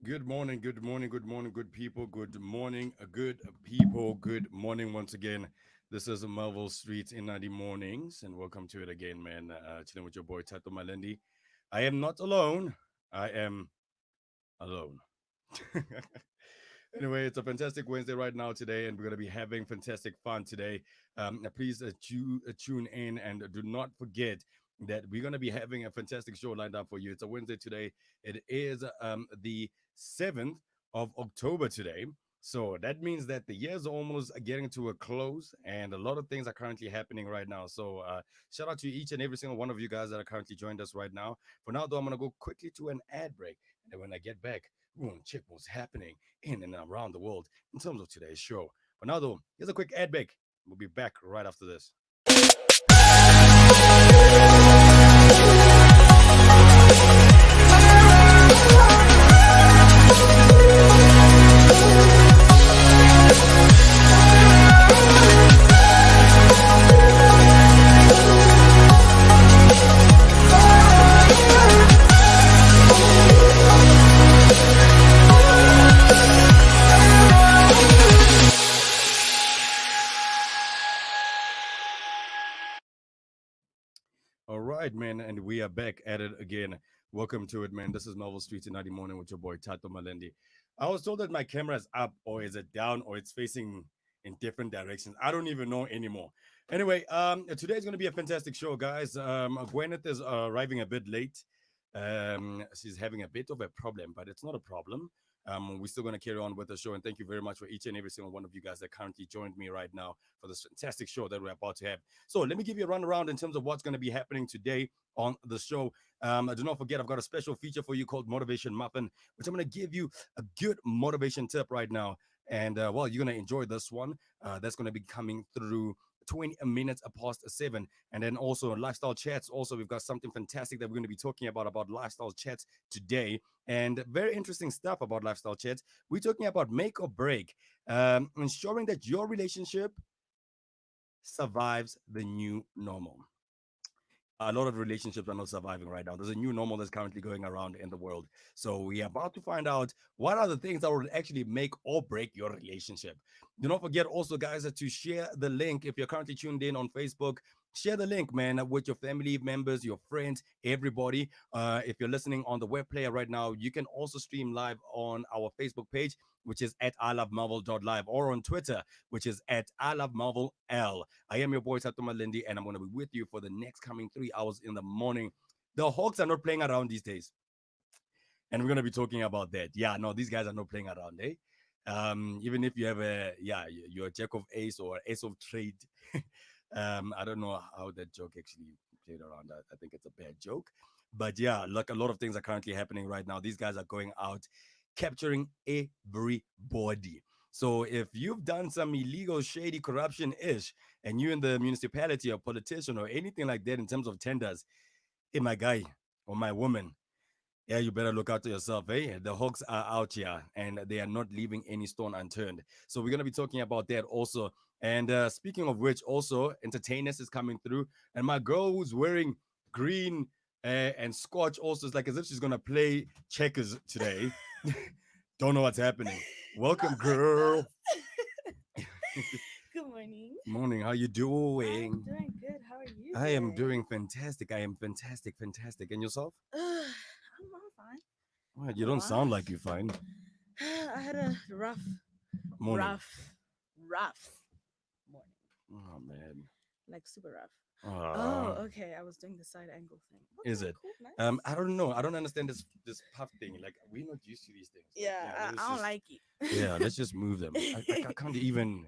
Good morning, good morning, good morning, good people. Good morning, good people. Good morning once again. This is Melville Street in 90 mornings, and welcome to it again, man. Chilling with your boy Thato Malendi. I am not alone. I am alone. Anyway, it's a fantastic Wednesday right now today, and we're going to be having fantastic fun today. Please tune in and do not forget that we're going to be having a fantastic show lined up for you. It's a Wednesday today. It is the 7th of October today. So that means that the year's almost getting to a close, and a lot of things are currently happening right now. So, shout out to each and every single one of you guys that are currently joined us right now. For now, though, I'm going to go quickly to an ad break. And then when I get back, we're going to check what's happening in and around the world in terms of today's show. For now, though, here's a quick ad break. We'll be back right after this. All right, man, and we are back at it again. Welcome to it, man. This is Melville Street in 90 morning with your boy Tato Malendi. I was told that my camera is up, or is it down, or it's facing in different directions. I don't even know anymore. Anyway, today's going to be a fantastic show, guys. Gwyneth is arriving a bit late. She's having a bit of a problem, but it's not a problem. We're still going to carry on with the show, and thank you very much for each and every single one of you guys that currently joined me right now for this fantastic show that we're about to have. So let me give you a run around in terms of what's going to be happening today on the show. Do not forget, I've got a special feature for you called Motivation Muffin, which I'm going to give you a good motivation tip right now. And well, you're going to enjoy this one. That's going to be coming through 20 minutes past 7. And then also lifestyle chats. Also, we've got something fantastic that we're going to be talking about lifestyle chats today. And very interesting stuff about lifestyle chats. We're talking about make or break, ensuring that your relationship survives the new normal. A lot of relationships are not surviving right now. There's a new normal that's currently going around in the world. So we are about to find out what are the things that will actually make or break your relationship. Do not forget also, guys, to share the link. If you're currently tuned in on Facebook, share the link, man, with your family members, your friends, everybody. If you're listening on the web player right now, you can also stream live on our Facebook page, which is at ilovemarvel.live, or on Twitter, which is at ilovemarvel.l. I am your boy Satuma Lindy, and I'm going to be with you for the next coming 3 hours in the morning. The Hawks are not playing around these days, and we're going to be talking about that. Yeah, no, these guys are not playing around, eh? Even if you have you're a jack of ace or ace of trade. I don't know how that joke actually played around. I think it's a bad joke, but yeah, like a lot of things are currently happening right now. These guys are going out capturing everybody. So if you've done some illegal, shady corruption ish, and you in the municipality or politician or anything like that in terms of tenders, hey, my guy or my woman, yeah, you better look out to yourself, eh? The Hawks are out here and they are not leaving any stone unturned. So we're gonna be talking about that also. And speaking of which, also entertainers is coming through, and my girl who's wearing green and scotch also is like as if she's gonna play checkers today. Don't know what's happening. Welcome, girl. Good morning. Morning. How you I'm doing? doing good. How are you I am doing? doing fantastic. I am fantastic, fantastic. And yourself? I'm fine. Well, you I'm don't sound like alive. you fine. I had a rough, Morning. rough, rough morning. Oh man. Like super rough. Oh, Uh, okay. I was doing the side angle thing. is Okay, it? cool, nice. I don't know. I don't understand this puff thing. Like we're not used to these things. Like Yeah, yeah, I don't like yeah, let's just move them. I it. can't even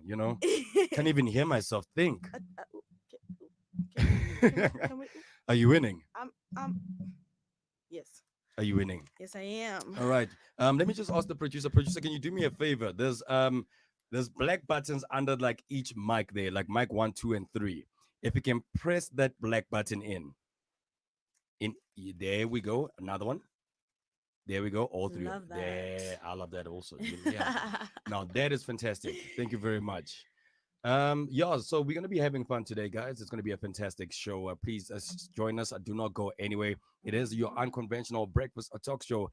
can't even hear myself think. Ooh, can we? Ooh, Are you winning? I'm. Yes, Are you winning? yes, I am. All right. Let me just ask the producer. Producer, can you do me a favor? There's black buttons under like each mic there, like mic 1, 2, and 3. If you can press that black button in there we go. Another one. There we go. All three of them. Love that. There. I love that also. Yeah. Now that is fantastic. Thank you very much. Yeah, so we're gonna be having fun today, guys. It's gonna be a fantastic show. Please join us. Do not go anywhere. It is your Mhm. unconventional breakfast or talk show.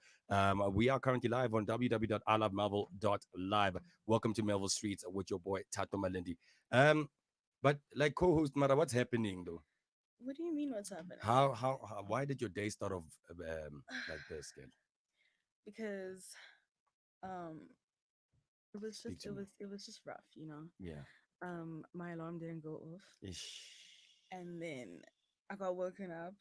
We are currently live on www.ilovemelville.live. Welcome to Melville Streets with your boy Tato Malindi. But like co-host Mara, what's happening though? What do you mean what's happening? How why did your day start off like this, kid? Because um it was Speak just to me. it was just rough, you know. Yeah. My alarm didn't go off, Ish. and then I got woken up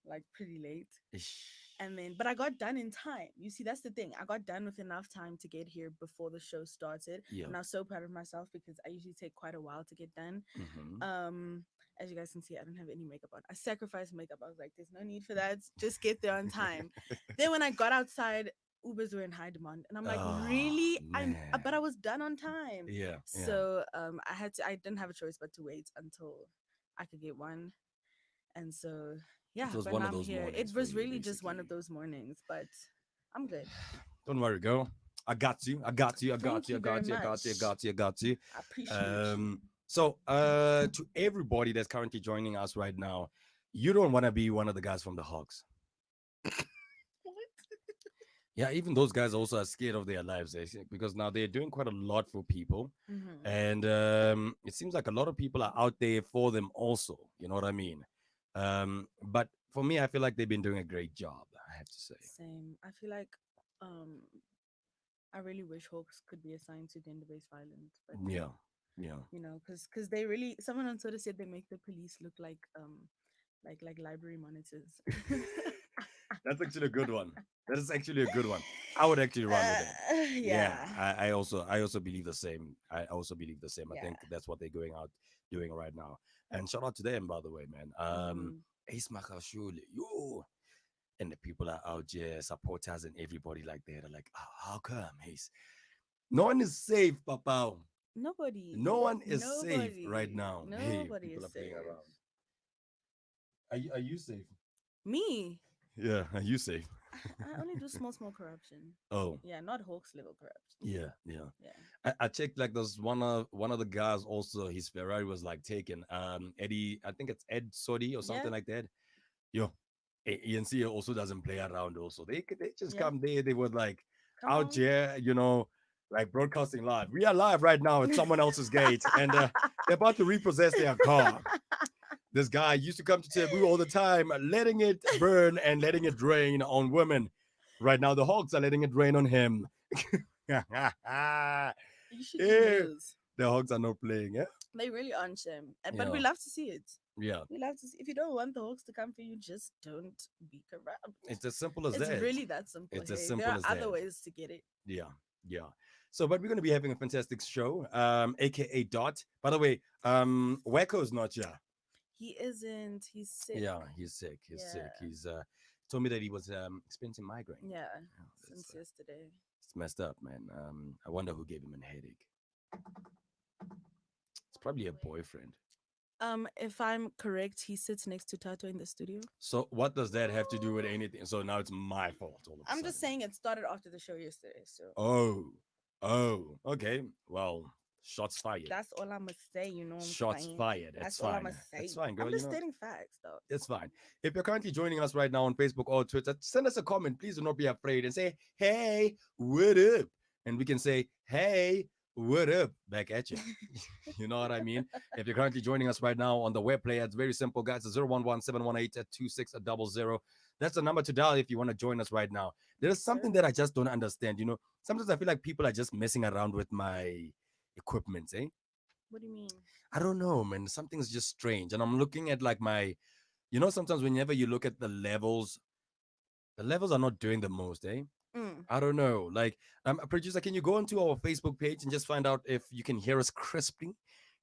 like pretty late. Ish. And then but I got done in time. You see, that's the thing. I got done with enough time to get here before the show started. Yeah. And I was so proud of myself because I usually take quite a while to get done. Mm-hmm. Um as you guys can see, I don't have any makeup on. I sacrificed makeup. I was like, there's no need for that. Just get there on time. Then when I got outside, Ubers were in high demand. And I'm like, Oh really? man. But I was done on time. Yeah. Yeah. So I didn't have a choice but to wait until I could get one. And so It yeah, was but one now of I'm those here. mornings It for was you, really just one of basically. those mornings, but I'm good. Don't worry, girl. I got you. I got you. I got Thank you. I you very got you. I got you. I much. got you. I got you. I appreciate you. To everybody that's currently joining us right now, you don't want to be one of the guys from the Hawks. What? Yeah, even those guys also are scared of their lives, because now they're doing quite a lot for people, Mm-hmm. and it seems like a lot of people are out there for them also. You know what I mean? But for me, I feel like they've been doing a great job. I have to say. Same. I feel like um I really wish Hawks could be assigned to gender-based violence, but Yeah, yeah. because they really someone on Twitter said they make the police look like library monitors. That's actually a good one. That is actually a good one. I would actually run with that. Yeah, Yeah. I also believe the same. I also believe the same. I Yeah. think that's what they're going out doing right now. And shout out to them, by the way, man. Mm-hmm. Ace Makashule, yo, and the people are out there, supporters and everybody like that are like, oh, how come, Ace? No one is safe, Papa. No Nobody, one is safe right now. Hey, nobody people is are playing safe. around. Are you safe? Me, Yeah, are you safe? I only do small corruption. Oh, Yeah, not Hawks level corruption. yeah, yeah. Yeah. I checked like there's one of the guys also his Ferrari was like taken. Eddie, I think it's Ed Sodi or Yeah. something like that. Yo, ENC also doesn't play around. Also, they just Yeah. come there. They were like Come out on. here, like broadcasting live. We are live right now at someone else's gate, and they're about to repossess their car. This guy used to come to Cebu all the time, letting it burn and letting it rain on women. Right now, the Hawks are letting it rain on him. You should do Eh, news. the Hawks are not playing, yeah? They really aren't shame. But we Yeah, love to see it. yeah. We love to see. If you don't want the Hawks to come for you, just don't be corrupt. It's as simple as It's that. really that simple. It's as Hey, there simple are as other that. ways to get it. Yeah, yeah. So, but we're going to be having a fantastic show, aka Dot. By the way, Wacko's not here. He isn't. He's sick. Yeah, he's sick. He's sick. Yeah. He's told me that he was experiencing migraine. Yeah. Yeah, Since yesterday. it's messed up, man. I wonder who gave him a headache. It's probably a boyfriend. If I'm correct, he sits next to Tato in the studio. So what does that have to do with anything? So now it's my fault all of a I'm just sudden. saying it started after the show yesterday, so Oh, oh, okay. Well, shots fired. that's all I'ma say. You know what I'm Shots saying? fired. That's That's all I'ma fine. That's say. fine, I'm girl. just stating facts, though. It's fine. If you're currently joining us right now on Facebook or Twitter, send us a comment. Please do not be afraid and say, hey, what up? And we can say, hey, what up? Back at you. You know what I mean? If you're currently joining us right now on the web player, it's very simple, guys. It's 011-718-2600. That's the number to dial if you want to join us right now. There's Yes, sir. something that I just don't understand. Sometimes I feel like people are just messing around with my equipment, eh? What do you mean? I don't know, man. Something's just strange. And I'm looking at like sometimes whenever you look at the levels are not doing the most, eh? Mm. I don't know. Like, a producer, can you go onto our Facebook page and just find out if you can hear us crisply?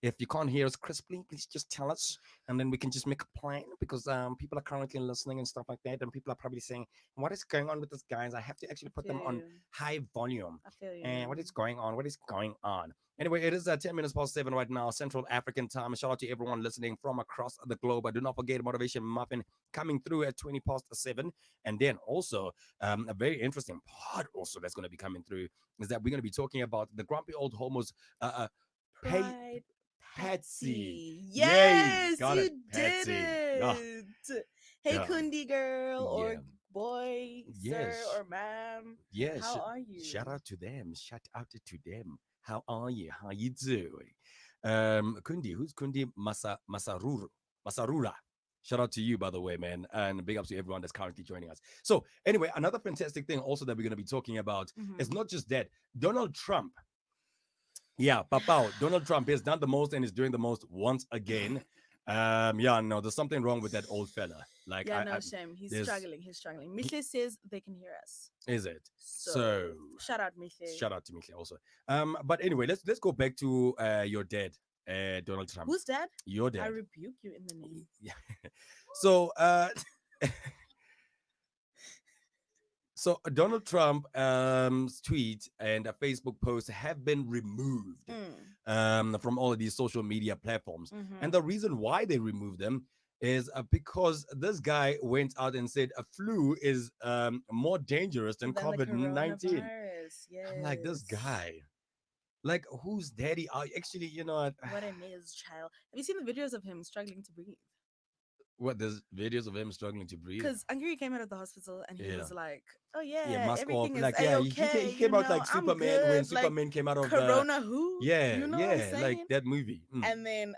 If you can't hear us crisply, please just tell us, and then we can just make a plan because people are currently listening and stuff like that, and people are probably saying, "What is going on with these guys?" I have to actually I put feel them on you. high volume. I feel you, And what man. is going on? What is going on? Anyway, it is 10 minutes past 7 right now, Central African time. Shout out to everyone listening from across the globe. Do not forget Motivation Muffin coming through at 20 past 7. And then also, a very interesting part also that's going to be coming through is that we're going to be talking about the grumpy old homos uh, pay Pride Patsy. Yay! Yes, Got it, you did Patsy. Yeah, it. Hey, yeah, Kundi girl or yeah. boy, sir Yes, or ma'am. yes. How are Shout you? out to them. Shout out to them. How are you? How you doing? Kundi, who's Kundi Masarura? Shout out to you, by the way, man, and big ups to everyone that's currently joining us. So, anyway, another fantastic thing also that we're going to be talking about is Mm-hmm. not just that. Donald Trump, yeah, Papao, Donald Trump has done the most and is doing the most once again. Yeah, no, there's something wrong with that old fella. Like, Yeah, I no shame. He's there's, struggling. He's struggling. Mishle says they can hear us. is it? So, So shout out Mishle. shout out to Mikle also. But anyway, let's go back to your dad, Donald Trump. Who's dad? Your I dad. rebuke you in the name. Yeah. So, Donald Trump tweet and a Facebook post have been removed Mm. from all of these social media platforms, and Mm-hmm. the reason why they removed them is because this guy went out and said a flu is more dangerous than Than the COVID-19. coronavirus. I'm like, this Yes. guy, like, whose daddy are actually, what? What a Ms. child. Have you seen the videos of him struggling to breathe? What, there's videos of him struggling to breathe. Because Angry came out of the hospital and he Yeah. was like, "Oh Yeah, yeah, mask off. everything is Like, a yeah, okay. he came out like I'm Superman when good." Like Superman came out of the, Corona, who? yeah, You know what I'm yeah, like saying? that movie. And then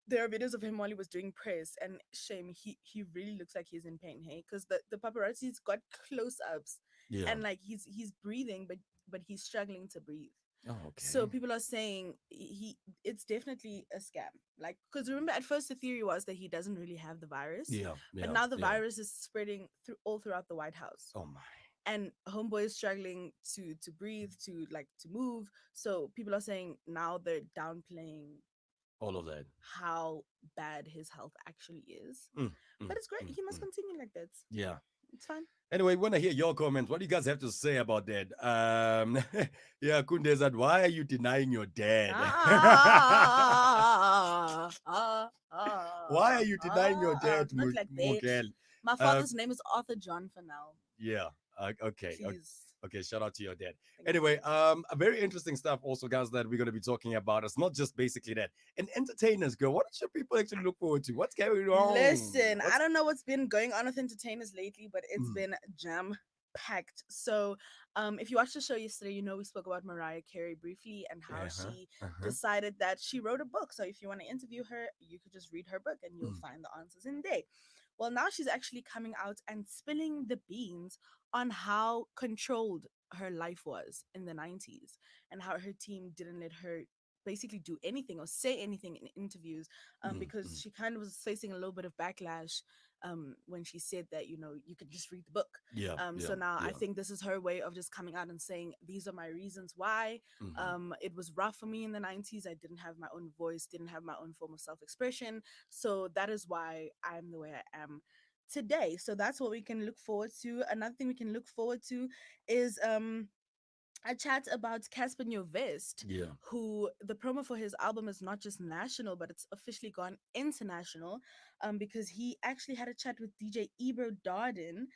there are videos of him while he was doing press, and shame he really looks like he's in pain. Hey, because the paparazzi's got close ups, Yeah. and like he's breathing, but he's struggling to breathe. Oh, So okay. people are saying it's definitely a scam. Like, because remember at first the theory was that he doesn't really have the virus, Yeah, but yeah, now the yeah. virus is spreading through all throughout the White House, Oh my. and homeboy is struggling to breathe, to move. So people are saying now they're downplaying All of that. how bad his health actually is. Mm, But mm, it's great. mm, He must mm. continue like that. Yeah. It's fine. Anyway, want to hear your comments. What do you guys have to say about that? Yeah, Kunde said, why are you denying your dad? Why are you denying your dad, Not like that. Mugel? My Uh, father's name is Arthur John for now. yeah. Okay. Please. Okay, shout out to your dad. Thank Anyway, you. a very interesting stuff also, guys, that we're going to be talking about. It's not just basically that. And entertainers, girl, what should people actually look forward to? What's going on? Listen, I What's don't know what's been going on with entertainers lately, but it's mm, been jam packed. So, if you watched the show yesterday, you know we spoke about Mariah Carey briefly and how uh-huh, she uh-huh. decided that she wrote a book. So, if you want to interview her, you could just read her book and you'll Mm, find the answers in there. Well, now she's actually coming out and spilling the beans on how controlled her life was in the 90s and how her team didn't let her basically do anything or say anything in interviews, because mm. she kind of was facing a little bit of backlash, when she said that you could just read the book. Yeah, So yeah, now I yeah. think this is her way of just coming out and saying these are my reasons why. Hmm. It was rough for me in the 90s. I didn't have my own voice, didn't have my own form of self-expression, so that is why I'm the way I am today. So that's what we can look forward to. Another thing we can look forward to is a chat about Casper Nyovest, Yeah. who the promo for his album is not just national, but it's officially gone international, because he actually had a chat with DJ Ebro Darden,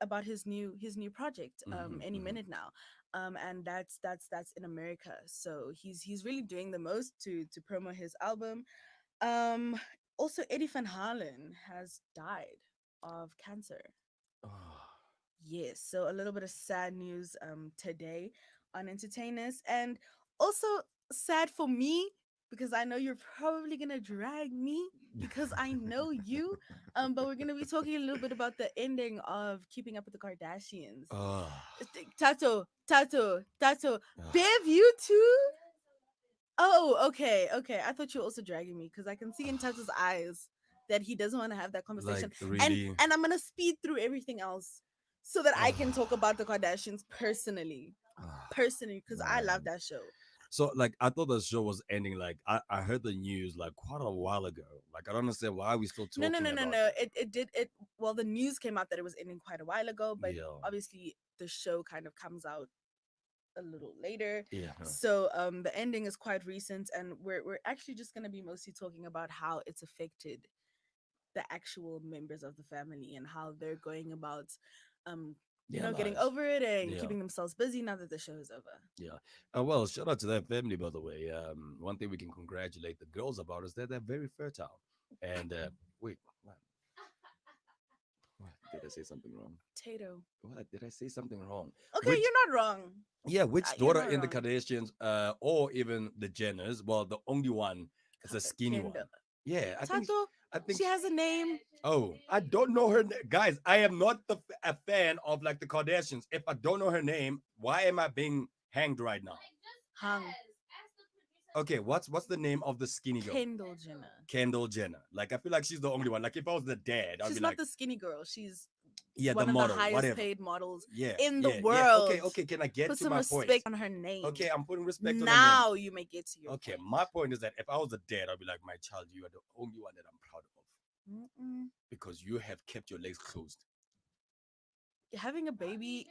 about his new project, Hmm. any Hmm. minute now, and that's in America. So he's really doing the most to promo his album. Um, Also, Eddie Van Halen has died of cancer. Oh, Yes, so a little bit of sad news today on entertainers, and also sad for me because I know you're probably gonna drag me because I know you. But we're gonna be talking a little bit about the ending of Keeping Up with the Kardashians. oh, Tato, oh, Bev, you too? Oh, okay, okay. I thought you were also dragging me because I can see in Tato's eyes that he doesn't want to have that like conversation. And really. and I'm gonna speed through everything else so that I can talk Oh, about the Kardashians personally. oh, Personally, because I love man. that show. So like I thought the show was ending. Like I heard the news like quite a while ago. Like I don't understand why are we still No, no, talking no, no, about no. it. It did it well, the news came out that it was ending quite a while ago, but Yeah. obviously the show kind of comes out a little later. Yeah. So the ending is quite recent, and we're actually just gonna be mostly talking about how it's affected the actual members of the family and how they're going about their getting lives. over it and Yeah, keeping themselves busy now that the show is over. yeah. Well, shout out to that family, by the way. One thing we can congratulate the girls about is that they're very fertile. And wait, what? Did I say something wrong? Tato. What did I say something wrong? Okay, Which you're not wrong. Yeah, which You're daughter not in the wrong. Kardashians, or even the Jenners? Well, the only one is a skinny Kendall. one. Yeah, Tato, I think. she has a name. Oh, I don't know her guys. I am not a fan of like the Kardashians. If I don't know her name, why am I being hanged right now? Hung. Okay, what's the name of the skinny girl? Kendall Jenner. Kendall Jenner. Like I feel like she's the only one. Like if I was the dad, I'd She's be not like, the skinny girl. She's yeah, the one of the model, highest whatever. paid models Yeah, in the yeah, yeah. Okay, world. okay. Can I get Put to some my point? respect on her name. Okay, I'm putting respect on her name. Now you may get to your Okay, point. my point is that if I was a dad, I'd be like, my child, you are the only one that I'm proud of Mm-mm. because you have kept your legs closed. Having a baby,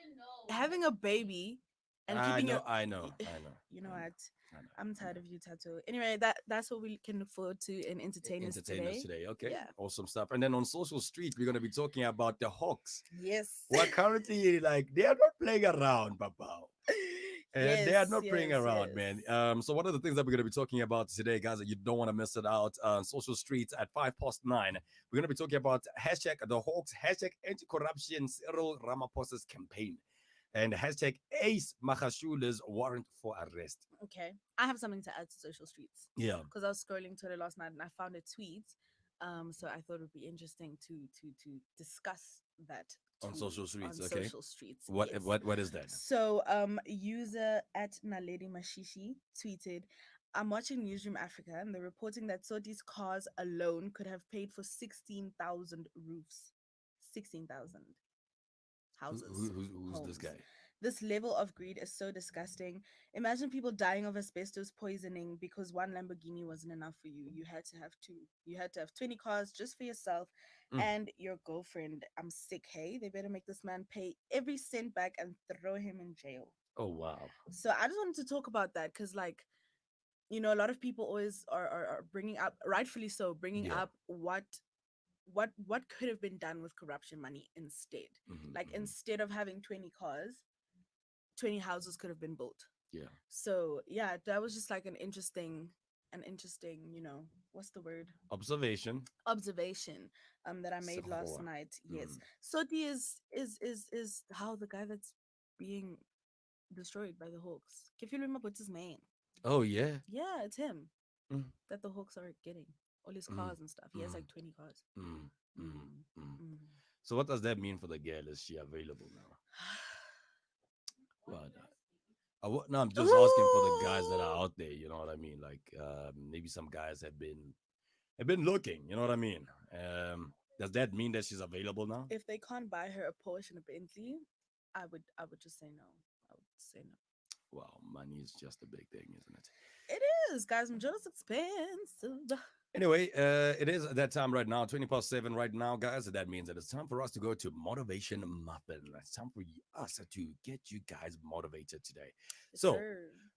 having a baby, and I keeping your, know, I know, I know, you know I know, what? I know, I'm I tired know. of you, Tattoo. Anyway, that's what we can look forward to in entertainers Entertainers today. today, okay, Yeah. awesome stuff. And then on Social Street, we're gonna be talking about the Hawks. Yes. Well, currently, like they are not playing around, Papa. And they are Yes. not playing Yes. around, Yes. man. So one of the things that we're going to be talking about today, guys, that you don't want to miss it out on Social Streets at 5 past 9. We're going to be talking about hashtag the Hawks, hashtag anti-corruption Cyril Ramaphosa's campaign, and hashtag Ace Mahashula's warrant for arrest. Okay. I have something to add to social streets Yeah, because I was scrolling Twitter last night and I found a tweet. So I thought it would be interesting to discuss that on tweet Social Streets. on Okay, social streets. what Yes. what what is that? So user at Naledi Mashishi tweeted, I'm watching Newsroom Africa and they're reporting that Sodi's cars alone could have paid for 16,000 roofs. 16,000 houses, Who's this homes. guy? This level of greed is so disgusting. Imagine people dying of asbestos poisoning because one Lamborghini wasn't enough for you. You had to have two. You had to have 20 cars just for yourself Mm. and your girlfriend. I'm sick, hey? They better make this man pay every cent back and throw him in jail. Oh wow. So I just wanted to talk about that because, like, a lot of people always are bringing up, rightfully so, bringing Yeah. up what could have been done with corruption money instead. Like, Hmm. instead of having 20 cars, 20 houses could have been built. Yeah. So yeah, that was just like an interesting, what's the word? Observation. Observation that I made last Sahor. night. Yes. Mm. Soti is how the guy that's being destroyed by the Hawks. If you remember what's his name. Oh yeah. Yeah, it's him Mm, that the Hawks are getting. All his mm, cars and stuff. He has mm, like 20 cars. mm, mm, Mm, mm. mm. So what does that mean for the girl? Is she available now? Well, no, I'm just asking for the guys that are out there. You know what I mean? Like maybe some guys have been looking. You know what I mean? Does that mean that she's available now? If they can't buy her a Porsche and a Bentley, I would just say no. I would say no. Well, money is just a big thing, isn't it? It is, guys. I'm just expensive. Anyway, it is that time right now, 20 past 7 right now, guys. That means that it's time for us to go to Motivation Muffin. It's time for us to get you guys motivated today. Yes, So,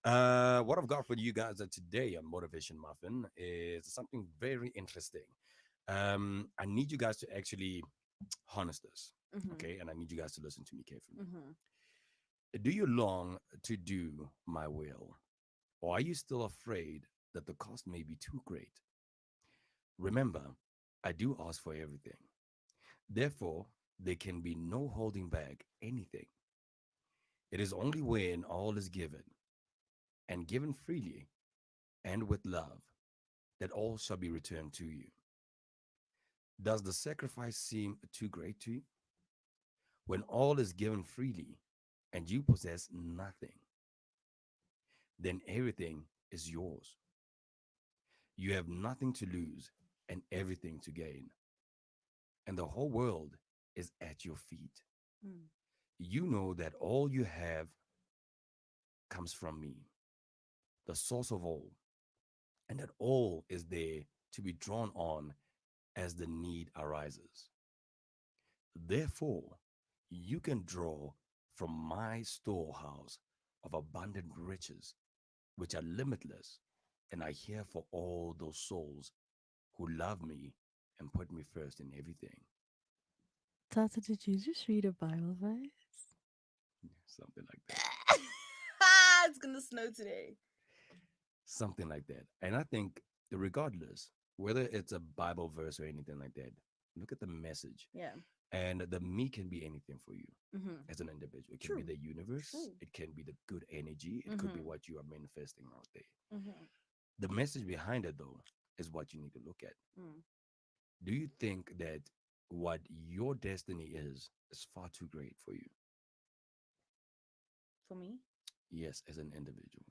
sir. what I've got for you guys today on Motivation Muffin is something very interesting. I need you guys to actually harness this, Mm-hmm. okay? And I need you guys to listen to me carefully. Mm-hmm. Do you long to do my will, or are you still afraid that the cost may be too great? Remember, I do ask for everything. Therefore, there can be no holding back anything. It is only when all is given, and given freely and with love, that all shall be returned to you. Does the sacrifice seem too great to you? When all is given freely and you possess nothing, then everything is yours. You have nothing to lose and everything to gain, and the whole world is at your feet. Mm. You know that all you have comes from me, the source of all, and that all is there to be drawn on as the need arises. Therefore, you can draw from my storehouse of abundant riches, which are limitless, and are here for all those souls who love me and put me first in everything. Tata, did you just read a Bible verse? something like that. It's gonna snow today. Something like that. And I think, regardless, whether it's a Bible verse or anything like that, look at the message. Yeah. And the me can be anything for you Mm-hmm. as an individual. It can be True. the universe, True. it can be the good energy, it could be Mm-hmm. what you are manifesting out there. Mm-hmm. The message behind it, though, is what you need to look at. Mm. Do you think that what your destiny is far too great for you? For me, Yes, as an individual.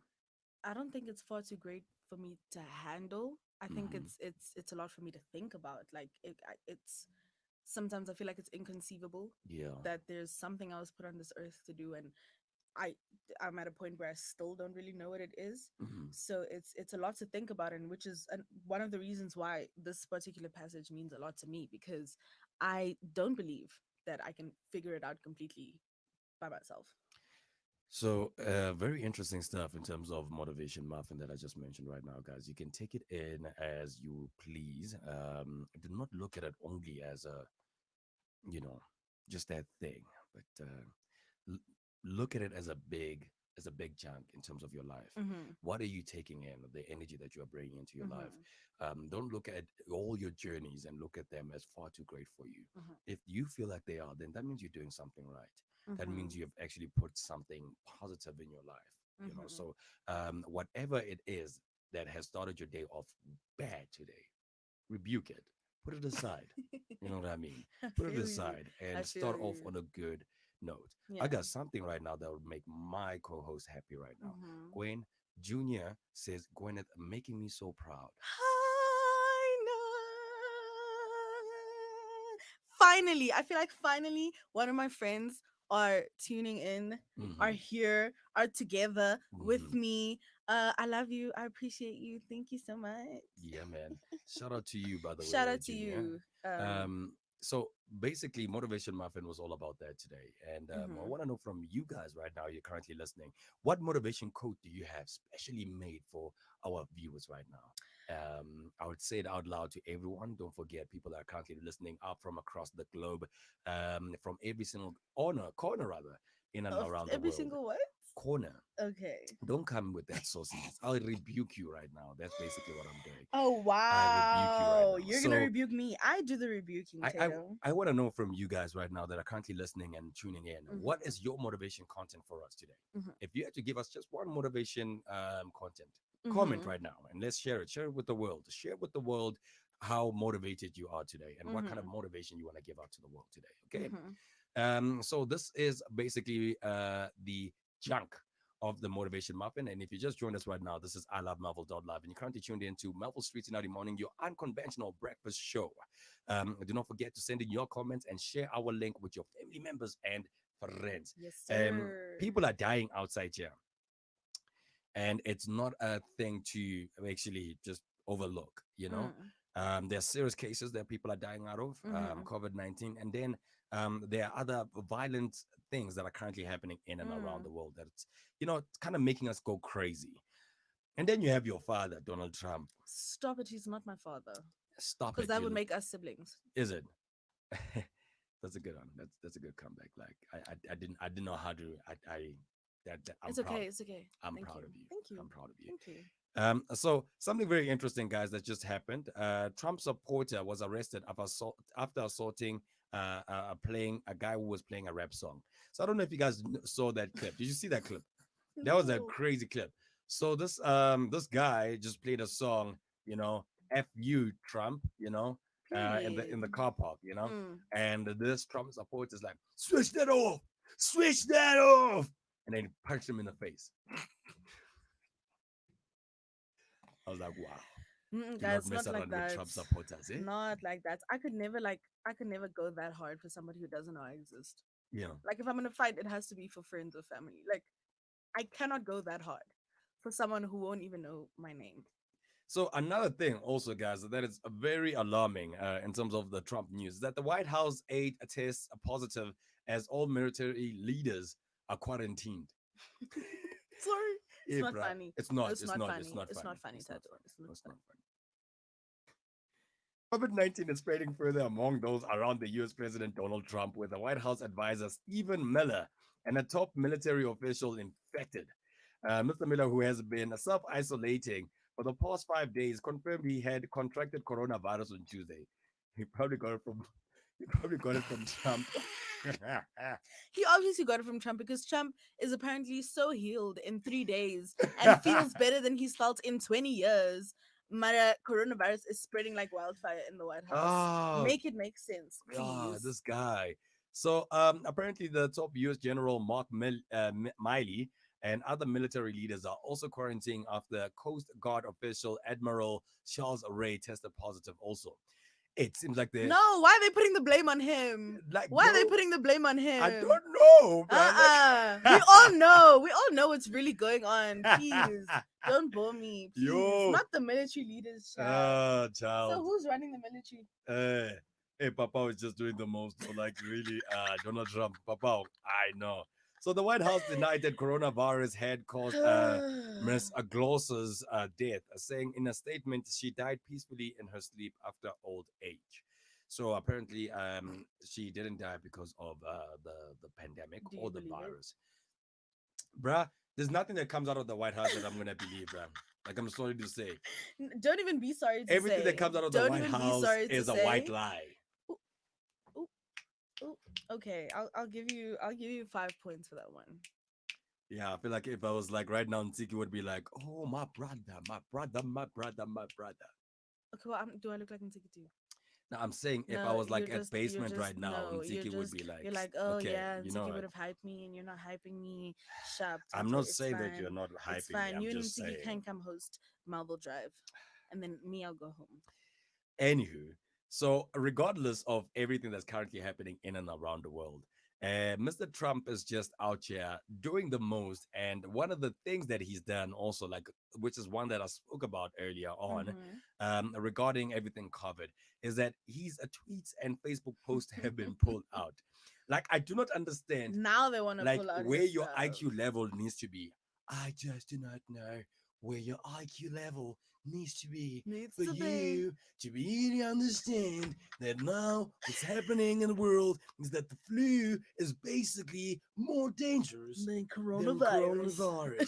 I don't think it's far too great for me to handle. I think Hmm. it's a lot for me to think about. Like it's sometimes I feel like it's inconceivable Yeah. that there's something I was put on this earth to do, and I I'm at a point where I still don't really know what it is. Hmm. So it's a lot to think about, and which is one of the reasons why this particular passage means a lot to me, because I don't believe that I can figure it out completely by myself. So, very interesting stuff in terms of motivation muffin that I just mentioned right now, guys. You can take it in as you please. Do not look at it only as a, you know, just that thing, but l- look at it as a big chunk in terms of your life. Mhm. What are you taking in, the energy that you are bringing into your life? Mhm. Don't look at all your journeys and look at them as far too great for you. Mhm. If you feel like they are, then that means you're doing something right. That means Mhm. you have actually put something positive in your life. Mhm. So whatever it is that has started your day off bad today, rebuke it, put it aside. You know what I mean? I Put it feel you. aside I and feel start off you. on a good note. I Yeah. got something right now that would make my co-host happy right now. Mhm. Gwen Jr. says, Gwyneth, making me so proud. I finally, I feel like finally one of my friends are tuning in, are Hmm. here, are together with Hmm. me. I love you. I appreciate you. Thank you so much. Yeah, man. Shout out to you, by the Shout way, out to Junior. you. So basically, Motivation Muffin was all about that today. And I Mhm. want to know from you guys right now, you're currently listening, what motivation quote do you have specially made for our viewers right now? I would say it out loud to everyone. Don't forget, people that are currently listening up from across the globe, from every single corner rather, in and Of around the every world. single what? Corner. Okay. Don't come with that sauciness. I'll rebuke you right now. That's basically what I'm doing. Oh I rebuke you right wow. now. You're gonna So rebuke me. I do the rebuking, I I, Tato. I want to know from you guys right now that are currently listening and tuning in. What Mhm. is your motivation content for us today? Mhm. If you had to give us just one motivation content, comment Mhm. right now and let's share it. Share it with the world. Share with the world how motivated you are today and what kind of Mhm. motivation you want to give out to the world today. Okay. Mhm. So this is basically the junk of the motivation muffin. And if you just joined us right now, this is I Love Melville Live, and you're currently tuned into Melville Streets in the Morning, your unconventional breakfast show. Do not forget to send in your comments and share our link with your family members and friends. Yes, People sir. are dying outside here, and it's not a thing to actually just overlook. Mm. There are serious cases that people are dying out of Mhm. COVID-19, and then there are other violent things that are currently happening in and around Mm. the world that it's kind of making us go crazy. And then you have your father, Donald Trump. Stop it. He's not my father. Stop Because it, that would you make us siblings. is it? That's a good one. That's a good comeback. Like I didn't know how to I'm It's proud. okay. It's okay. I'm Thank proud you. of you. Thank you. I'm proud of you. Thank you. So something very interesting, guys, that just happened. Trump supporter was arrested after assaulting playing a guy who was playing a rap song. So I don't know if you guys saw that clip. Did you see that clip? That was a No. crazy clip. So this guy just played a song, "F you, Trump," in the Period. car park, Mm. and this Trump supporter is like, switch that off, and then he punched him in the face. I was like, wow. Mm-mm, Do not guys, mess not like around with that. Trump supporters, eh? Not like that. I could never like. I could never go that hard for somebody who doesn't know I exist. You know. Like if I'm gonna fight, it has to be for friends or family. Like I cannot go that hard for someone who won't even know my name. So another thing, also, guys, that is very alarming in terms of the Trump news is that the White House aide tests are positive as all military leaders are quarantined. Sorry, it's Yeah, not bruh. funny. It's No, not. it's It's not not. It's funny. not It's funny. not funny, It's not Tato. funny. It's not It's not funny. funny. COVID-19 is spreading further among those around the US President Donald Trump, with the White House advisor Stephen Miller and a top military official infected. Mr. Miller, who has been self-isolating for the past 5 days, confirmed he had contracted coronavirus on Tuesday. He probably got it from he probably got it from Trump. He obviously got it from Trump because Trump is apparently so healed in 3 days and feels better than he's felt in 20 years. Mara, coronavirus is spreading like wildfire in the White House. Oh, Make it make sense, please. this guy. So apparently the top U.S. General Miley and other military leaders are also quarantining after Coast Guard official Admiral Charles Ray tested positive. Also, it seems like they No, why are they putting the blame on him? like Why are they bro. putting the blame on I him? don't know, bro. We Like, all know. We all know what's really going on. Please don't bore me. Please. yo, Not the military leaders, child. So child. who's running the military? Hey, hey, Papa is just doing the most. So, like, really, Donald Trump, Papa, I know. So, the White House denied that coronavirus had caused Miss Glossa's death, saying in a statement she died peacefully in her sleep after old age. So, apparently, she didn't die because of the pandemic Do or you the believe it? virus. Bruh, there's nothing that comes out of the White House that I'm going to believe, bruh. Like, I'm sorry to say. Don't even be sorry to Everything that say. comes out of the Don't White even be House sorry to is a white say. lie. Ooh, ooh, ooh. Okay, I'll give you 5 points for that one. Yeah, I feel like if I was like right now, Tiki would be like, "Oh, my brother, my brother, my brother, my brother." Okay, well, do I look like Ntiki too? Now I'm saying if I No, was like at basement right now, no, Tiki would be like, you're like, oh "Okay, yeah, you know Ntiki would what? have hyped me, and you're not hyping me. Sharp, I'm Tato, not it's saying that you're fine, not it's hyping me. fine. I'm You and just Ntiki saying." can come host Melville Drive, and then me, I'll go home. Anywho, so regardless of everything that's currently happening in and around the world, Mr. Trump is just out here doing the most. And one of the things that he's done also, like, which is one that I spoke about earlier on, Mm-hmm. regarding everything covered, is that his tweets and Facebook posts have been pulled out. Like, I do not understand, Now they want to like, pull out where his your stuff. IQ level needs to be. I just do not know where your IQ level needs to be Needs for to be you to really understand that now what's happening in the world is that the flu is basically more dangerous the than coronavirus. coronavirus.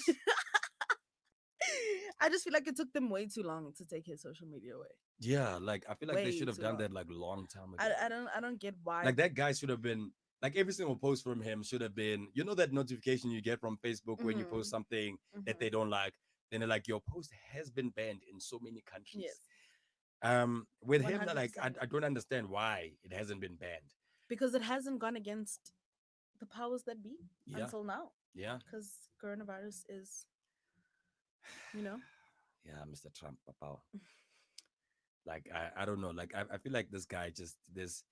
I just feel like it took them way too long to take his social media away. Yeah, like I feel like they Way should have too done long. that like a long time I, ago. I don't I don't get why. Like that guy should have been like every single post from him should have been, you know, that notification you get from Facebook when you post Mm-hmm. something that they Mm-hmm. don't like, then they're like your post has been banned in so many countries. Yes, With one him, hundred like percent. I don't understand why it hasn't been banned. Because it hasn't gone against the powers that be Yeah, until now. yeah, Because coronavirus is, you know, yeah, Mr. Trump, papa. Like I don't know. Like I feel like this guy just there's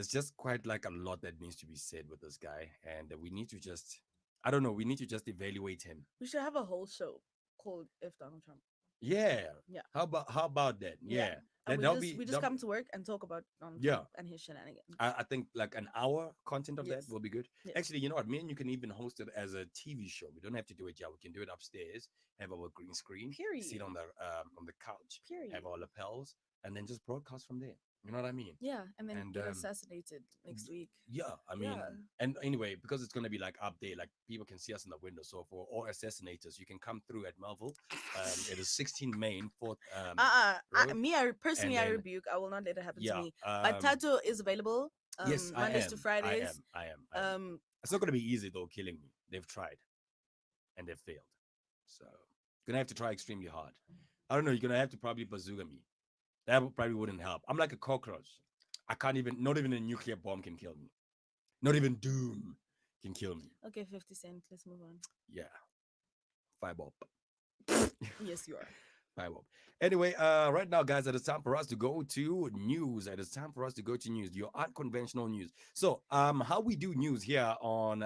just quite like a lot that needs to be said with this guy, and we need to just I don't know. We need to just evaluate him. we should have a whole show called "If Donald Trump." Yeah. Yeah, How about that? yeah, Yeah. and That we that'll just be we just that. come to work and talk about Donald Yeah. Trump and his shenanigans. I think like an hour content of that Yes, will be good. yes. Actually, you know what? Me and you can even host it as a TV show. We don't have to do it. Yeah, we can do it upstairs. Have our green screen, sit Period. on the couch, have Period. our lapels, and then just broadcast from there. You know what I mean? Yeah, and then And get assassinated next week. yeah, I mean, Yeah. and anyway, because it's gonna be like up there, like people can see us in the window. So for all assassinators, you can come through at Melville. It is 16 Main 4th Road, and Personally, I then rebuke. I will not let it happen to yeah, me. But Tato is available yes, I Mondays to am, I Fridays. am, I am, I am. Um, It's not gonna be easy though, killing me. They've tried and they've failed, so you're gonna have to try extremely hard. I don't know. You're gonna have to probably bazooka me. Probably wouldn't help. I'm like a cockroach. I can't even. Not even a nuclear bomb can kill me. Not even doom can kill me. okay, 50 Cent. Let's move on. Yeah, fireball. Yes, you are. Fireball. Anyway, right now, guys, it is time for us to go to news. It is time for us to go to news. Your unconventional news. So, how we do news here on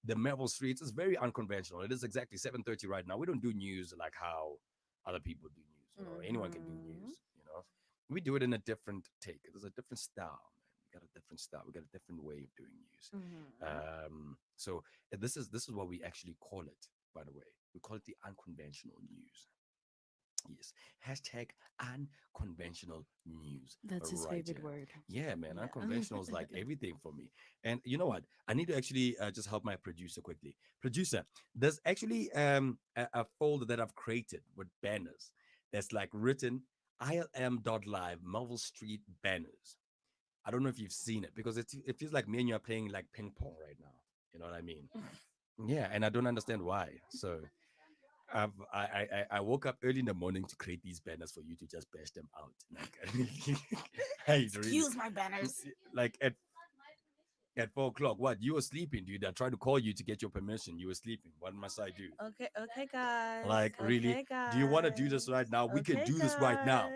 the Melville streets is very unconventional. It is exactly 7:30 right now. We don't do news like how other people do news. You know, anyone can do Mm-hmm. news. You know, we do it in a different take. There's a different style, man. We got a different style. We got a different way of doing news. Mm-hmm. So this is what we actually call it. By the way, we call it the unconventional news. Yes. Hashtag unconventional news That's his right favorite here. word. Yeah, man. Yeah. Unconventional is like everything for me. And you know what? I need to actually just help my producer quickly. Producer, there's actually a folder that I've created with banners that's like written ILM.live Melville Street banners. I don't know if you've seen it because it feels like me and you are playing like ping pong right now. You know what I mean? Yeah, and I don't understand why. So I woke up early in the morning to create these banners for you to just bash them out. Like I really Excuse my banners. like at 4 o'clock. What you were sleeping, dude? I tried to call you to get your permission. You were sleeping. What must I do? Okay, okay, guys. Like really? Okay, Do you want to do this guys. right now? We can Okay, do this right now. guys.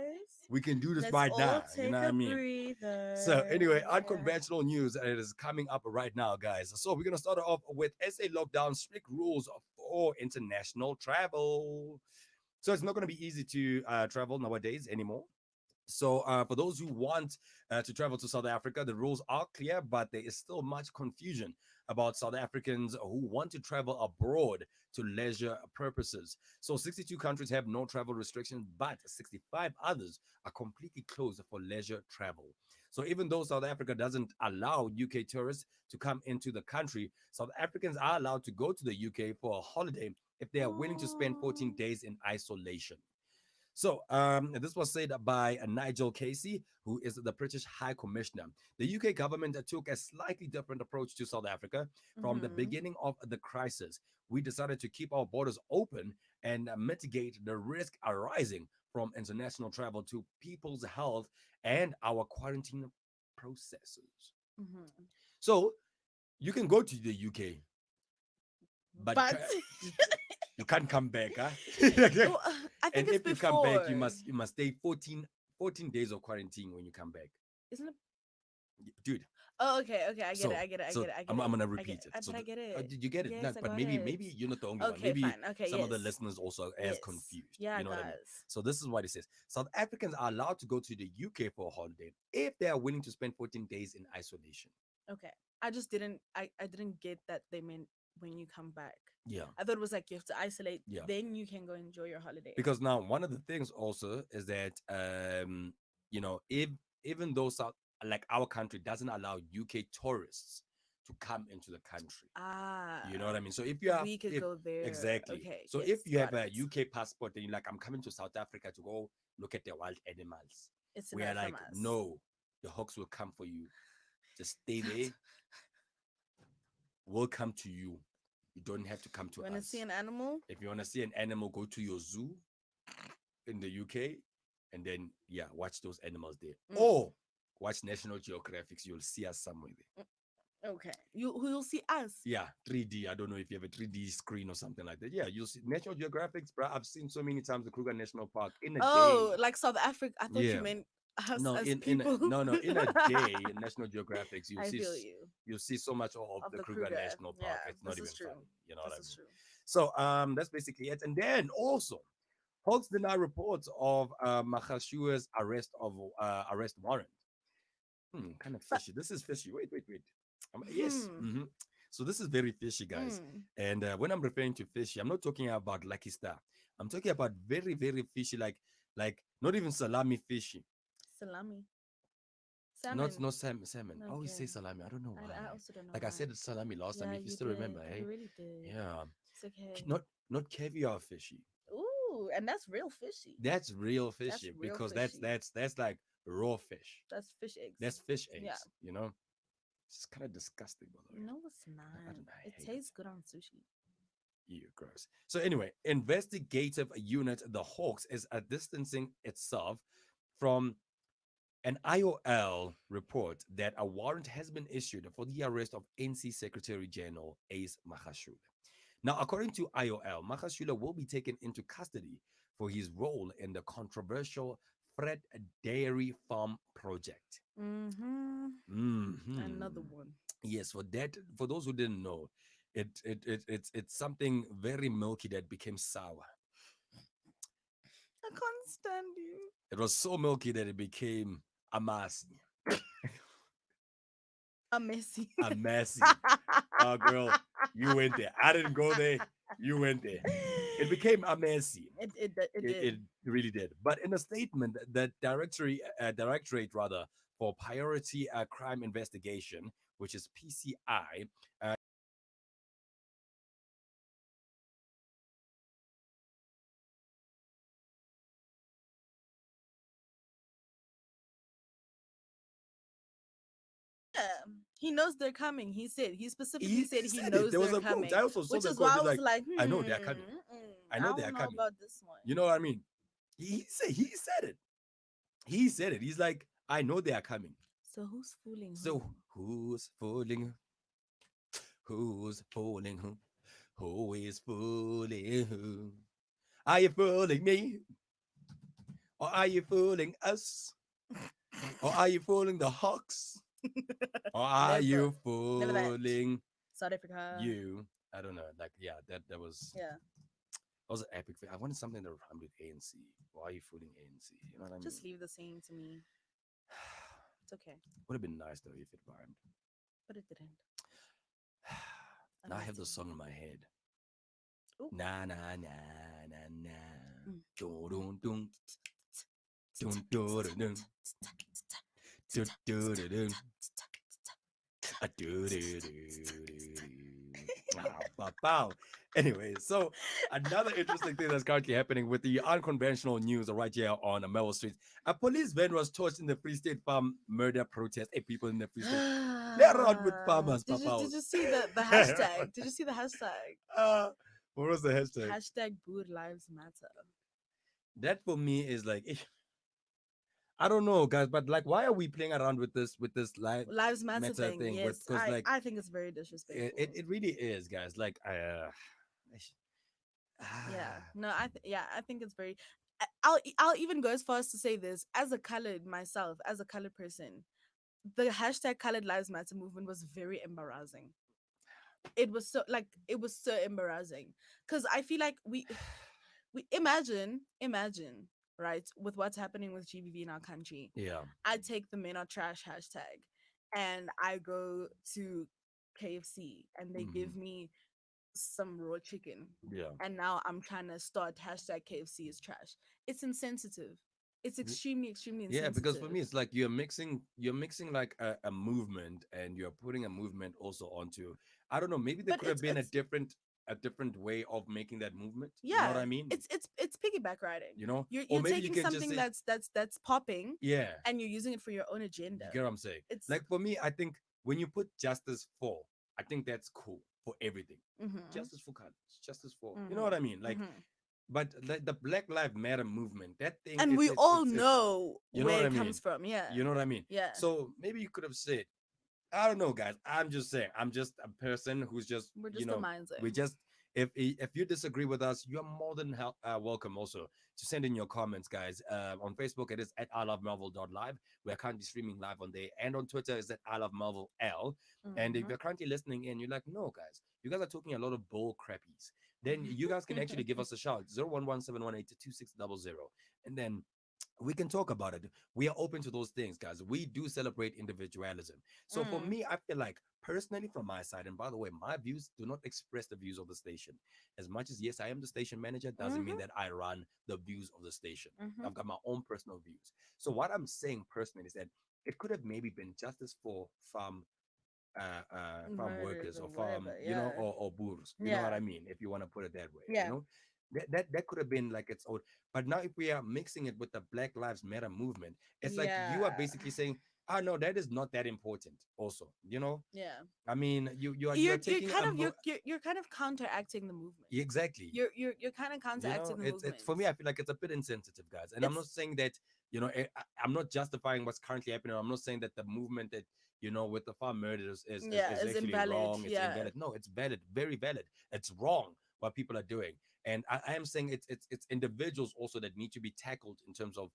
We can do this Let's right all now. You know take what I a mean? So breather. anyway, Yeah. unconventional news is coming up right now, guys. So we're gonna start off with SA lockdown, strict rules for international travel. So it's not gonna be easy to travel nowadays anymore. So, for those who want to travel to South Africa, the rules are clear, but there is still much confusion about South Africans who want to travel abroad to leisure purposes. So, 62 countries have no travel restrictions, but 65 others are completely closed for leisure travel. So, even though South Africa doesn't allow UK tourists to come into the country, South Africans are allowed to go to the UK for a holiday if they are willing to spend 14 Oh. days in isolation. So, this was said by Nigel Casey, who is the British High Commissioner. The UK government took a slightly different approach to South Africa from the Mm-hmm. beginning of the crisis. We decided to keep our borders open and mitigate the risk arising from international travel to people's health and our quarantine processes. Mm-hmm. So, you can go to the UK, but But you can't come back, huh? oh, I think And it's if you come back, before. you must stay 14 days of quarantine when you come back. Isn't it? Dude. Oh, okay, okay. I get it. So I get it. I so get it. I I'm, get I'm it. gonna I get repeat it. it. So But I get it. did you get it? No, Yes, I but go maybe ahead. maybe you're not the only one. Okay, Maybe fine. Okay, some of the yes. listeners also as Yes. confused. Yeah, You know what I mean? guys. So this is what it says. South Africans are allowed to go to the UK for a holiday if they are willing to spend 14 days in isolation. Okay. I didn't get that they meant when you come back. Yeah. I thought it was like you have to isolate, Yeah. then you can go enjoy your holiday. Because now one of the things also is that if even though South like our country doesn't allow UK tourists to come into the country. You know Ah, what I mean? So if you have we could if go there. exactly. Okay, So yes, if you have got a it. UK passport and you're like, I'm coming to South Africa to go look at the wild animals. It's a We no are from like, us. no, the hawks will come for you. Just stay there. We'll come to you. You don't have to come to You want to see us. an animal? If you want to see an animal, go to your zoo in the UK and then yeah, watch those animals there. Mm, Or watch National Geographic. You'll see us somewhere there. mm, okay, you'll see us. Yeah, 3D. I don't know if you have a 3D screen or something like that. Yeah, you'll see National Geographics, bro. I've seen so many times the Kruger National Park in a Oh, day. like South Africa. I thought you Yeah. meant us No, as in people. no no in a day in National Geographics I feel you. you'll see so much of Of the the Kruger Kruger. National Yeah, Park. It's not this even is true. funny. You know what This I is mean? true. So that's basically it. And then also Hawks deny reports of Mahashua's arrest warrant. Kind of But fishy. This is fishy. Wait. Yes. hmm. So this is very fishy, guys. Mm. And when I'm referring to fishy, I'm not talking about Lucky Star. I'm talking about very, very fishy, like not even salami fishy. Salami. Not Salmon. no salmon. I always say Okay. salami. I don't know why. I also don't know Like I why. said, it's salami last time. Yeah, If you you still did. remember, You eh? really did. Yeah. It's okay. Not caviar fishy. Ooh, and that's real fishy. That's real That's fishy real because that's fishy. that's that's like raw fish. That's fish eggs. That's fish Yeah. eggs. You know, it's kind of disgusting, by the way. No, it's I not. don't know. I It hate it. tastes good on sushi. Ew, gross. So anyway, investigative unit the Hawks is distancing itself from an IOL report that a warrant has been issued for the arrest of NC Secretary General Ace Mahashule. Now, according to IOL, Mahashule will be taken into custody for his role in the controversial Fred Dairy Farm project. Mm-hmm. Another Mhm. one. Yes, for those who didn't know, it's something very milky that became sour. I can't stand you. It was so milky that it became a messy. I'm messy. A messy. Oh, girl, you went there. I didn't go there. You went there. It became a messy. It It did. really did. But in a statement, the directorate rather for Priority Crime Investigation, which is PCI, Yeah, he knows they're coming. He specifically he said he said it. knows There was they're a quote. I coming, also saw which the is quote. why I He's was like, like, "I know they are coming. I I know they don't are know coming." about this one. You know what I mean? He said it. He said it. He's like, "I know they are coming." So who's fooling who? So who's fooling? Who's fooling who? Who is fooling who? Are you fooling me? Or are you fooling us? Or are you fooling the Hawks? Or are Never, you never that. fooling South Africa. you? I don't know. Like, yeah, Yeah, that was an epic thing. I wanted something that rhymed with ANC. Why are you fooling ANC? You know what I mean? just leave the saying to me. It's okay, Would have been nice though if it rhymed. but it didn't. Now I have the Amazing. song in my head. Oh. Na na na na na. Mm, Dun mm. dun dun dun dun dun dun dun dun dun. Bow. Anyway, so another interesting thing that's currently happening with the unconventional news right here on Melville Street. A police van was torched in the Free State farm murder protest. Hey, people in the Free State, play around with farmers, Did papa. you see the hashtag? Did you see the hashtag? uh, what was the hashtag? Hashtag Boer Lives Matter. That for me is like, I don't know, guys, but like, why are we playing around with this live Lives Matter meta thing. thing? With Yes, because like I think it's very disrespectful. it really is, guys. Like, Yeah. ah, No, yeah, I think it's very I'll even go as far as to say this as a colored myself, as a colored person. The hashtag Colored Lives Matter movement was very embarrassing. It was so like it was so embarrassing because I feel like we imagine right with what's happening with GBV in our country. yeah, I take the men are trash hashtag and I go to KFC and they hmm give me some raw chicken yeah. and now I'm trying to start hashtag KFC is trash. It's insensitive. It's extremely Yeah, because for insensitive. me, it's like you're mixing like a movement, and you're putting a movement also onto. I don't know. Maybe there But could have been it's a different way of making that movement. You know what yeah, I mean? it's piggyback riding. You know, or You're maybe you taking can just something say, that's popping yeah. and you're using it for your own agenda. You get what I'm saying? It's Like for me, I think when you put justice for, I think that's cool for everything. mhm Justice for colors, justice for, you know what I mhm mean? Like, mhm. but like the Black Lives Matter movement, that thing, And we all know you know where what I it mean? comes from. Yeah, You know what I mean? yeah. So maybe you could have said, I don't know, guys. I'm just saying. I'm just a person who's just, We're just the we mindset. just. If you disagree with us, you're more than welcome also to send in your comments, guys. On Facebook, it is at I Love Marvel.live. We're currently streaming live on there, and on Twitter is at I Love Marvel L. And if Mhm. you're currently listening in, you're like, no, guys, you guys are talking a lot of bull crappies. Then you guys can actually give us a shout 011-718-2600, and then we can talk about it. We are open to those things, guys. We do celebrate individualism. So for Mm. me, I feel like personally from my side, and by the way, my views do not express the views of the station. As much as yes, I am the station manager, doesn't mean Mhm. that I run the views of the station. Mhm. I've got my own personal views. So what I'm saying personally is that it could have maybe been justice for farm Murders workers or or farm, whatever. Yeah. or boors. You know what Yeah. I mean? If you want to put it that way, Yeah. that could have been like its own. But now if we are mixing it with the Black Lives Matter movement, it's like you are Yeah. basically saying, "Ah, no, that is not that important." Also, Yeah. I mean, you are taking You're kind of counteracting the movement. exactly. You're kind of counteracting the It's movement. for me. I feel like it's a bit insensitive, guys. And I'm It's not saying that I'm not justifying what's currently happening. I'm not saying that the movement that with the farm murders yeah, is it's actually invalid. wrong. It's Yeah. invalid. No, it's valid, very valid. It's wrong what people are doing, and I am saying it's individuals also that need to be tackled in terms of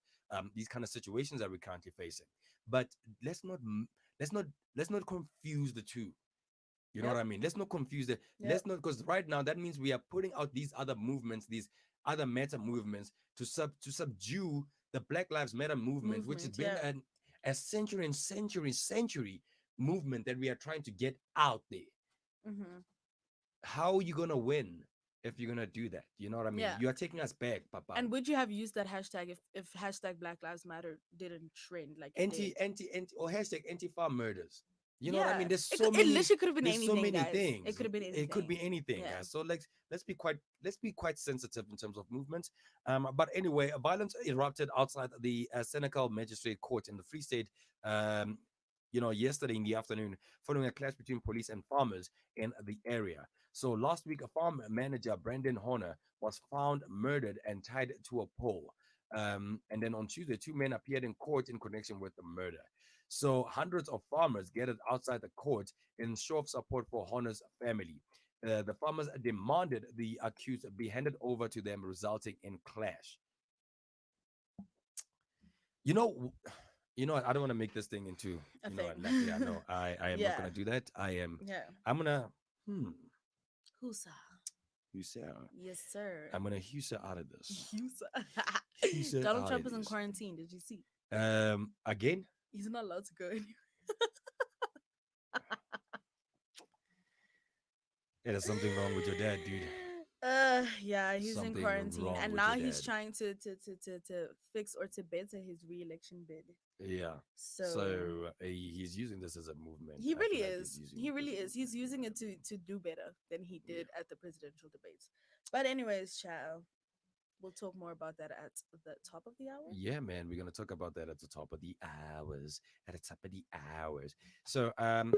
these kind of situations that we're currently facing. But let's not let's not let's not confuse the two. You know what Yep. I mean? Let's not confuse it. Yep. Let's not, because right now that means we are putting out these other movements, these other meta movements to subdue the Black Lives Matter movement, which has Movement. been Yeah. a century and century movement that we are trying to get out there. Mhm. How are you gonna win? if you're gonna do that. You know what I mean? Yeah. You are taking us back, Papa. And would you have used that hashtag if hashtag Black Lives Matter didn't trend like it did? Anti, or hashtag anti-farm murders. You know what I Yeah. mean? It literally could have been There's so anything, many guys. It things. could have been It could anything. be anything, Yeah. guys. So let's be quite sensitive in terms of movements. But anyway, violence erupted outside the Senegal Magistrate Court in the Free State. Um, yesterday in the afternoon, following a clash between police and farmers in the area. So last week, a farm manager, Brandon Horner, was found murdered and tied to a pole. And then on Tuesday, two men appeared in court in connection with the murder. So hundreds of farmers gathered outside the court in show of support for Horner's family. The farmers demanded the accused be handed over to them, resulting in clash. You know, I don't want to make this thing into, A like, yeah, thing. no, I am not Yeah. gonna do that. Yeah. I'm gonna, hmm, Husa. you say, Yes, sir. I'm gonna Husa out of this. Husa. Husa Donald out Trump of is in this. quarantine. Did you see? Again, He's not allowed to go anywhere. there's something wrong with your dad, dude. Yeah, he's in Something quarantine, wrong and with now your he's dad. trying to fix or to better his re-election bid. Yeah. So He's using this as a movement. he I feel really like he's is. using He it as really a is. He's movement. using it to do better than he Yeah. did at the presidential debates. But anyways, child, we'll talk more about that at the top of the hour. Yeah, man, we're gonna talk about that at the top of the hours. At the top of the hours. So,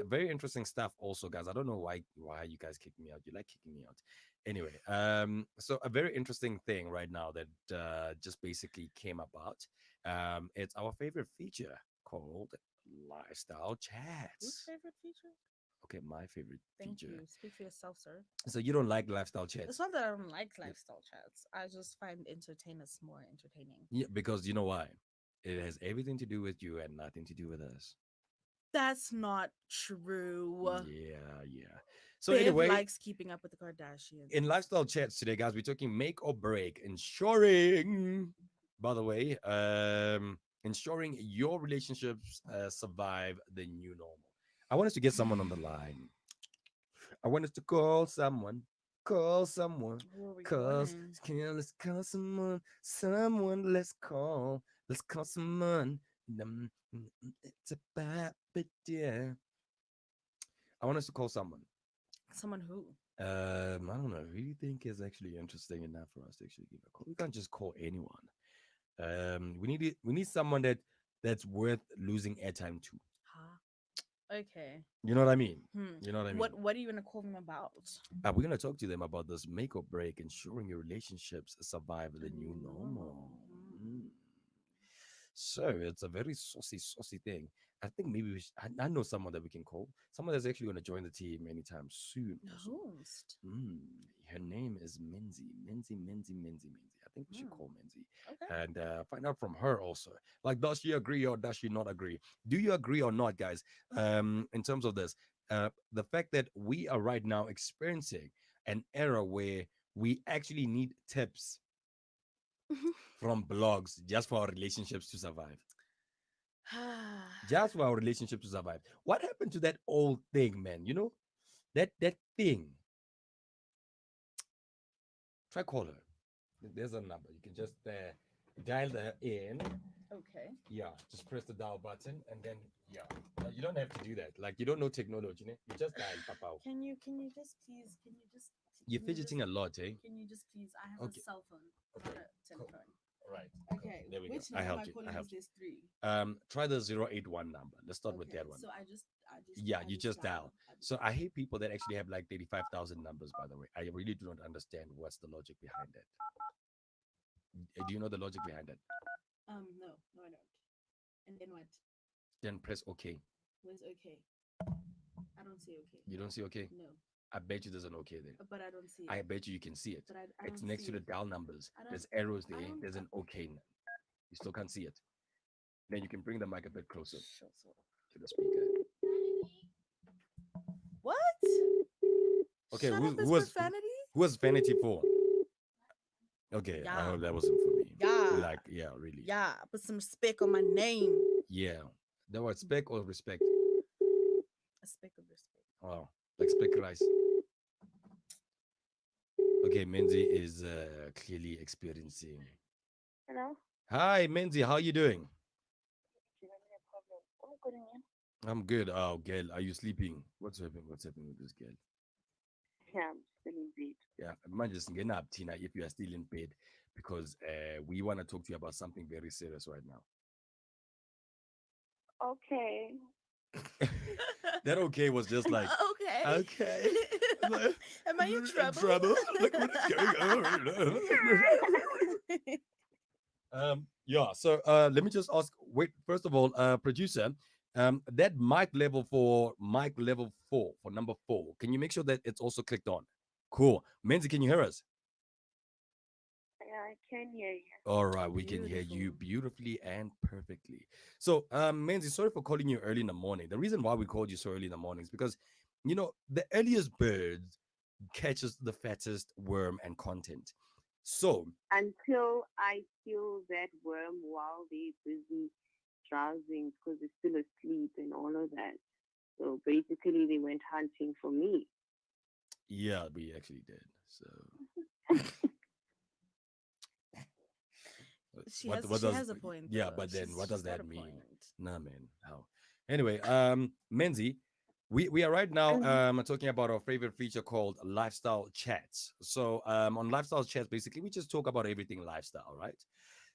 very interesting stuff. Also, guys, I don't know why you guys kicked me out. You like kicking me out. Anyway, so a very interesting thing right now that just basically came about. It's our favorite feature called lifestyle Whose chats. favorite feature? Okay, my favorite Thank feature. you. Speak for yourself, sir. So you don't like lifestyle It's chats? not that I don't like Yeah, lifestyle chats. I just find entertainers more entertaining. yeah, because you know why? It has everything to do with you and nothing to do with us. That's not true. Yeah, yeah. So Bev anyway, likes keeping up with the Kardashians. in lifestyle chats today, guys, we're talking make or break, ensuring. By the way, ensuring your relationships survive the new normal. I want us to get someone on the line. I want us to call someone, Who are we cause calling? let's call someone, let's call someone. It's about, but yeah. I want us to call someone. Someone who? I don't know. I really think it's actually interesting enough for us to actually give a call. We can't just call anyone. We need someone that's worth losing airtime to. Huh? Okay. You know what I mean? Hmm. You know what I mean? What are you gonna call them about? We're gonna talk to them about this make or break, ensuring your relationships survive A the new new normal. normal. Mm. So it's a very saucy thing. I think maybe I know someone that we can call. Someone that's actually going to join the team anytime soon. Also, Host. mm, her name is Menzi. I think we should Hmm. call Menzi Okay. and find out from her also. Like, does she agree or does she not agree? Do you agree or not, guys? In terms of this, the fact that we are right now experiencing an era where we actually need tips from blogs just for our relationships to survive. Just for our relationship to survive. What happened to that old thing, man? You know, that thing. Try call her. There's a number. You can just dial the in. Okay. Yeah, just press the dial button and then yeah. You don't have to do that. Like you don't know technology, né? You just dial papa. Can you just please You're can you fidgeting just a lot, eh? can you just please I have Okay. a cell phone, Okay. not a Cool. telephone. All right. Okay. There we go. Which I number am helped I you. calling? I Is helped you. this three? Try the 081 number. Let's start with Okay. that one. So Yeah, I you just dial. I just So I hate people that actually have like 35,000 numbers, by the way. I really do not understand what's the logic behind that. Do you know the logic behind it? no, I don't. And then what? Then press OK. Where's okay? I don't see okay. You don't see OK? No, I bet you there's an OK there. but I don't see it. I bet you can see it. But I It's don't next see to the it. dial numbers. I don't. There's arrows I there. don't. There's an OK. You still can't see it. Then you can bring the mic a bit closer Shut up. to the speaker. What? Okay, Shut up! who This was profanity. who was Vanity for? Okay, I Yeah. hope that wasn't for me. Yeah. Like, yeah, really. Yeah. Put some respect on my name. Yeah. The word spec or respect? A speck of respect. Oh, like spec rice. Okay, Menzi is clearly experiencing. Hello? Hi, Menzi, how you doing? Do you have any problem? Oh, good man. I'm good. Oh, girl, are you sleeping? What's happening? What's happening with this girl? Yeah, I'm still in bed. Yeah, man, just get up, Tina, if you are still in bed, because we want to talk to you about something very serious right now. Okay. That okay was just like, Okay. okay. Like, Am I in in trouble? trouble? Like, what is going on? Yeah, so let me just ask, wait, first of all, producer, that mic level 4 for number 4, can you make sure that it's also clicked on? Cool. Menzi, can you hear us? Yeah, I can hear you. All right, we can hear Beautiful. you beautifully and perfectly. So, Menzi, sorry for calling you early in the morning. The reason why we called you so early in the morning is because, the earliest bird catches the fattest worm and content. So, Until I kill that worm while they're busy drowsing because they're still asleep and all of that. So basically, they went hunting for me. yeah, we actually did. So, She what has what she does has a point yeah, though. but then what She's does got that a mean? point. Nah, man. How? Anyway, Menzi, we are right now Mhm. talking about our favorite feature called lifestyle chats. So on lifestyle chats, basically we just talk about everything lifestyle, right?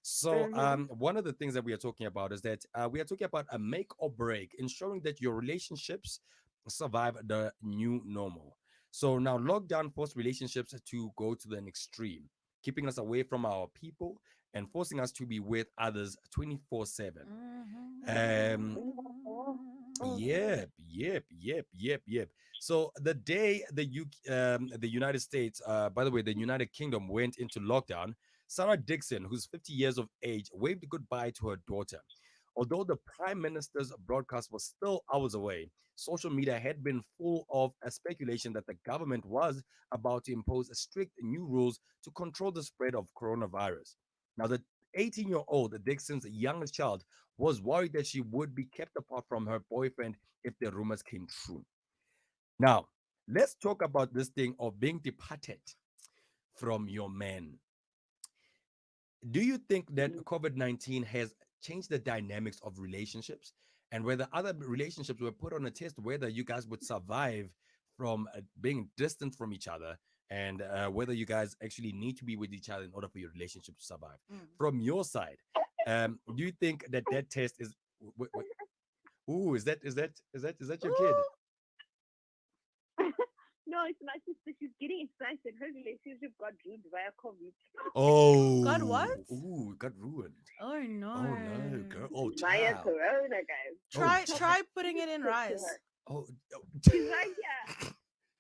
So Mhm. one of the things that we are talking about is that we are talking about a make or break, ensuring that your relationships survive the new normal. So now lockdown forced relationships to go to the extreme, keeping us away from our people and forcing us to be with others 24/7. Um Oh, Yep. So the day the United States, by the way, the United Kingdom went into lockdown, Sarah Dixon, who's 50 years of age, waved goodbye to her daughter. Although the Prime Minister's broadcast was still hours away, social media had been full of a speculation that the government was about to impose strict new rules to control the spread of coronavirus. Now, the 18-year-old Dixon's youngest child was worried that she would be kept apart from her boyfriend if the rumors came true. Now, let's talk about this thing of being departed from your man. Do you think that mm. COVID-19 has changed the dynamics of relationships and whether other relationships were put on a test, whether you guys would survive from being distant from each other and whether you guys actually need to be with each other in order for your relationship to survive? Mm. From your side, do you think that that test is. Ooh, is that your kid? Ooh, No, it's my sister. She's getting excited. Her relationship got ruined via COVID. God, Oh, what? ooh, it got ruined. Oh Oh no, no. girl. Oh, Via child. Corona, guys. Oh, Try child. try putting it in Talk to her. rice. Oh, oh. She's right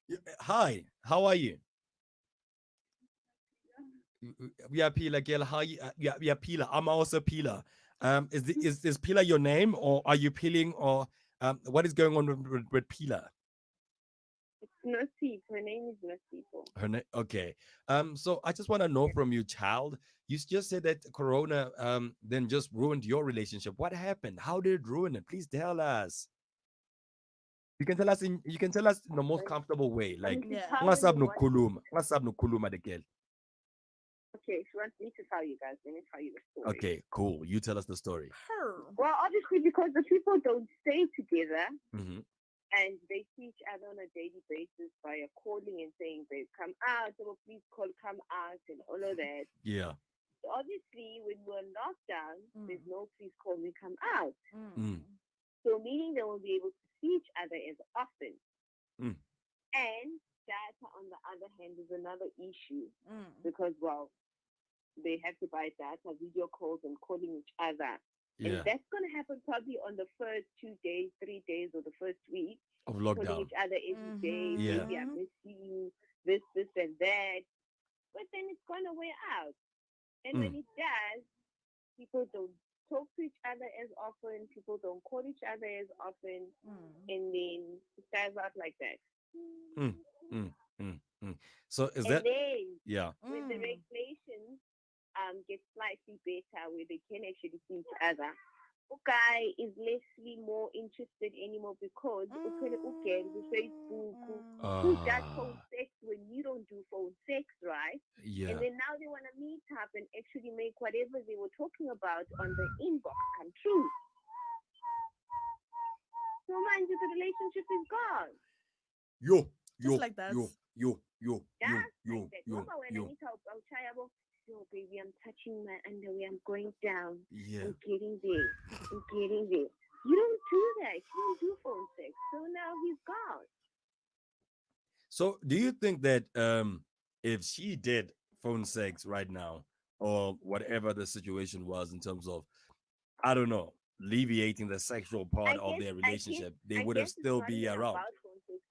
here. Hi. How are you? We are Pila girl. How you? We are Pila. I'm also Pila. Is Pila your name, or are you peeling, or what is going on with Pila? It's Nasib. Her name is Nasib. Her name. Okay. So I just want to know Yeah. from you, child. You just said that Corona then just ruined your relationship. What happened? How did it ruin it? Please tell us. You can tell us in the most Like, comfortable way. I Like mean, to Yeah. tell them ngasab in no what. kuluma. Ngasab no kuluma the girl. Okay, she wants me to tell you guys. Let me tell you the story. Okay, cool. You tell us the story. Her. Well, obviously, because the people don't stay together Hmm. and they see each other on a daily basis via calling and saying, babe, come out, or please call, come out, and all of that. Yeah. So obviously, when we're locked down, there's Mm. no please call me, come out. Mm, Mm. So meaning they will be able to see each other as often. mm, And data, on the other hand, is another issue Mm. because, well, they have to buy data, video calls, and calling each other. And yeah. that's going to happen probably on the first 2 days, 3 days, or the first week, Of calling lockdown. each other every day. Yeah. Baby, I Mhm. miss you, this, and that. But then it's going to wear out. And when Mm, it does, people don't talk to each other as often, people don't call each other as often, Mm. and then it starts out like that. mm, mm, mm. So is And that then yeah? when the Mm. regulations get slightly better, where they can actually see each other, guy is lessly more interested anymore because okay, with Facebook, who does phone Uh sex when you don't do phone sex, right? And Yeah. then now they want to meet up and actually make whatever they were talking about on the inbox come true. So mind you, the relationship is gone. Yo, Just yo, like that. yo, yo, yo, yo, Just like yo, that. yo, Remember when I yo. need help, I'll try about, yo, baby, I'm touching my underwear. I'm going down. Yeah. I'm getting there. I'm getting there. You don't do that. You don't do phone sex. So now he's gone. So, do you think that if she did phone sex right now, or whatever the situation was in terms of, I don't know, alleviating the sexual part I of guess, their I guess, relationship, they I would have guess it's still not be even around? about phone sex.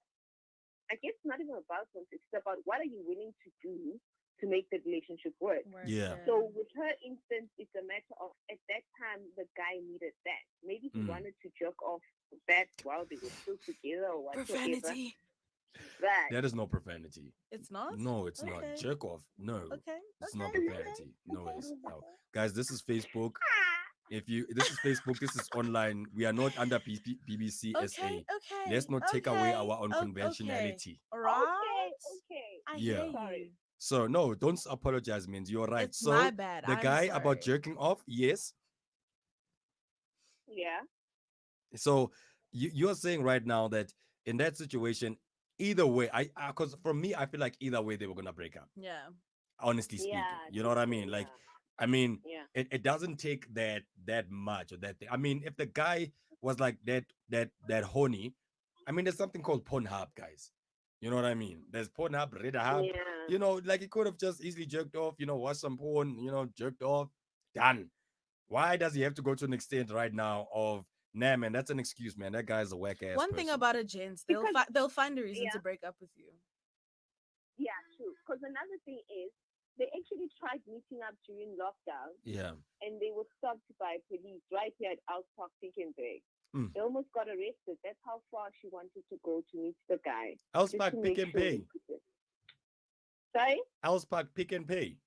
I guess it's not even about phone sex. It's about what are you willing to do to make the relationship work. Work, Yeah. yeah. So with her instance, it's a matter of at that time the guy needed that. Maybe he Mm. wanted to jerk off that while they were still together or whatsoever. Profanity. But That is no profanity. It's not? No, it's not. Okay. Jerk off. No, Okay. it's Okay. not Okay. profanity. No Okay. ways. No. Okay. Guys, this is Facebook. If you, this is Facebook, this is online. We are not under BBC Okay. SA. Okay. Let's not take away Okay. our Okay. unconventionality. All okay, right. okay. I hear Yeah. Sorry. you. So no, don't apologize, means you're right. It's my So bad. the I'm guy about sorry. jerking off, yes. Yeah. So you're saying right now that in that situation, either way, I because for me, I feel like either way they were gonna break up. Yeah. Honestly Yeah, speaking, I you know think what I so, mean? Like, yeah. I mean, Yeah. it doesn't take that much or that thing. I mean, if the guy was like that horny, I mean, there's something called Pornhub, guys. You know what I mean? There's Pornhub, Redhub. Yeah. You know, like he could have just easily jerked off. You know, watched some porn. You know, jerked off, done. Why does he have to go to an extent right now of, nah, man? That's an excuse, man. That guy's a whack ass One thing person. about a gents, Because they'll find a reason to yeah, break up with you. yeah, true. Because another thing is they actually tried meeting up during lockdown Yeah. and they were stopped by police right here at South Park Pickenberg. Mm. They almost got arrested. That's how far she wanted to go to meet the guy. Just to Elspac Pick make and sure Pay. Sorry? Elspac Pick and Pay.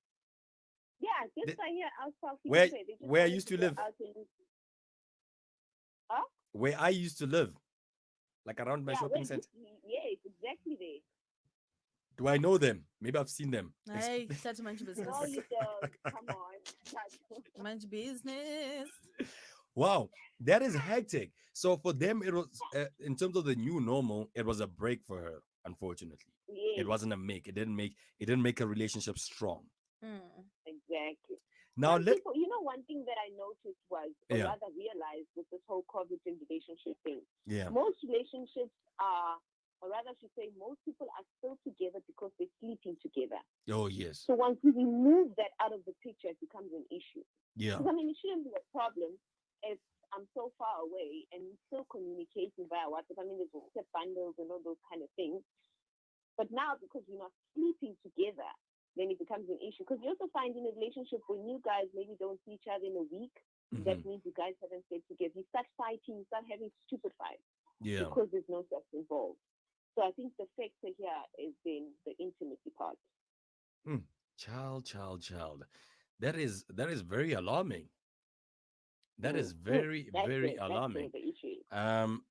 Yeah, just The- right here at South Park where Pickenberg. They just where I wanted used to to go live, out and huh? where I used to live, like around my Yeah, shopping center. yes, exactly there. Do I know them? Maybe I've seen them. Hey, start to mind your business. No, you don't. Come on. Mind your business. Wow, that is hectic. So for them, it was in terms of the new normal, it was a break for her. Unfortunately, it Yes, wasn't a make. It didn't make. It didn't make a relationship strong. Mm. exactly. Now Some let, people, one thing that I noticed was, or yeah, rather realized with this whole COVID and relationship thing, yeah, most relationships are, or rather, I should say, most people are still together because they're sleeping together. oh yes, So once you remove that out of the picture, it becomes an issue. yeah, Because I mean, it shouldn't be a problem if I'm so far away and we're still communicating via WhatsApp. I mean, there's WhatsApp bundles and all those kind of things. But now, because we're not sleeping together, then it becomes an issue. Because you also find in a relationship when you guys maybe don't see each other in a week, that hmm, means you guys haven't stayed together. You start fighting, you start having stupid fights yeah. because there's no sex involved. So I think the factor here is in the intimacy part. Hmm. Child. That is very alarming. That is very very That's where alarming. the issue is.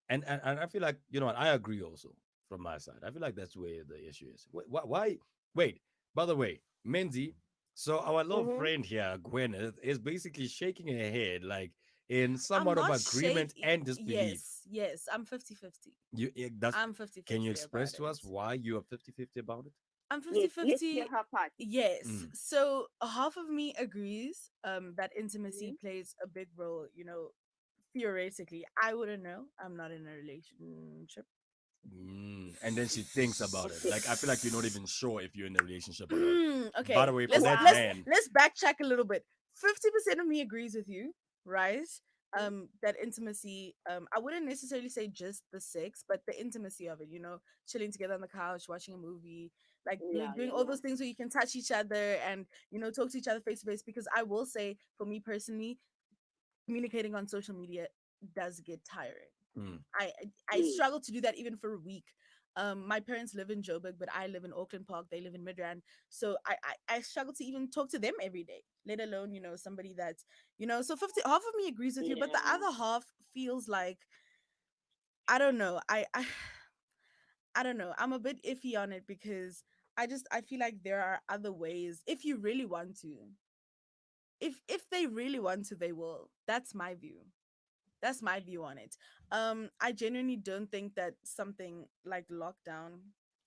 And I feel like, you know what, I agree also from my side. I feel like that's where the issue is. Why? Wait. By the way, Menzi. So our little Mm-hmm. friend here, Gwyneth, is basically shaking her head like in I'm somewhat of not agreement shaking. and disbelief. Yes. I'm 50-50. That's. I'm Can you 50-50 express about to it. us why you are 50-50 about it? I'm Yes, let's hear 50-50. her part. Yes. Mm, So half of me agrees that intimacy Mm-hmm. plays a big role, theoretically. I wouldn't know. I'm not in a relationship. and then she thinks about it. Okay. Like, I feel like you're not even sure if you're in a relationship or not. By the Okay. way, for Let's that let's Wow. man, let's backtrack a little bit. 50% of me agrees with you, right? That intimacy, I wouldn't necessarily say just the sex, but the intimacy of it, chilling together on the couch, watching a movie, like Yeah, doing yeah, all yeah. those things where you can touch each other and talk to each other face to face. Because I will say, for me personally, communicating on social media does get tiring. mm, I I Yes. struggle to do that even for a week. My parents live in Joburg, but I live in Auckland Park. They live in Midrand, so I struggle to even talk to them every day. Let alone somebody that's So 50, half of me agrees with you, but the Yeah. other half feels like I don't know. I don't know. I'm a bit iffy on it because I feel like there are other ways if you really want to. If they really want to, they will. That's my view. That's my view on it. I genuinely don't think that something like lockdown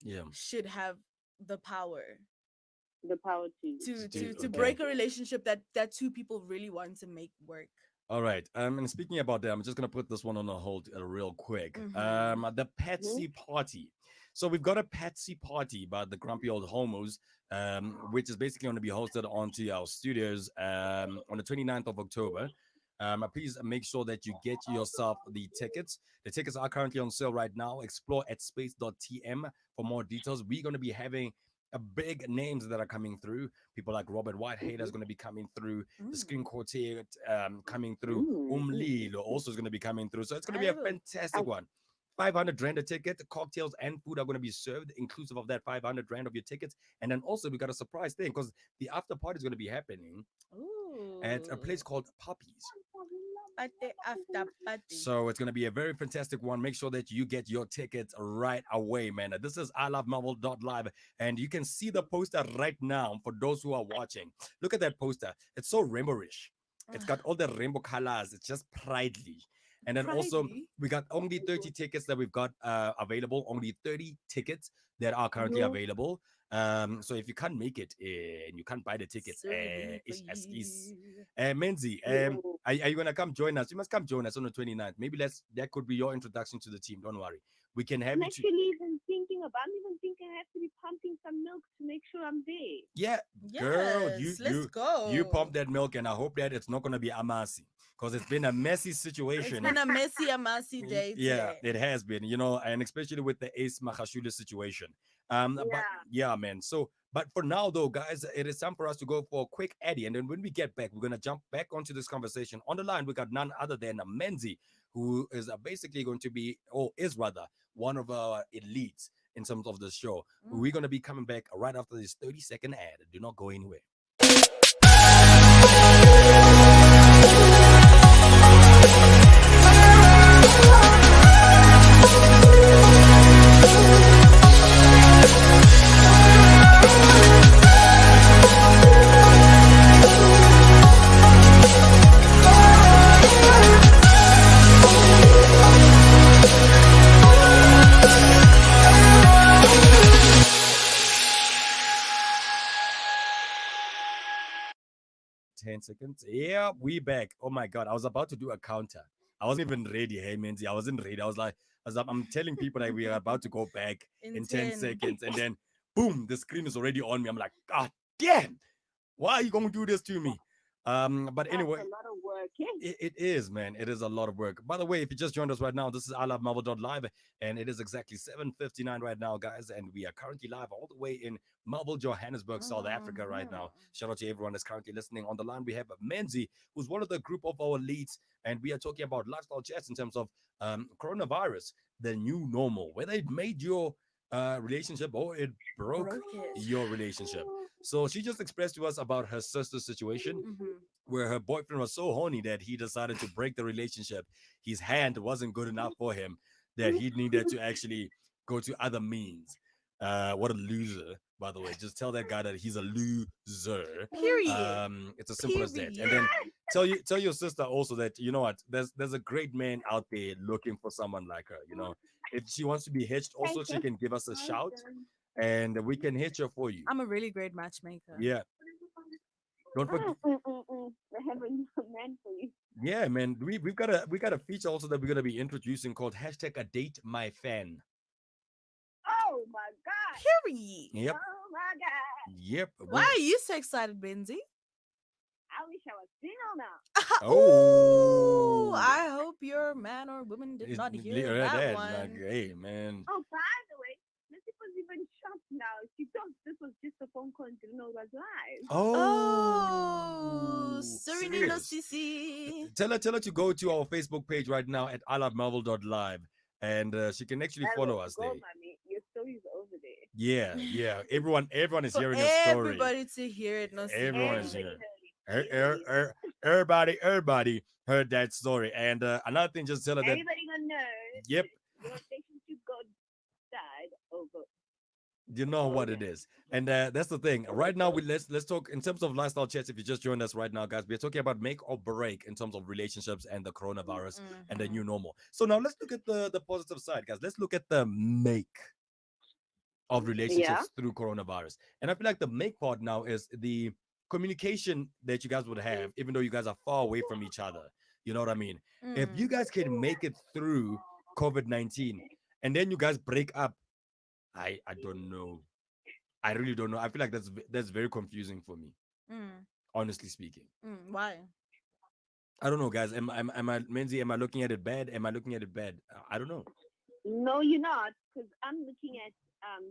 Yeah. should have the power The power to to Okay. break a relationship that two people really want to make work. All right. And speaking about that, I'm just gonna put this one on a hold real quick. Mm-hmm. The Patsy Party. So we've got a Patsy Party by the Grumpy Old Homos, which is basically going to be hosted onto our studios on the 29th of October. Please make sure that you get yourself the tickets. The tickets are currently on sale right now. Explore at space.tm for more details. We're going to be having a big names that are coming through. People like Robert Whitehead is going to be coming through. The Screen Mm. Quartet coming through. Mm. Lilo also is going to be coming through. So it's going to be a Oh, fantastic one. 500 rand a ticket. Cocktails and food are going to be served, inclusive of that 500 rand of your tickets. And then also we got a surprise thing because the after party is going to be happening at a place ooh, called Puppies. party after party. So it's going to be a very fantastic one. Make sure that you get your tickets right away, man. This is I Love Marvel Live, and you can see the poster right now for those who are watching. Look at that poster. It's so rainbowish. It's got all the rainbow colors. It's just pridely. And then also, Pridely. we got only 30 tickets that we've got available. Only 30 tickets that are currently Mhm. available. So if you can't make it and you can't buy the tickets, Sorry for it's excuse. you. Menzi, Mm. are you gonna come join us? You must come join us on the 29th. Maybe that could be your introduction to the team. Don't worry. We can have I'm you to actually even thinking about. I'm even thinking I have to be pumping some milk to make sure I'm there. yeah, girl, Yes, let's you pump go. that milk and I hope that it's not gonna be amasi. Because it's been a messy It's situation. been a messy, a messy day Yeah, today. it has been, and especially with the Ace Makashula situation. But Yeah. yeah, man. So, but for now, though, guys, it is time for us to go for a quick Eddie, and then when we get back, we're gonna jump back onto this conversation. On the line, we got none other than Menzi, who is basically going to be, or is rather, one of our elites in terms of the show. Mm. We're gonna be coming back right after this 30-second ad. Do not go anywhere. 10 seconds. Yeah, we back. Oh my god, I was about to do a counter. I wasn't even ready. Hey, Menzi, I wasn't ready. I'm telling people that we are about to go back In in 10 10. seconds, and then boom, the screen is already on me. I'm like, God damn, why are you gonna do this to me? But That's anyway, a lot of work. Yeah. it is, man. It is a lot of work. By the way, if you just joined us right now, this is I Love Marvel Live, and it is exactly 7:59 right now, guys. And we are currently live all the way in Melville, Johannesburg, South Africa, right now. Mhm. Shout out to everyone that's currently listening on the line. We have Menzi, who's one of the group of our leads, and we are talking about lifestyle chats in terms of coronavirus, the new normal, whether it made your relationship or it broke Broke it. your relationship. So she just expressed to us about her sister's situation Mm-hmm. where her boyfriend was so horny that he decided to break the relationship. His hand wasn't good enough for him, that he needed to actually go to other means. What a loser, by the way. Just tell that guy that he's a loser. Period. It's as simple as that. And Period. then tell your sister also that you know what, there's a great man out there looking for someone like her. If she wants to be hitched, Thank also she you. can give us a shout and we can hitch her for you. I'm a really great matchmaker. Yeah. Don't forget. I have a new man for you. Yeah, man. We got a feature also that we're gonna be introducing called hashtag a date my fan. Oh my god. Period. Yep. Oh my god. Yep. Why are you so excited, Benzie? I wish I was single now. Ooh, Oh. I hope your man or woman did not hear that Like, one. hey, man. Oh, by the way, Missy was even shocked now. She thought this was just a phone call and didn't know it was live. Oh, Oh. sorry, Nilo Serious. Sisi. Tell her to go to our Facebook page right now at ilovemarvel.live and she can actually follow us Go, there. mommy. Your story's over there. Yeah. Everyone is For hearing your story. everybody to hear it, no Everyone is Sisi. here. Everybody heard it. Everybody heard that story. And another thing, just tell her that, Everybody gonna know yep, your relationship got died over You know Oh what yeah. it is, and that's the thing. Right now, let's talk in terms of lifestyle chats. If you just joined us right now, guys, we're talking about make or break in terms of relationships and the coronavirus and the new Mm-hmm. normal. So now let's look at the positive side, guys. Let's look at the make of Yeah. relationships through coronavirus, and I feel like the make part now is the communication that you guys would have, even though you guys are far away from each other. You know what I mean? If you Mm. guys can make it through COVID-19, and then you guys break up, I don't know. I really don't know. I feel like that's very confusing for me, Mm. honestly speaking. Why? I don't know, guys. Am I Menzi? Am I looking at it bad? Am I looking at it bad? I don't know. No, you're not, because I'm looking at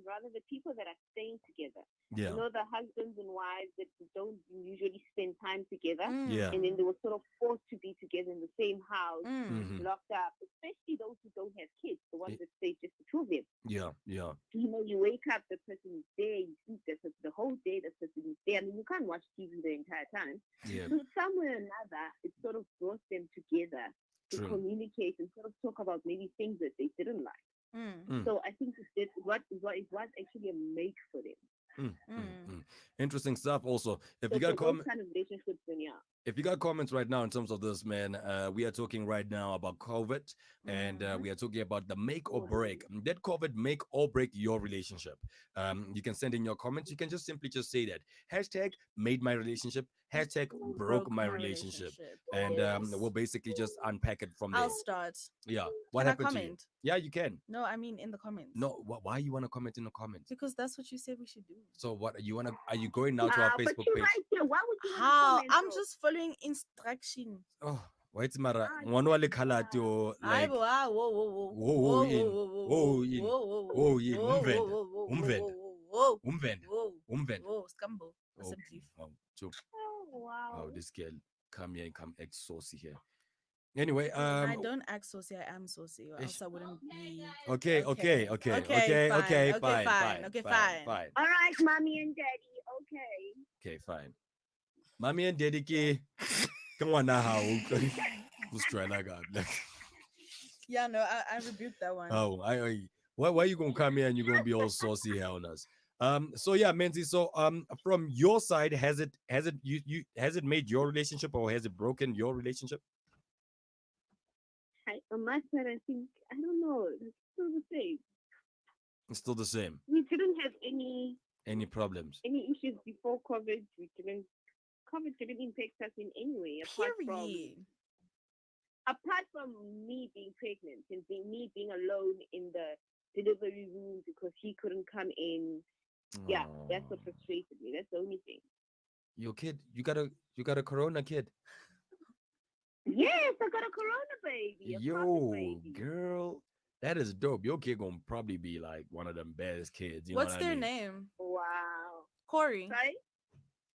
rather the people that are staying together. Yeah, The husbands and wives that don't usually spend time together, yeah. and then Mm. they were sort of forced to be together in the same house, Mm. Mm-hmm. locked up. Especially those who don't have kids, the ones that stay just the two of them. Yeah, yeah, You wake up, the person is there, you sleep, the whole day, the person is there. I mean, you can't watch TV the entire time. yeah. So somewhere or another, it sort of brought them together to True. communicate and sort of talk about maybe things that they didn't like. Mm. Mm, So I think it was actually a make for them. mm, mm, Mm. mm. Interesting stuff. Also, if So you got for a those comment, kind of relationships, then yeah. if you got comments right now in terms of this, man, we are talking right now about COVID, and Mm. we are talking about the make or Oh, break. Did COVID make or break your relationship? You can send in your comments. You can just simply just say that hashtag made my relationship, hashtag broke Broke my my relationship, relationship. and Yes. we'll basically just unpack it from I'll there. start. Yeah, what Can I happened to you? comment? Yeah, you can. No, I mean in the comments. No, why you want to comment in the comments? Because that's what you said we should do. So what you wanna? Are you going now to our But Facebook you're page? right there. Why would you want to How? comment I'm though? just following instruction. Oh, wait, Mara. Ah, Ngwana wa lekhalate yeah. o, I like will. Ah, whoa, whoa, whoa, whoa whoa, in, whoa, whoa, whoa whoa, in, whoa, whoa whoa, in, whoa, whoa, umvenda, whoa, whoa, whoa, umvenda, whoa, whoa, umvenda, whoa, umvenda. whoa, scumbo. Okay, Assemblieve. wow, so Oh wow. wow, this girl come here and come act saucy here. Anyway, I don't act saucy. I am saucy, or else ish. I wouldn't be. Okay, okay, Okay. okay, Okay. okay, Fine. okay, Okay. fine, Fine. fine, Okay. fine, Fine. fine. All right, mommy and daddy. Okay. Okay, fine. Mommy and daddy ke come on now. Who's trying like that? Yeah. No. I rebuked that one. Oh, why you gonna come here and you're gonna be all saucy here on us? So yeah, Menzi. So from your side, has it made your relationship or has it broken your relationship? On my side, I think I don't know. It's still the same. It's still the same. We didn't have Any problems? any issues before COVID. COVID didn't impact us in any way, Period. apart from me being pregnant and me being alone in the delivery room because he couldn't come in. Yeah, that's what Oh, frustrated me. That's the only thing. your kid, you got a corona kid. Yes, I got a corona baby, a COVID Yo, baby. girl, that is dope. Your kid gonna probably be like one of them best kids. You know what What's I their mean? name? Wow. Corey. Sorry?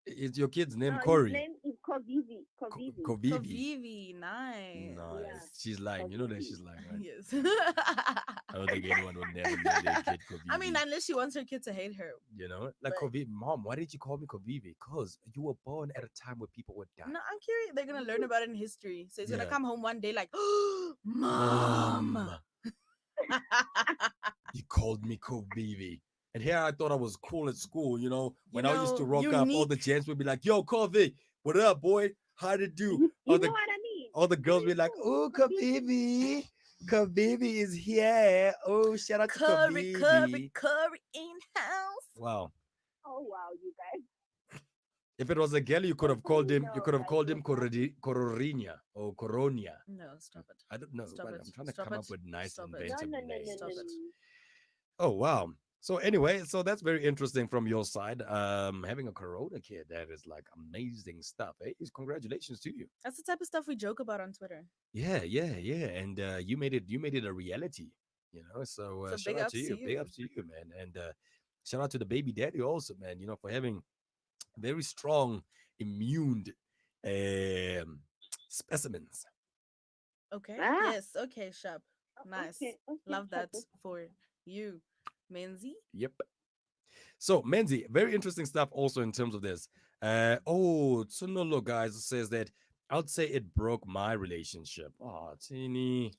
Is your kid's name His Corey? name is Kovivi. Kovivi. Kovivi. Kavivi. Nice. Yeah. Nice. She's lying. You know that she's lying, right? Yes. I don't think anyone would never name their kid Kovivi. I mean, unless she wants her kid to hate her. You know, like But- Kovivi. Mom, why did you call me Kovivi? Because you were born at a time where people were dying. No, I'm curious. They're gonna learn about it in history. So he's Yeah. gonna come home one day like, Mom. You called me Kovivi. And here I thought I was cool at school, you know. When I used to know, rock up, all unique. the gents would be like, yo, Kovi, what up, boy? How to do? You All know the what I mean? all the girls be like, Cool. oh, Kavivi. Kavivi is here. Oh, shout out to Curry, Kavivi. curry in house. Wow. Oh wow, you guys. If it was a girl, you could have called him. You could have Like, called him Cororinia or Coronia. No, stop it. I don't know, Stop but it. I'm trying to Stop come it. up with nice Stop it. No, inventive no, no, no, names. Stop no, it. no. Oh wow. So anyway, so that's very interesting from your side. Having a Corona kid, that is like amazing stuff. Hey, congratulations to you. That's the type of stuff we joke about on Twitter. Yeah, yeah, yeah. And you made it a reality. You know, so So shout big out ups to to you. Big you. ups to you, man. And shout out to the baby daddy also, man. You know, for having very strong immune um specimens. Okay. Ah, Yes. Okay, Shab. Nice. okay, okay. Love that okay. for you, Menzi. Yep. So Menzi, very interesting stuff also in terms of this. Tsunolo guys says that I'd say it broke my relationship. Oh, Tini.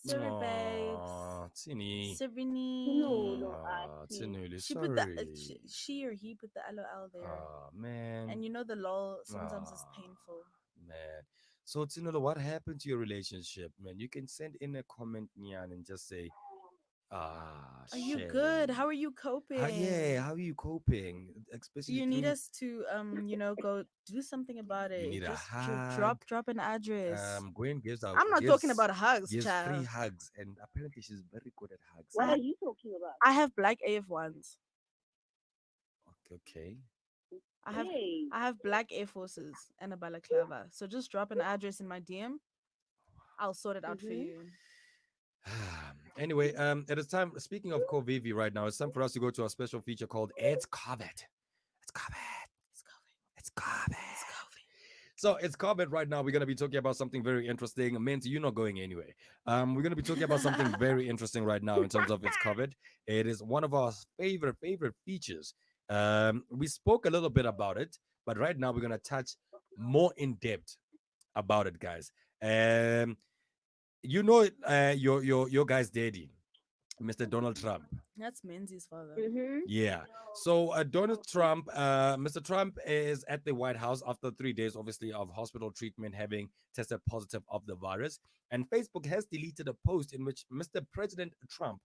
Sorry, babes. Oh, Tini. Serini. No, no, Tsinuli, She put the sorry. she or he put the LOL there, Oh man. and you know the lol sometimes is Ah painful. man. So Tsinuli, what happened to your relationship, man? You can send in a comment, Nyan, and just say, Are you good? shame. How are you Yeah, coping? how are you coping? Do Especially you need through, us to go do something about you it? need a Just hug. drop an address. Gwen gives out I'm not talking about hugs, gives free child. hugs, and apparently she's very good at hugs. What I are you talking about? I have black AF ones. Okay, okay. I have Hey, I have black Air Forces and a balaclava. So just drop an address in my DM. I'll sort it out for mm-hmm. you. Anyway, it is time. Speaking of Covivi right now, it's time for us to go to a special feature called It's COVID. It's COVID. It's COVID. It's COVID. It's COVID. So it's COVID right now. We're gonna be talking about something very interesting. Mint, you're not going anywhere. We're gonna be talking about something very interesting right now in terms of it's COVID. It is one of our favorite features. We spoke a little bit about it, but right now we're gonna touch more in depth about it, guys. Um, your guy's daddy, Mr. Donald Trump. That's Menzies' father. Mm-hmm. Yeah. So Donald Trump, Mr. Trump is at the White House after 3 days, obviously, of hospital treatment, having tested positive of the virus. And Facebook has deleted a post in which Mr. President Trump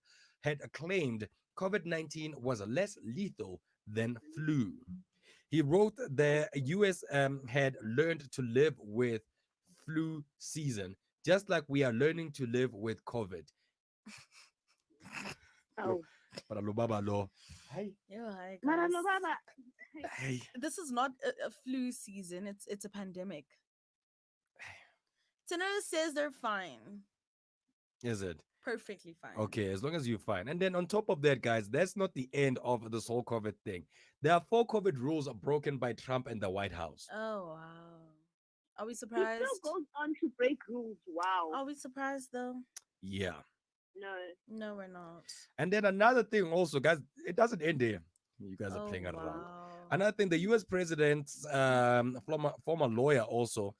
had claimed COVID-19 was less lethal than flu. He wrote the U.S. Had learned to live with flu season, just like we are learning to live with COVID. Oh, Para lo baba lo. Hey, Yo, hi guys. Maralo Baba. hey. This is not a flu season. It's a pandemic. Tanner says they're fine. Is it? Perfectly fine. Okay, as long as you're fine. And then on top of that, guys, that's not the end of this whole COVID thing. There are 4 COVID rules broken by Trump and the White House. Oh wow. Are we He still surprised? goes on to break rules. Wow. Are we surprised though? Yeah. No. No, we're not. And then another thing also, guys, it doesn't end there. You guys are Oh playing around. wow. Another thing, the US president's former lawyer also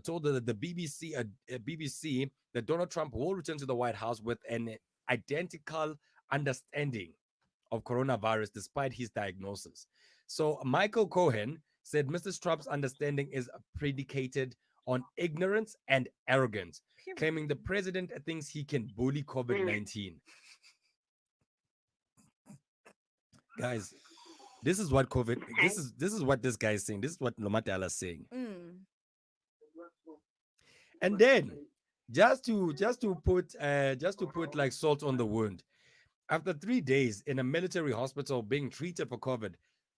told the BBC that Donald Trump will return to the White House with an identical understanding of coronavirus despite his diagnosis. So Michael Cohen said Mr. Trump's understanding is predicated on ignorance and arrogance, Period. claiming the president thinks he can bully COVID-19. Guys, this is what COVID. This is what this guy is saying. This is what Lomatala is saying. Mm. And then just to put like salt on the wound. After 3 days in a military hospital being treated for COVID,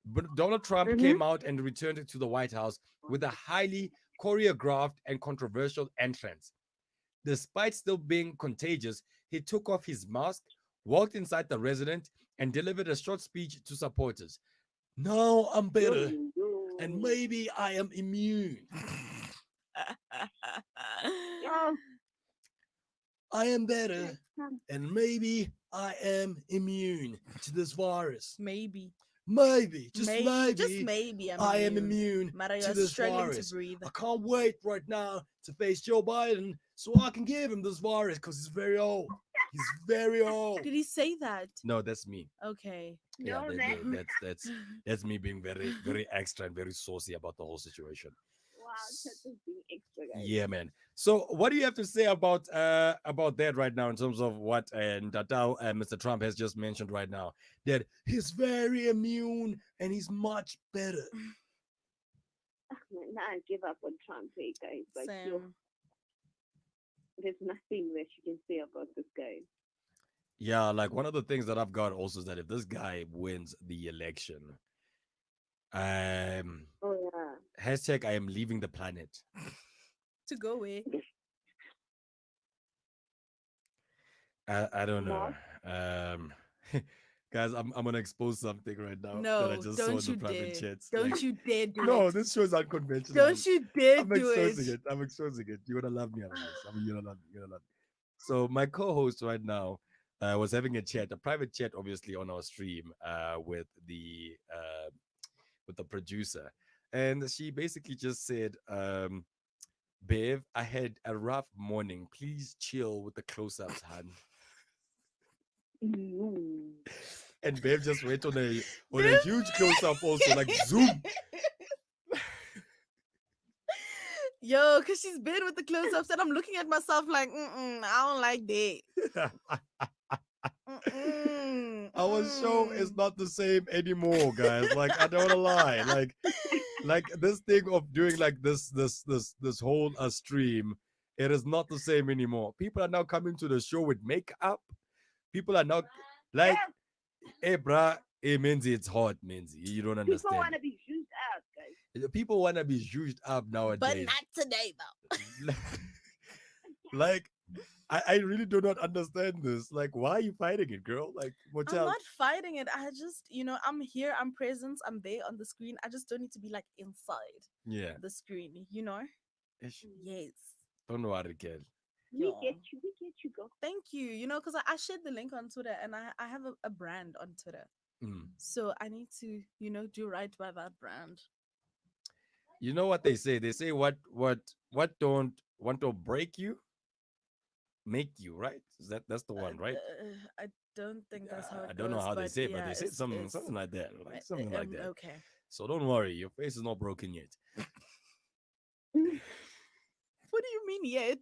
but Donald Trump Mm-hmm. came out and returned to the White House with a highly choreographed and controversial entrance. Despite still being contagious, he took off his mask, walked inside the residence, and delivered a short speech to supporters. Now I'm better, and maybe I am immune. Oh, I am better, and maybe I am immune to this virus. Maybe. Maybe, just Maybe. Just maybe, maybe. I am immune Mara, to you're this struggling virus. to breathe. I can't wait right now to face Joe Biden so I can give him this virus because he's very old. He's very old. Did he say that? No, that's me. Okay. Yeah, no, then. that's me being very extra and very saucy about the whole situation. Wow, that's just being extra, guys. Yeah, man. So, what do you have to say about that right now in terms of what Thato and Mr. Trump has just mentioned right now? That he's very immune and he's much better. Now I give up on Trump, guys. Like, yo, Same. there's nothing that you can say about this guy. Yeah, like one of the things that I've got also is that if this guy wins the election, um, Oh yeah. hashtag I am leaving the planet. To go away. I don't know. Mark? Guys, I'm gonna expose something right now that I No, just saw in don't the you private dare. chats. Don't Like, you dare do no, it. this show is unconventional. Don't you dare I'm do exposing it. it. I'm exposing it. You're gonna love me, otherwise. I mean, you're gonna love me. You're gonna love me. So my co-host right now was having a chat, a private chat, obviously on our stream, with the producer, and she basically just said, "Bev, I had a rough morning. Please chill with the close-ups, hun." Mm. And babe just went on a This- huge close up also, like zoom. Yo, because she's been with the close ups, and I'm looking at myself like, I don't like that. Our show is not the same anymore, guys. Like, I don't wanna lie. Like this thing of doing like this whole stream, it is not the same anymore. People are now coming to the show with makeup. People are now like, Yeah, hey bruh, hey Menzi, it's hot, Menzi. You don't people understand. want to be used out, guys. People wanna be used up But nowadays. not today, though. Like I really do not understand this. Like, why are you fighting it, girl? Like, what's I'm out? not fighting it. I just, I'm here, I'm present, I'm there on the screen. I just don't need to be like inside Yeah. the screen, you know? Ish. Yes. Don't worry, kid. We Yeah. get you. We get you, girl. Thank you. Because I shared the link on Twitter and I have a brand on Twitter. Mm. So I need to, do right by that brand. You know what they say? They say what don't want to break you, make you, right? That's the one, right? I don't think that's how it I goes. don't know how they but say it, but yeah, they say something like that, like something like that. Okay. So don't worry, your face is not broken yet. What do you mean yet?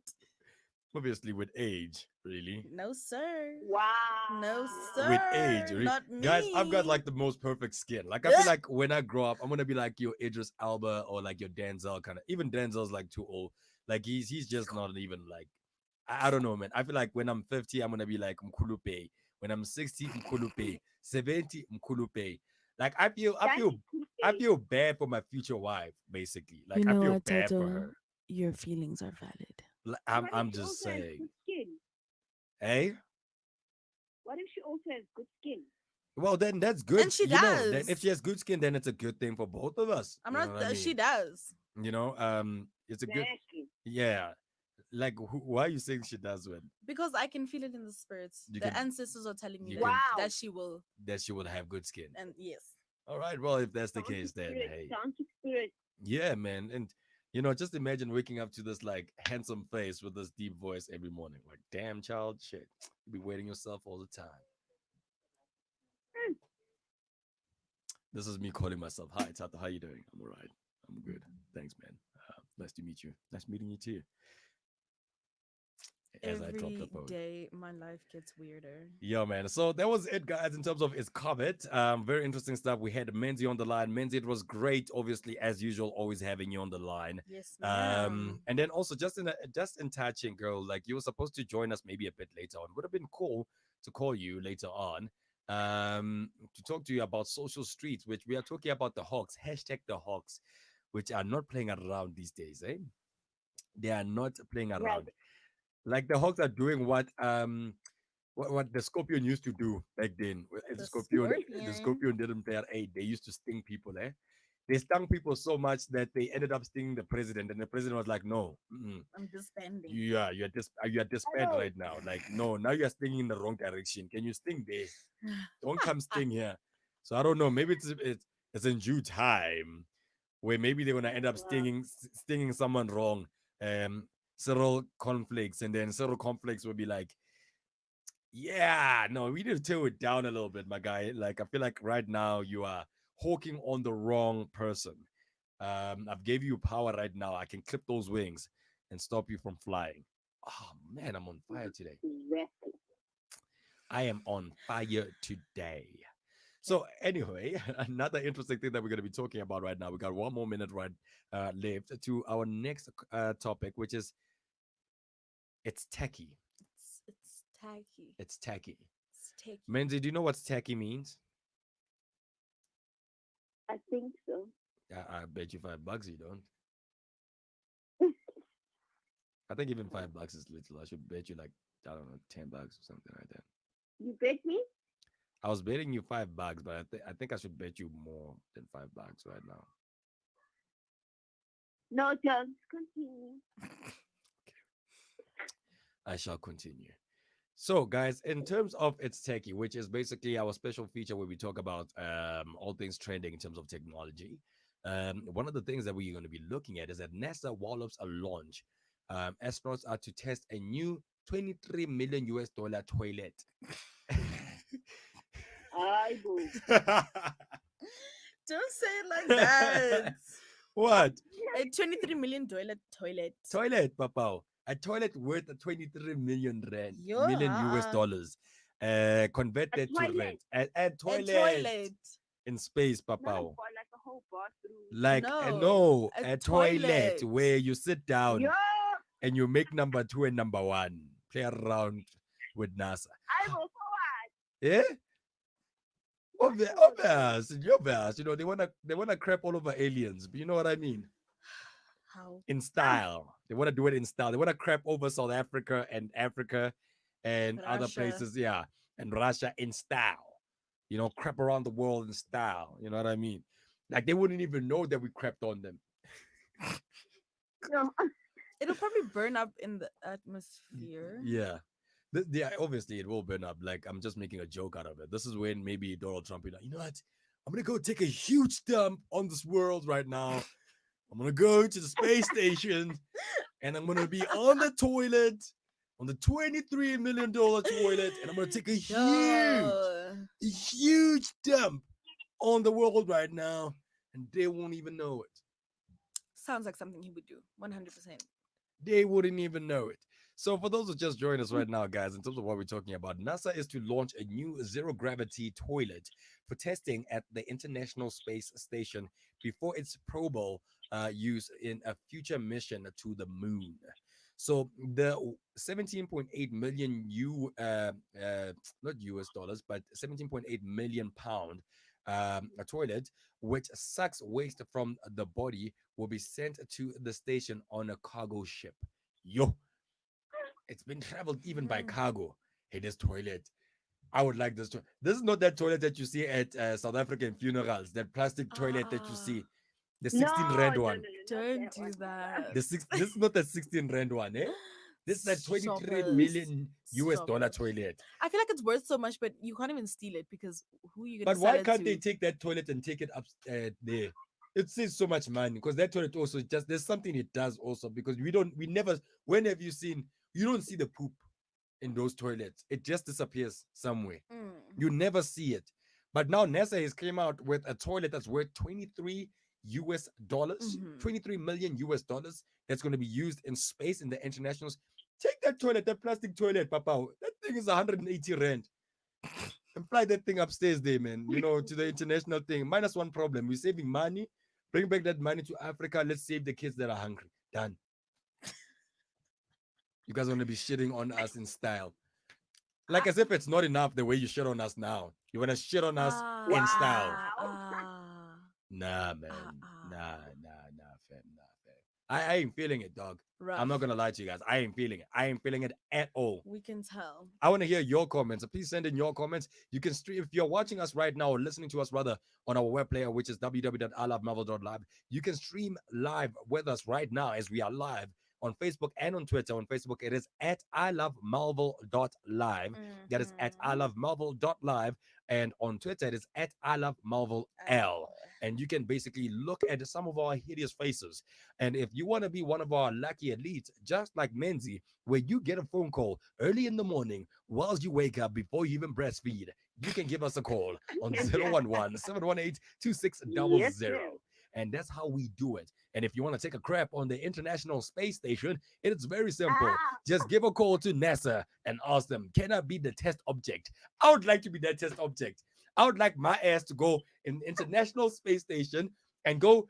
Obviously, with age, really. No, sir. Wow. No, sir. With age, really. Not me. Guys, I've got like the most perfect skin. Like I feel like when I grow up, I'm gonna be like your Idris Elba or like your Denzel kind of. Even Denzel's like too old. Like he's just not even like. I don't know, man. I feel like when I'm 50, I'm gonna be like Mkulupe. When I'm 60, Mkulupe. 70, Mkulupe. Like I feel bad for my future wife, basically. Like I feel bad for her. Your feelings are valid. I'm What if she just also has saying. good skin? Hey, What if she also has good skin? well then that's good. And she Then does. if she has good skin, then it's a good thing for both of us. I'm You not. know what I She mean? does. It's a good. Exactly. Yeah. Like why are you saying she does when Because I can feel it in the spirits. You The can- ancestors are telling me you that, can- Wow. that she will. that she will have good skin? And yes. All right. Well, if that's the Sound to case, then spirit. hey, Sound to spirit. yeah, man. And just imagine waking up to this like handsome face with this deep voice every morning. Like, damn, child, shit, you be waiting yourself all the time. Hmm. This is me calling myself. Hi, Tato. How you doing? I'm all right. I'm good. Thanks, man. Nice to meet you. Nice meeting you too. As I dropped the Every phone. day, my life gets weirder. Yeah, man. So that was it, guys, in terms of it's covered. Very interesting stuff. We had Menzi on the line. Menzi, it was great, obviously, as usual, always having you on the line. Yes, ma'am. And then also just in touching, girl, like you were supposed to join us maybe a bit later on. Would have been cool to call you later on. To talk to you about social streets, which we are talking about the Hawks, hashtag the Hawks, which are not playing around these days, eh? They are not playing Right. around. Like the Hawks are doing what the Scorpion used to do back then. The Scorpion didn't play at 8. They used to sting people, eh? They stung people so much that they ended up stinging the president, and the president was like, "No, I'm disbanding. you are disbanded Hello. right now. Like, no, now you are stinging in the wrong direction. Can you sting there? Don't come sting here." So I don't know. Maybe it's in due time where maybe they're gonna end up Wow. stinging someone wrong. Several conflicts, and then several conflicts will be like, yeah, no, we need to tone it down a little bit, my guy. Like, I feel like right now you are hawking on the wrong person. I've gave you power right now. I can clip those wings and stop you from flying. Oh man, I'm on fire today. Exactly. I am on fire today. So anyway, another interesting thing that we're going to be talking about right now. We got one more minute left to our next topic, which is it's tacky. It's tacky. It's tacky. It's tacky. Menzi, do you know what tacky means? I think so. I bet you $5 you don't. I think even $5 is little. I should bet you like, I don't know, $10 or something like that. You bet me? I was betting you $5, but I think I should bet you more than $5 right now. No, don't continue. I shall continue. So, guys, in terms of It's Techie, which is basically our special feature where we talk about all things trending in terms of technology, one of the things that we're going to be looking at is that NASA wallops a launch. Astronauts are to test a new 23 million US dollar toilet. I go. Don't say it like that. What? A 23 million toilet. Toilet, papao. A toilet worth 23 million rand, Yo, million US dollars. Convert A that to toilet. rent. A a toilet toilet. in space, Not a papao. like a whole bathroom. Like No, no, a a toilet toilet. where you sit Yo, down and you make number 2 and number 1. Play around with NASA. I go forward. Yeah? What Obvious, for though? obvious, obvious. You know, they wanna crap all over aliens. But you know what I mean? How? In style. They wanna do it in style. They wanna crap over South Africa and other Russia. places, yeah, and Russia in style. You know, crap around the world in style. You know what I mean? Like they wouldn't even know that we crept on them. No, It'll probably burn up in the atmosphere. Yeah. Yeah, obviously it will burn up. Like I'm just making a joke out of it. This is when maybe Donald Trump be like, you know what? I'm gonna go take a huge dump on this world right now. I'm gonna go to the space station and I'm gonna be on the toilet, on the $23 million toilet, and I'm gonna take Duh. a huge dump on the world right now, and they won't even know it. Sounds like something he would do. 100%. They wouldn't even know it. So, for those who just joined us right now, guys, in terms of what we're talking about, NASA is to launch a new zero gravity toilet for testing at the International Space Station before its probable use in a future mission to the moon. So, the 17.8 million not US dollars, but 17.8 million pound a toilet which sucks waste from the body will be sent to the station on a cargo ship. Yo, it's been traveled even by Mhm. cargo. Hey, this toilet. I would like this. This is not that toilet that you see at South African funerals. That plastic toilet that you Ah, see, the no, 16 no, rand no, one. no, not don't that do one. that. The six. This is not the 16 rand one, eh? This is that Stop 23 it. million US Stop dollar it. toilet. I feel like it's worth so much, but you can't even steal it because who are you gonna But sell why it can't they to? take that toilet and take it up there? It saves so much money because that toilet also just there's something it does also because we never when have you seen you don't see the poop in those toilets. It just disappears somewhere. Mm. You never see it. But now NASA has came out with a toilet that's worth 23 US dollars, Mhm. 23 million US dollars that's going to be used in space in the internationals. Take that toilet, that plastic toilet, Papa. That thing is 180 rand and fly that thing upstairs there, man. You know, to the international thing. Minus one problem. We're saving money. Bring back that money to Africa. Let's save the kids that are hungry. Done. You guys want to be shitting on us in style. Like as if it's not enough the way you shit on us now. You want to shit on us in style. Ah, Wow. ah, Nah, ah, man. ah. Nah, fam. Nah, fam. I ain't feeling it, dog. I'm not Rough. gonna lie to you guys. I ain't feeling it. I ain't feeling it at all. We can tell. I want to hear your comments. So please send in your comments. You can stream if you're watching us right now or listening to us rather on our web player, which is www.ilovemarvel.live. You can stream live with us right now as we are live on Facebook and on Twitter. On Facebook, it is at ilovemarvel.live. That is at Mhm. ilovemarvel.live. And on Twitter, it is at ilovemarvel. And you can basically look at some of our hideous faces. And if you want to be one of our lucky elites, just like Menzi, where you get a phone call early in the morning whilst you wake up before you even breastfeed, you can give us a call on 011 718 Yes, 2600. sir. And that's how we do it. And if you want to take a crap on the International Space Station, it's very simple. Ah, Just give a call to NASA and ask them, can I be the test object? I would like to be that test object. I would like my ass to go in International Space Station and go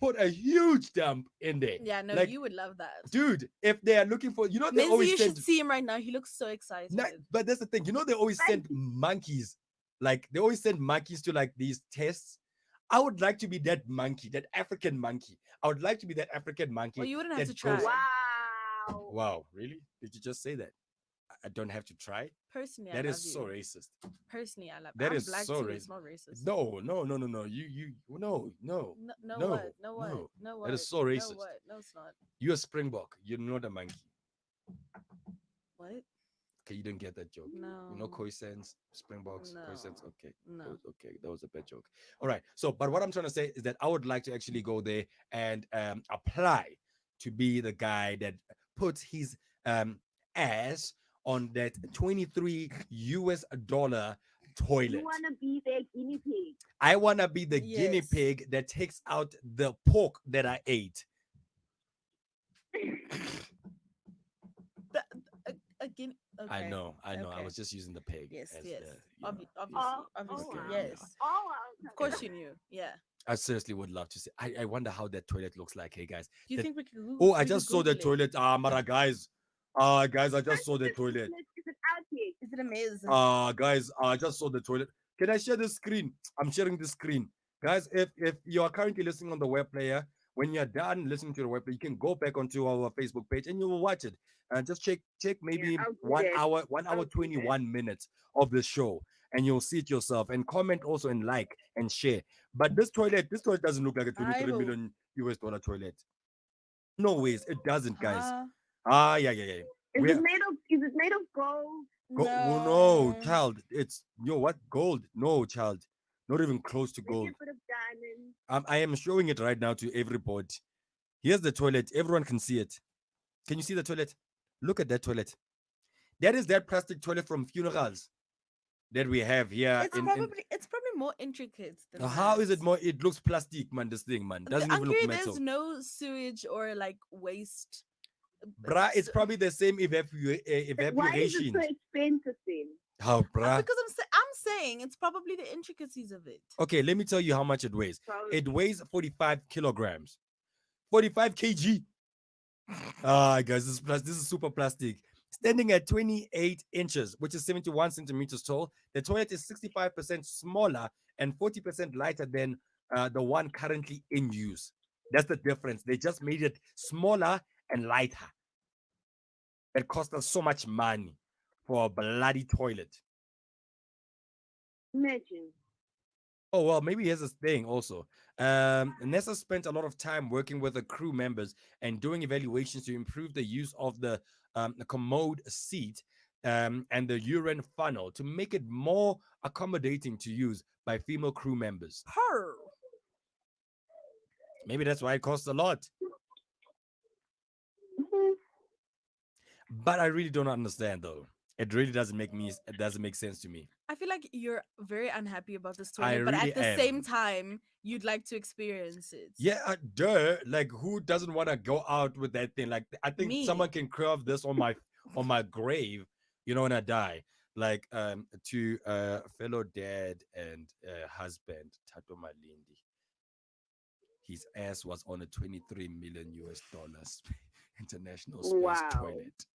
put a huge dump in there. Yeah, no, Like, you would love that. dude, if they are looking for, they Minzy, always you should send. see him right now. He looks so excited. But that's the thing, they always send monkeys. Like they always send monkeys to like these tests. I would like to be that monkey, that African monkey. I would like to be that African monkey Well, you wouldn't have that to try. goes. wow. Wow, really? Did you just say that? I don't have to try. Personally, I That love is you. so racist. Personally, I love. That I'm is black so too. It's racist. not racist. No, no, no, no, no. You, no, no, No, no no, what? No what? no. No That what? is so No racist. what? No, it's not. You're a springbok. You're not a monkey. What? Okay, you didn't get that joke. No. Koi sense, springboks, koi sense. No. Okay, No. okay, that was a bad joke. All right. So, but what I'm trying to say is that I would like to actually go there and apply to be the guy that puts his ass on that 23 US dollar toilet. You want to be their guinea pig. I want to be the guinea Yes. pig that takes out the pork that I ate. The, again. I Okay. know, I know. I Okay. was just using the pig Yes. as Yes. the, you know. Obviously. Oh, oh Obviously. Okay, wow. yeah. Yes. Oh wow. Of course Yeah. you knew. Yeah. I seriously would love to see. I wonder how that toilet looks like. Hey guys. Do you That, think we could oh, I we could just saw the Google it? toilet. Mara guys. Guys, I just saw the toilet. Is it out yet? Is it amazing? Guys, I just saw the toilet. Can I share the screen? I'm sharing the screen. Guys, if you are currently listening on the web player, when you're done listening to the web player, you can go back onto our Facebook page and you will watch it. And just check Yeah, maybe I'll do one that. hour, one I'll hour do that. 21 minutes of the show, and you'll see it yourself. And comment also and like and share. But this toilet doesn't look like a I 23 will. million US dollar toilet. No ways, it doesn't, guys. Huh? Yeah. Is We it made of? Is it made of gold? Oh, no, No. child. It's what gold? No, child. Not even close to Maybe gold. a bit of diamond. I am showing it right now to everybody. Here's the toilet. Everyone can see it. Can you see the toilet? Look at that toilet. That is that plastic toilet from funerals that we have here. It's probably more intricate than How is it that. more? It looks plastic, man. This thing, man, doesn't even look Angry, metal. there's no sewage or like waste. Bruh, it's So- probably the same Why is it evaporation. so expensive then? How, bruh? because I'm saying it's probably the intricacies of it. Okay, let me tell you how much it weighs. Probably. It weighs 45 kilograms. 45 kg. Guys, this is super plastic. Standing at 28 inches, which is 71 centimeters tall, the toilet is 65% smaller and 40% lighter than the one currently in use. That's the difference. They just made it smaller and lighter. It cost us so much money for a bloody toilet. Imagine. Oh, well, maybe here's a thing also. NASA spent a lot of time working with the crew members and doing evaluations to improve the use of the commode seat and the urine funnel to make it more accommodating to use by female crew members. Her. Maybe that's why it costs a lot. Mhm. But I really don't understand though. It really doesn't make sense to me. I feel like you're very unhappy about this I toilet, but really at the am. same time, you'd like to experience it. Yeah, duh. Like, who doesn't want to go out with that thing? Like, I think Me. someone can carve this on my grave, when I die. Like, to fellow dad and husband Thato Malindi. His ass was on a 23 million US dollars international space Wow. toilet.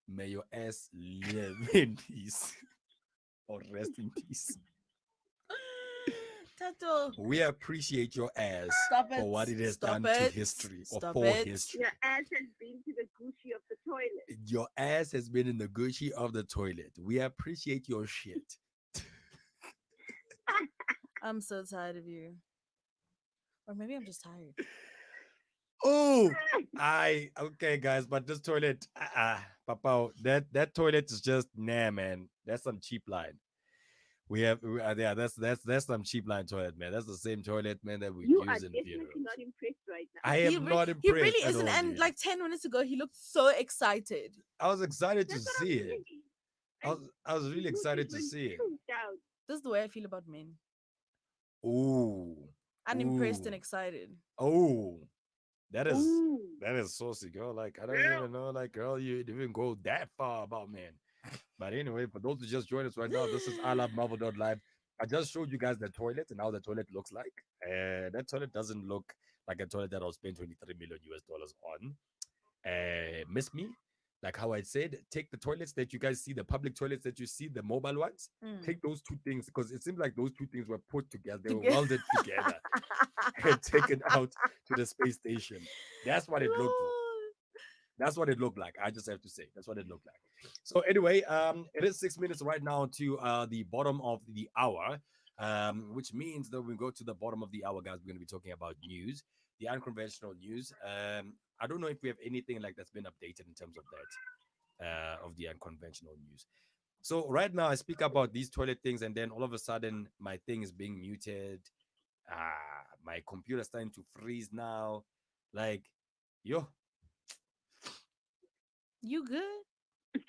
May your ass live in peace or rest in peace. Tato, We appreciate your ass stop for it. what it has Stop done to it. history or Stop for it. history. Your ass has been to the Gucci of the toilet. Your ass has been in the Gucci of the toilet. We appreciate your shit. I'm so tired of you. Or maybe I'm just tired. Oh, okay, guys, but this toilet, Papa, that toilet is just man. That's some cheap line. Yeah, that's some cheap line toilet, man. That's the same toilet, man, that we You are use in definitely funerals. not impressed right now. I am not He impressed. really at isn't. all, And dude. like 10 minutes ago, he looked so excited. I was excited to That's what see I'm it. saying. I was really His mood excited just to went see it. down. This is the way I feel about men. Ooh. Unimpressed and Ooh. excited. Oh, that is Ooh. saucy, girl. Like, I don't even know, like, girl, you didn't even go that far about man. But anyway, for those who just joined us right now, this is I Love Marvel.live. I just showed you guys the toilet and how the toilet looks like. That toilet doesn't look like a toilet that I'll spend 23 million US dollars on. Miss me? Like how I said, take the toilets that you guys see, the public toilets that you see, the mobile ones. Mm. Take those two things because it seems like those two things were put together, they were Together. welded together and taken out to the space station. That's what it looked for. Lord. That's what it looked like. I just have to say, that's what it looked like. So anyway, it is 6 minutes right now to the bottom of the hour, which means that we go to the bottom of the hour, guys. We're going to be talking about news, the unconventional news. I don't know if we have anything like that's been updated in terms of that, of the unconventional news. So right now I speak about these toilet things, and then all of a sudden my thing is being muted. My computer's starting to freeze now. Like, yo, You good?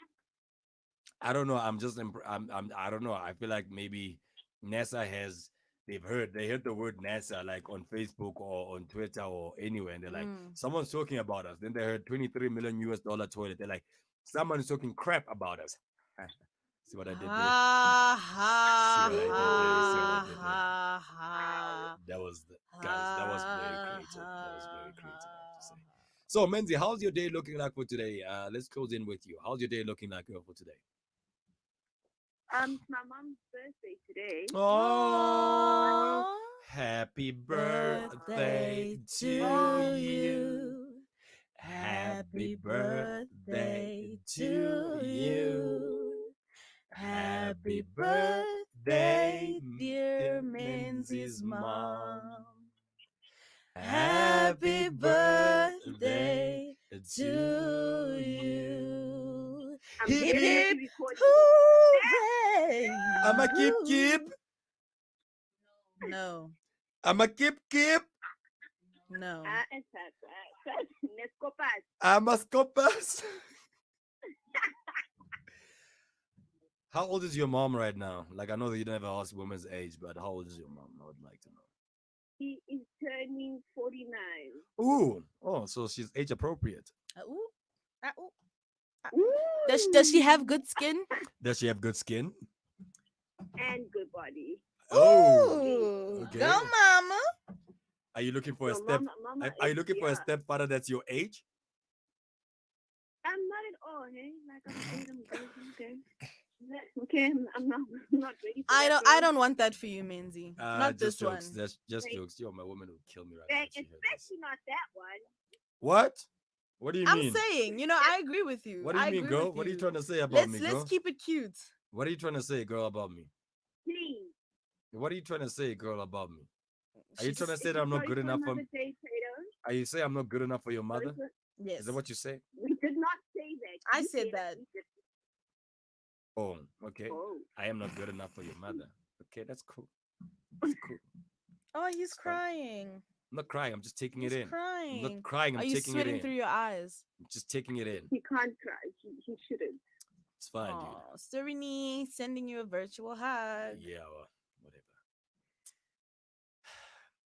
I don't know. I don't know. I feel like maybe NASA has. They heard the word NASA like on Facebook or on Twitter or anywhere, and they're like, Mm. someone's talking about us. Then they heard 23 million US dollar toilet. They're like, someone's talking crap about us. See what I did there? Ha See ha what I did there? You see what I ha did there? ha Wow. ha That was guys. That was very ha creative. That was very ha creative. I have to say. ha. So, Menzi, how's your day looking like for today? Let's close in with you. How's your day looking like for today? It's my mom's birthday today. Oh, Aw. happy birthday Birthday to to you. you. Happy Happy birthday birthday to to you. you. Happy Happy birthday, birthday, dear Menzies Menzies mom. mom. Happy Happy birthday birthday to to you. you. I'm Hip Hip hip, hip definitely recording this. hooray! I'm a keep keep. Woo. No, I'm a keep keep. no. Let's go past. I'm a scopas. How old is your mom right now? Like, I know that you never ask women's age, but how old is your mom? I would like to know. He is turning 49. Ooh, oh, so she's age appropriate. Ooh, ooh. Does she Woo! have good skin? Does she have good skin? And good body. Oh, Ooh, okay. go mama. Are you looking for a So step? mama Are is, you looking for a stepfather that's your age? I'm not at all, hey? Like I'm good, okay. Okay, I'm not ready for that, I bro. don't want that for you, Menzi. Not Just this jokes. one. That's just Like, jokes. Yo, my woman would kill me right now if she heard this. especially not that one. What? What do you I'm mean? saying, I agree with you. What do you I mean, agree girl? with What are you you. trying to say about me, Let's girl? keep it cute. What are you trying to say, girl, about me? Please. What are you trying to say, girl, about me? Are you trying to She's say that I'm not Sorry good for enough for? another day, Tato. Are you saying I'm not good enough for your Sorry mother? for, Is that yes. what you say? we did not say that. I You said said that. we did. Oh, okay. Oh. I am not good enough for your mother. Okay, that's cool. That's cool. Oh, he's It's fine. crying. I'm not crying. I'm just taking it He's in. I'm not crying. crying. I'm Are you taking it sweating in. through your eyes? I'm just taking it in. He can't cry. He shouldn't. It's fine, dude. Oh, Serini sending you a virtual hug. Yeah, well, whatever.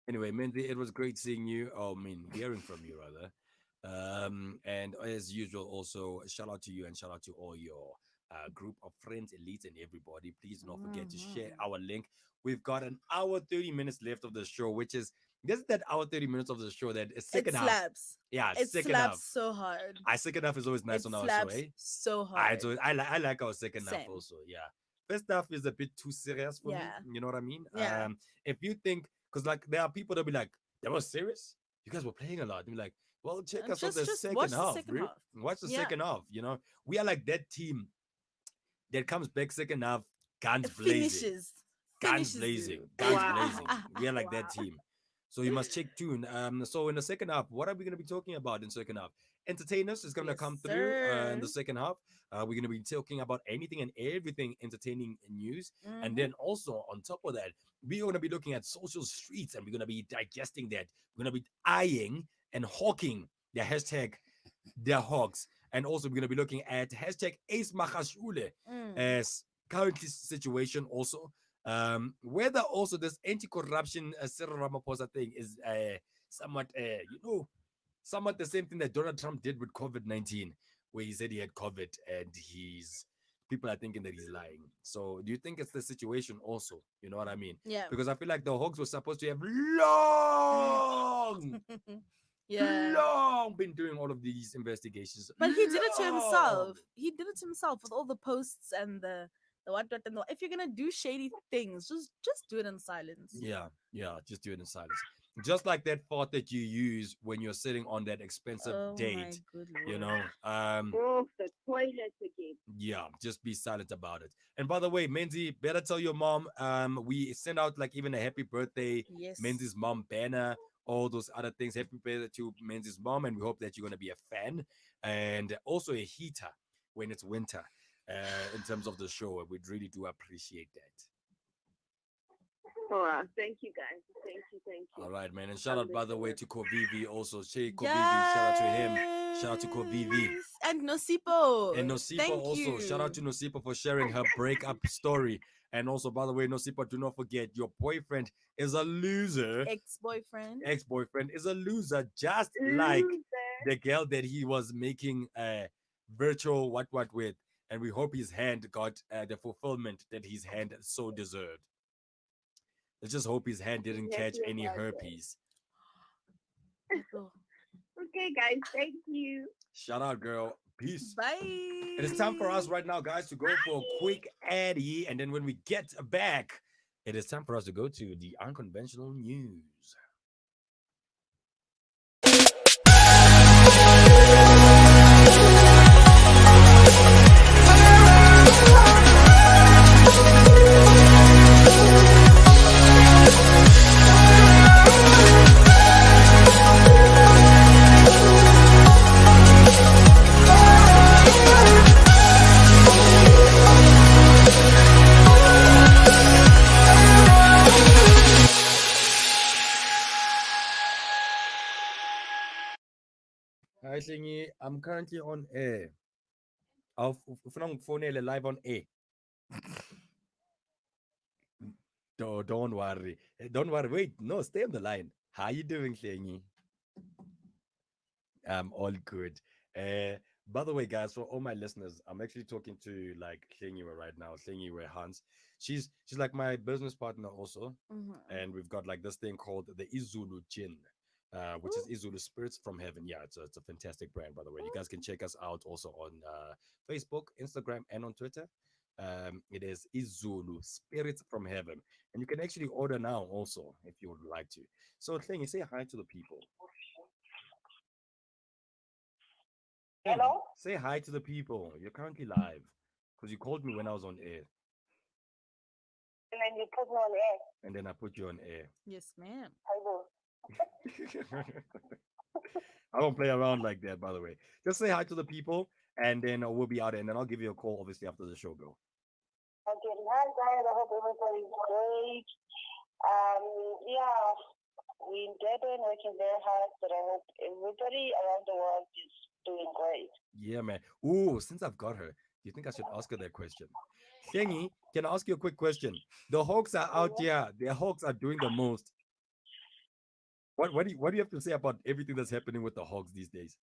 Anyway, Mindy, it was great seeing you. Oh, I mean, hearing from you rather. And as usual, also shout out to you and shout out to all your group of friends, elites, and everybody. Please do not forget to share Mhm. our link. We've got an hour 30 minutes left of the show, which is this is that hour 30 minutes of the show that is It second half. slaps. Yeah, It second slaps half. so hard. I second half is always nice It on our show, slaps eh? so hard. I like our second half Same. also. Yeah, first half is a bit too serious for me. Yeah. You know what I mean? Yeah. If you think, because like there are people that be like, that was serious. You guys were playing a lot. Be like, well, check us out the Just second watch the half, second bro. half. Watch the Yeah. second half. You know, we are like that team that comes back second half, guns It blazing, finishes. guns Finishes blazing, you. guns Wow. blazing. We are like that Wow. team. So you must check tune. So in the second half, what are we going to be talking about in second half? Entertainers is going to Yes, come through in sir. the second half. We're going to be talking about anything and everything entertaining news. And Mhm. then also on top of that, we're going to be looking at social streets and we're going to be digesting that. We're going to be eyeing and hawking the hashtag their hogs. And also we're going to be looking at hashtag Ace Machashule Mm. as current situation also. Whether also this anti-corruption Cyril Ramaphosa thing is somewhat, somewhat the same thing that Donald Trump did with COVID-19, where he said he had COVID and he's people are thinking that he's lying. So do you think it's the situation also? You know what I mean? Yeah. Because I feel like the Hogs were supposed to have long, Yeah. long been doing all of these investigations. But he did it to Long. himself. He did it to himself with all the posts and the what and the, if you're gonna do shady things, just do it in silence. Yeah, yeah, just do it in silence. Just like that fart that you use when you're sitting on that expensive Oh my date, good you lord. know. Oh, the toilet again. Yeah, just be silent about it. And by the way, Menzi, better tell your mom. We send out like even a happy birthday, Yes. Menzi's mom banner, all those other things. Happy birthday to Menzi's mom, and we hope that you're gonna be a fan, and also a heater when it's winter. In terms of the show, we'd really do appreciate that. Oh, thank you guys. Thank you. All right, man. And shout I'm out, by the looking way, forward. to Kovivi also. Shay Kovivi, shout out to him. Shout out to Kovivi. Yes. And Nosipo. And Nosipa Thank also. Shout out you. to Nosipa for sharing her breakup story. And also, by the way, Nosipa, do not forget your boyfriend is a loser. Ex-boyfriend. Ex-boyfriend is a loser, just like Loser. the girl that he was making virtual what with. And we hope his hand got the fulfillment that his hand so deserved. Let's just hope his hand Be didn't catch happy any about that. herpes. Thato. Okay, guys. Thank you. Shout out, girl. Peace. Bye. It is time for us right now, guys, to go for a quick Addy. And then when we get back, it is time for us to go to the unconventional news. Hi, Slingy. I'm currently on air. Ufuna ngifonele live on air. Don't worry. Don't worry. Wait, no, stay on the line. How you doing, Slingy? I'm all good. By the way, guys, for all my listeners, I'm actually talking to like Klingiwe right now. Klingiwe Hans. She's like my business partner also, Mhm. and we've got like this thing called the Izulu Gin, which Ooh. is Izulu Spirits from Heaven. Yeah, it's a fantastic brand, by the way. You guys can check us out also on Facebook, Instagram, and on Twitter. It is Izulu Spirits from Heaven, and you can actually order now also if you would like to. So, Klingi, say hi to the people. Hello? Say hi to the people. You're currently live because you called me when I was on air, And then you put me on air. and then I put you on air. Yes, ma'am. Hello. I don't play around like that, by the way. Just say hi to the people, and then we'll be out, and then I'll give you a call, obviously, after the show go. Okay, hi guys. I hope everybody's great. Yeah, we did been working very hard, but I hope everybody around the world is doing great. Yeah, man. Ooh, since I've got her, do you think I should ask her that question? Shengi, can I ask you a quick question? The Hawks are out here. The Hawks are doing the most. What do you have to say about everything that's happening with the Hawks these days?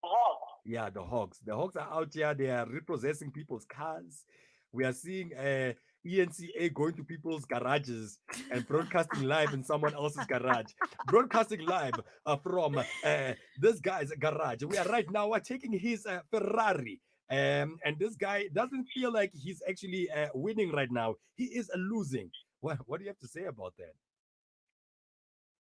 Oh, Yeah, the Hawks. The Hawks are out here. They are repossessing people's cars. We are seeing ENCA going to people's garages and broadcasting live in someone else's garage. Broadcasting live from this guy's garage. We are right now. We're taking his Ferrari. And this guy doesn't feel like he's actually winning right now. He is losing. What do you have to say about that?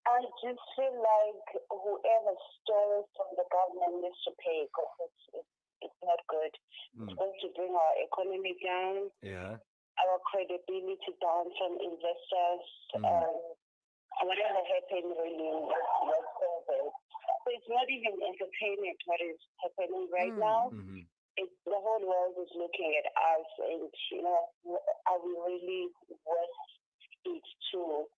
I just feel like whoever stole from the government needs to pay because it's not good. It's Mm, going to bring our economy down, yeah. our credibility down from investors. Mm, Whatever happened really was so bad. So it's not even entertainment what is happening right Mm. now. mhm, It's the whole world is looking at us and, are we really worth it to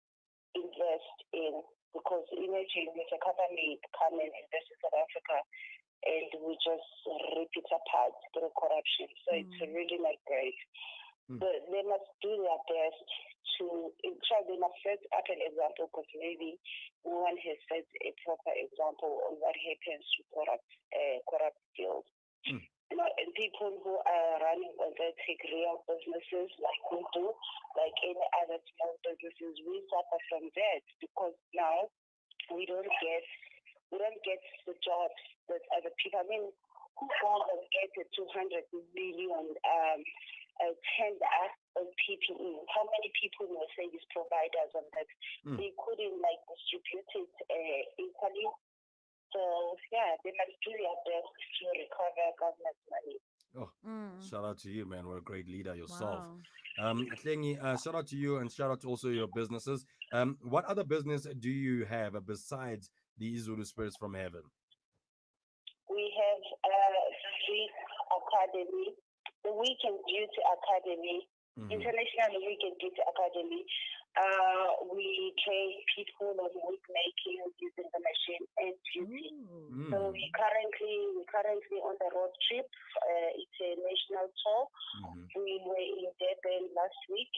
invest in? Because imagine if a company come and invest in South Africa and we just rip it apart through corruption. So it's really not great. Mm. But they must do their best to try. They must set up an example because maybe no one has set a proper example on what happens to corrupt fields. Mm. And people who are running authentic real businesses like we do, like any other small businesses, we suffer from that because now we don't get the jobs that other people. I mean, who goes and gets a 200 million tender on PPE? How many people will say these providers on that? Mm. They couldn't distribute it equally. So yeah, they must do their best to recover government money. Oh, Mm. shout out to you, man. What a great leader yourself. Wow. Tlengi, shout out to you and shout out to also your businesses. What other business do you have besides the Izulu Spirits from Heaven? We have the Week Academy, the Week and Beauty Academy. Mm-hmm. International Weekend Beauty Academy. We train people on wig making using the machine and beauty. Ooh. So Mm. we currently on the road trip. It's a national tour. Mm-hmm. We were in Durban last week.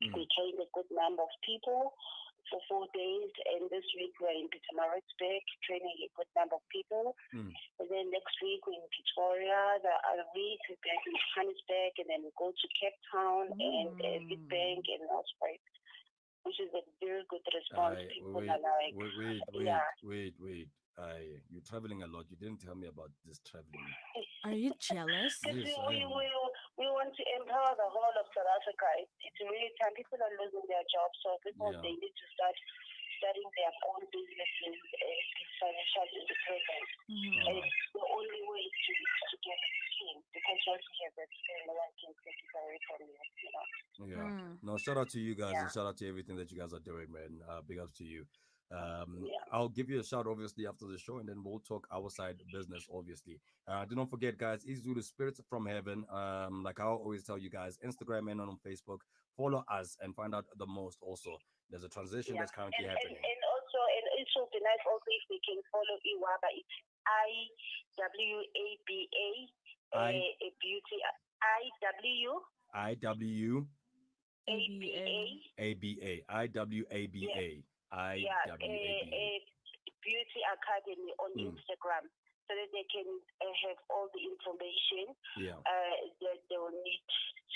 Mm. We trained a good number of people for 4 days, and this week we're in Pietermaritzburg training a good number of people. Mm. And then next week we're in Pretoria. The other week we're back in Johannesburg, and then we go to Cape Town and Witbank Mm. and Nelspruit, which is a very good response. I People wait, are like, wait, wait, wait, yeah. wait, wait. You're traveling a lot. You didn't tell me about this traveling. Are you jealous? Because Yes, I am. we want to empower the whole of South Africa. It's really time. People are losing their jobs, so people Yeah. they need to start starting their own businesses and be financially independent. Mhm. And Uh, it's the only way to get a scheme because once you have that scheme, no one can take it away from you. yeah. Mm. No, shout out to you guys and Yeah, shout out to everything that you guys are doing, man. Big ups to you. yeah, I'll give you a shout obviously after the show, and then we'll talk our side business, obviously. Do not forget, guys, is the Spirits from Heaven. Like I always tell you guys, Instagram and on Facebook, follow us and find out the most. Also, there's a transition yeah. that's currently happening. And also, and it would be nice also if we can follow Iwaba. It's IWABA, I a beauty. IWABA. IW ABA Yeah, IWABA yeah, IWABA. a beauty academy on Mm, Instagram, so that they can have all the information yeah. that they will need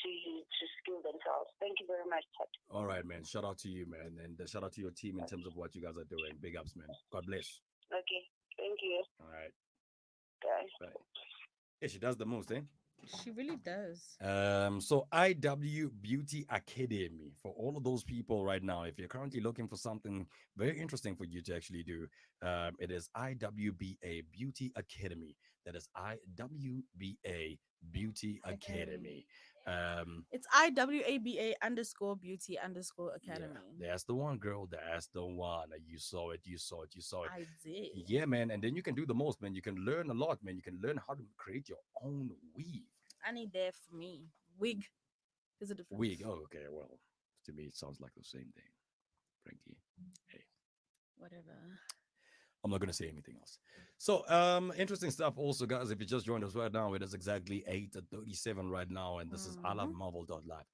to skill themselves. Thank you very much, Ted. All right, man. Shout out to you, man, and shout out to your team in terms of what you guys are doing. Big ups, man. God bless. Okay, thank you, All right, guys. bye. Yeah, she does the most, eh? She really does. So IW Beauty Academy for all of those people right now. If you're currently looking for something very interesting for you to actually do, it is IWBA Beauty Academy. That is IWBA Beauty Academy. Academy. Um, It's IWABA underscore beauty underscore yeah, academy. that's the one, girl. That's the one. You saw it. You saw it. You saw it. I did. Yeah, man. And then you can do the most, man. You can learn a lot, man. You can learn how to create your own weave. I need that for me. Wig. There's a difference. Wig. Oh, okay. Well, to me, it sounds like the same thing, Frankie. Hey, Whatever. I'm not gonna say anything else. So, interesting stuff. Also, guys, if you just joined us right now, it is exactly 8:37 right now, and this is I Love Mhm. Marvel.live.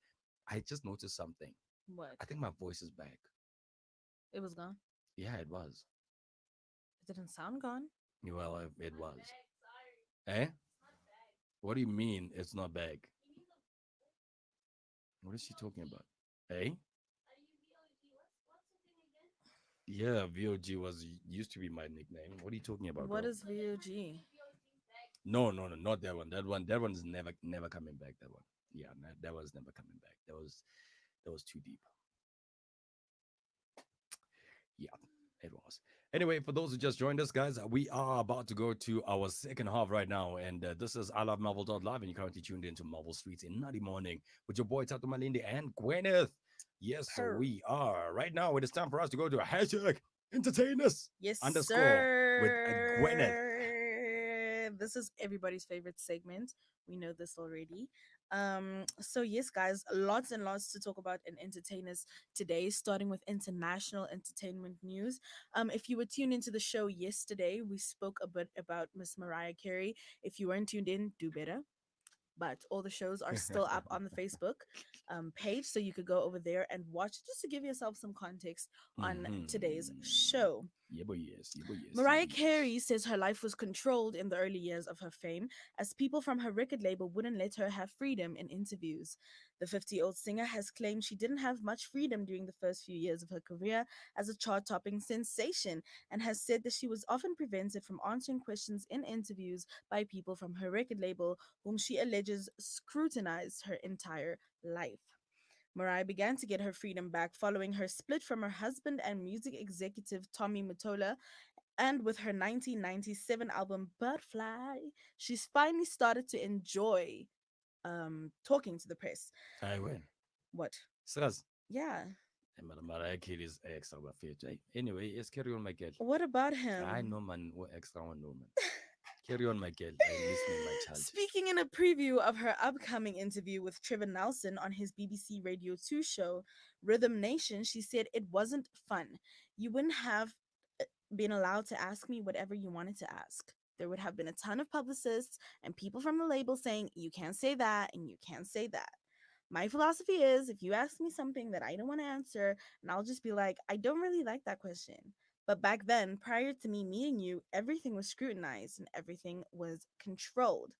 I just noticed something. What? I think my voice is back. It was gone. Yeah, it was. It didn't sound gone. Well, it was. Eh? What do you mean it's not back? What is she talking about? Eh? Yeah, VOG was used to be my nickname. What are you talking about, What girl? is VOG? No, no, no, not that one. That one is never coming back. That one. Yeah, that was never coming back. That was too deep. Yeah, it was. Anyway, for those who just joined us, guys, we are about to go to our second half right now. And this is I Love Marvel.live, and you're currently tuned into Marvel Streets in Nutty Morning with your boy Tato Malindi and Gwyneth. Yes, so Per. we are. Right now, it is time for us to go to a hashtag entertainers Yes, underscore with Gwyneth. sir. This is everybody's favorite segment. We know this already. So yes, guys, lots and lots to talk about in entertainers today, starting with international entertainment news. If you were tuned into the show yesterday, we spoke a bit about Miss Mariah Carey. If you weren't tuned in, do better. But all the shows are still up on the Facebook page, so you could go over there and watch just to give yourself some context on today's Mhm. show. Yeah, but yes, yeah, but yes, yeah, Mariah but yes. Carey says her life was controlled in the early years of her fame, as people from her record label wouldn't let her have freedom in interviews. The 50-year-old singer has claimed she didn't have much freedom during the first few years of her career as a chart topping sensation, and has said that she was often prevented from answering questions in interviews by people from her record label, whom she alleges scrutinized her entire life. Mariah began to get her freedom back following her split from her husband and music executive Tommy Mottola, and with her 1997 album Butterfly, she's finally started to enjoy talking to the press. I win. What? Says, Yeah. hey, man, Mariah Carey's extra about 50. Anyway, let's carry on, my girl. What about I him? know, man, what extra one, no, man. Carry on, my girl. I listening, my child. Speaking in a preview of her upcoming interview with Trevor Nelson on his BBC Radio 2 show, Rhythm Nation, she said it wasn't fun. You wouldn't have been allowed to ask me whatever you wanted to ask. There would have been a ton of publicists and people from the label saying, you can't say that and you can't say that. My philosophy is if you ask me something that I don't want to answer, and I'll just be like, I don't really like that question. But back then, prior to me meeting you, everything was scrutinized and everything was controlled.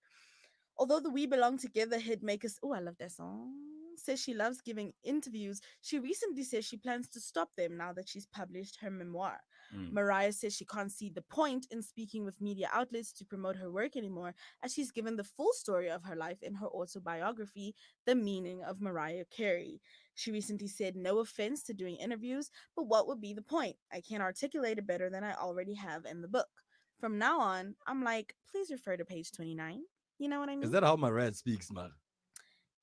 Although the We Belong Together hit makers, oh, I love that song, says she loves giving interviews, she recently says she plans to stop them now that she's published her memoir. Mm. Mariah says she can't see the point in speaking with media outlets to promote her work anymore, as she's given the full story of her life in her autobiography, The Meaning of Mariah Carey. She recently said, no offense to doing interviews, but what would be the point? I can't articulate it better than I already have in the book. From now on, I'm like, please refer to page 29. You know what I Is mean? that how my red speaks, man?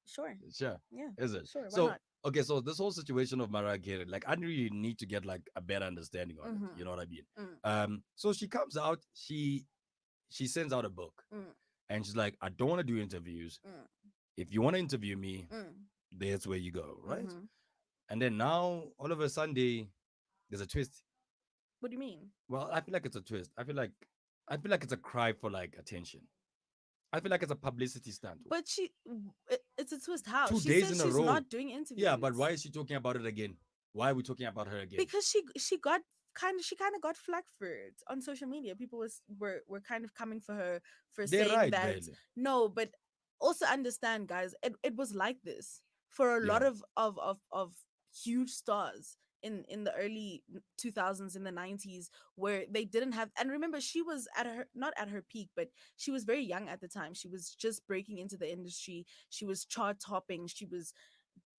Sure. Sure. Yeah. Is it? Sure. Why So not? okay, so this whole situation of Mariah Carey, like I really need to get like a better understanding on it. You Mm-hmm. know what I mean? Mm, So she comes out, she sends out a book, mm, and she's like, I don't want to do interviews. mm, If you want to interview me, mm, there's where you go, right? mm-hmm. And then now all of a Sunday, there's a twist. What do you mean? Well, I feel like it's a twist. I feel like it's a cry for like attention. I feel like it's a publicity stunt. But it's a twist. How? Two She days said in a she's row. not doing Yeah, but interviews why is she talking about it again? Why are we talking about her again? because she kind of got flack for it on social media. People were kind of coming for her for They're saying right, that Belle. no, but also understand, guys, it was like this for a lot Yeah, of huge stars in the early 2000s, in the 90s, where they didn't have. And remember, she was at her, not at her peak, but she was very young at the time. She was just breaking into the industry. She was chart topping. She was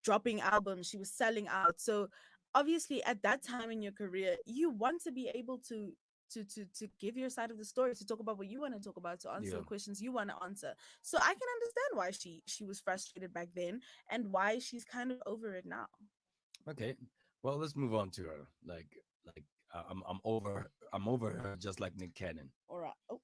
dropping albums, she was selling out. So obviously at that time in your career, you want to be able to give your side of the story, to talk about what you want to talk about, to answer yeah. the questions you want to answer. So I can understand why she was frustrated back then and why she's kind of over it now. Okay. Well, let's move on to her. I'm over her just like Nick Cannon. All right. Oh,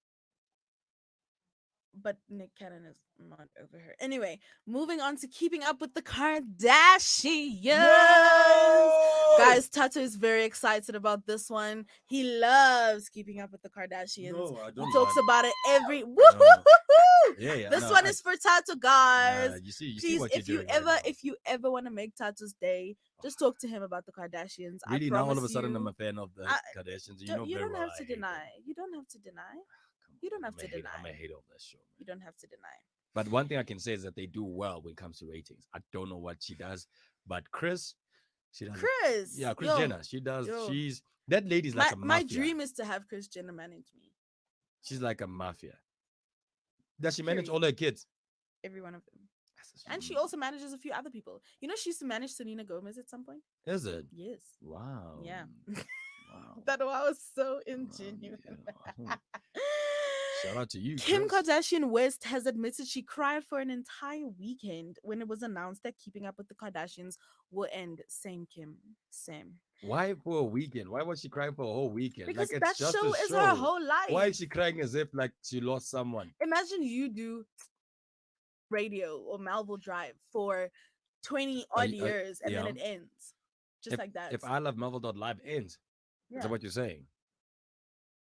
but Nick Cannon is not over her. Anyway, moving on to keeping up with the Kardashians. No, Guys, Tato is very excited about this one. He loves keeping up with the Kardashians. no, I He don't. talks about it every. No. Woo-hoo-hoo-hoo! Yeah, yeah. This No, one is for Tato, nah. guys. You see Please, what you're if you doing right ever, now. if you ever want to make Tato's day, just talk to him about the Kardashians. I Really, now all of a promise sudden I'm you. a fan of the I, Kardashians. You know you very don't well have I to hate them. deny. You don't have to deny. Come You don't on, have to deny. I'm a hater of that show, You man. don't have to deny. But one thing I can say is that they do well when it comes to ratings. I don't know what she does, but Chris, she does it. Chris, Yeah, Chris yo, Jenner, she does. yo. She's that lady's My like a my mafia. dream is to have Chris Jenner manage me. She's like a mafia. Does she manage all Period. her kids? Every one of them. That's And she also manages a few other people. You know, she used to manage Selena Gomez at some point. Is it? Yes. Wow. Yeah. Wow. That was so Wow, ingenuine. yeah. Shout out to you, Kim Chris. Kardashian West has admitted she cried for an entire weekend when it was announced that Keeping Up with the Kardashians will end. Same, Kim. Same. Why for a weekend? Why was she crying for a whole weekend? Because Like it's that just a show is her show. whole Why life. is she crying as if like she lost someone? Imagine you do radio or Melville Drive for 20 odd years and then Yeah. it ends. Just If like that. if I love Marvel.live ends, is that Yeah. what you're saying?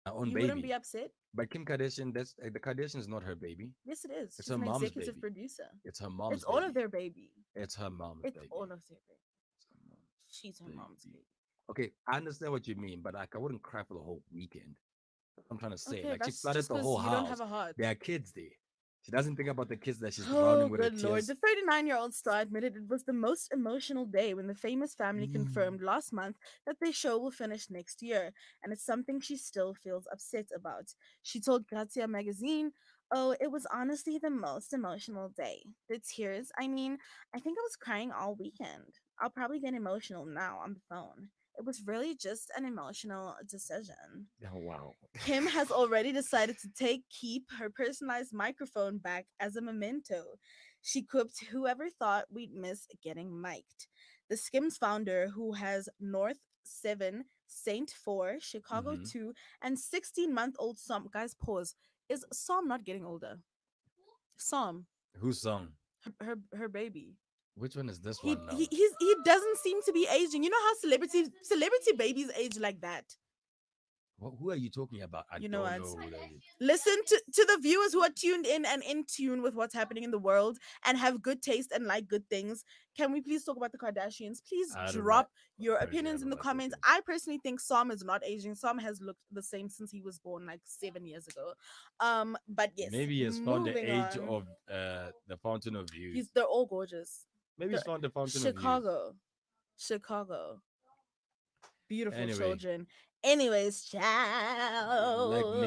My own You wouldn't be baby. upset? But Kim Kardashian, that's the Kardashian is not her baby. Yes, it is. It's She's her an mom's executive baby. producer. It's her It's mom's all of baby. their baby. It's her mom's It's baby. all of their baby. It's her mom's She's her mom's baby. baby. Okay, I understand what you mean, but like I wouldn't cry for the whole weekend. That's what I'm trying to say. Okay, Like she that's flooded just the because whole you don't have house. a heart. There are kids there. She doesn't think about the kids that she's Oh, drowning with her good lord. tears. The 39-year-old star admitted it was the most emotional day when the famous family Mm. confirmed last month that their show will finish next year, and it's something she still feels upset about. She told Grazia magazine, oh, it was honestly the most emotional day. The tears, I mean, I think I was crying all weekend. I'll probably get emotional now on the phone. It was really just an emotional decision. Oh wow. Kim has already decided to keep her personalized microphone back as a memento. She quipped, whoever thought we'd miss getting mic'd. The Skims founder, who has North 7, Saint 4, Chicago Hmm. 2, and 16-month-old son, guys, pause. Is Psalm not getting older? Psalm, Whose song? her baby. Which one is this He one now? he doesn't seem to be aging. You know how celebrity babies age like that. Who are you talking about? I You know don't what? know who that is. Listen to the viewers who are tuned in and in tune with what's happening in the world and have good taste and like good things. Can we please talk about the Kardashians? Please I don't like. drop your Personally, I opinions in don't the like those comments. things. I personally think Sam is not aging. Sam has looked the same since he was born like 7 years ago. But yes, Maybe he has found the moving age on. of the fountain of youth. They're all gorgeous. Maybe he's The found the fountain of youth. Chicago, beautiful Anyway, children. Anyways, like child.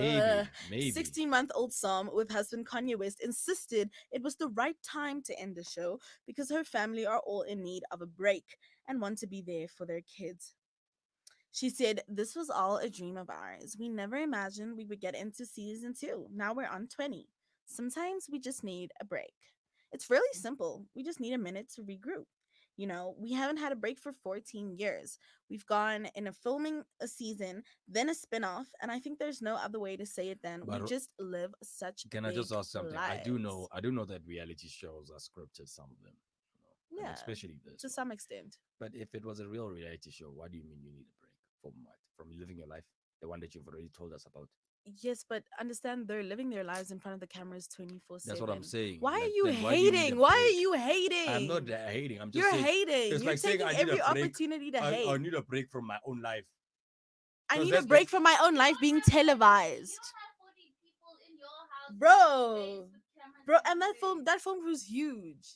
maybe. 16-month-old Psalm with husband Kanye West insisted it was the right time to end the show because her family are all in need of a break and want to be there for their kids. She said, "This was all a dream of ours. We never imagined we would get into season two. Now we're on 20. Sometimes we just need a break. It's really simple. We just need a minute to regroup. You know, we haven't had a break for 14 years. We've gone in a filming a season, then a spin-off, and I think there's no other way to say it than we But just live such can I just big ask something? lives." I do know that reality shows are scripted, some of them, and Yeah, especially this to one. some extent. But if it was a real reality show, what do you mean you need a break from what? From living your life, the one that you've already told us about. Yes, but understand they're living their lives in front of the cameras That's what I'm 24/7. saying. Why Like, are you then why do you need a hating? Why are break? you I'm not hating? hating. I'm just You're saying hating. it's You're like saying taking I need a every break. opportunity to I hate. need a break from my own life. I Because need a that's like break from my own life being televised. Bro. Bro, and that film was huge.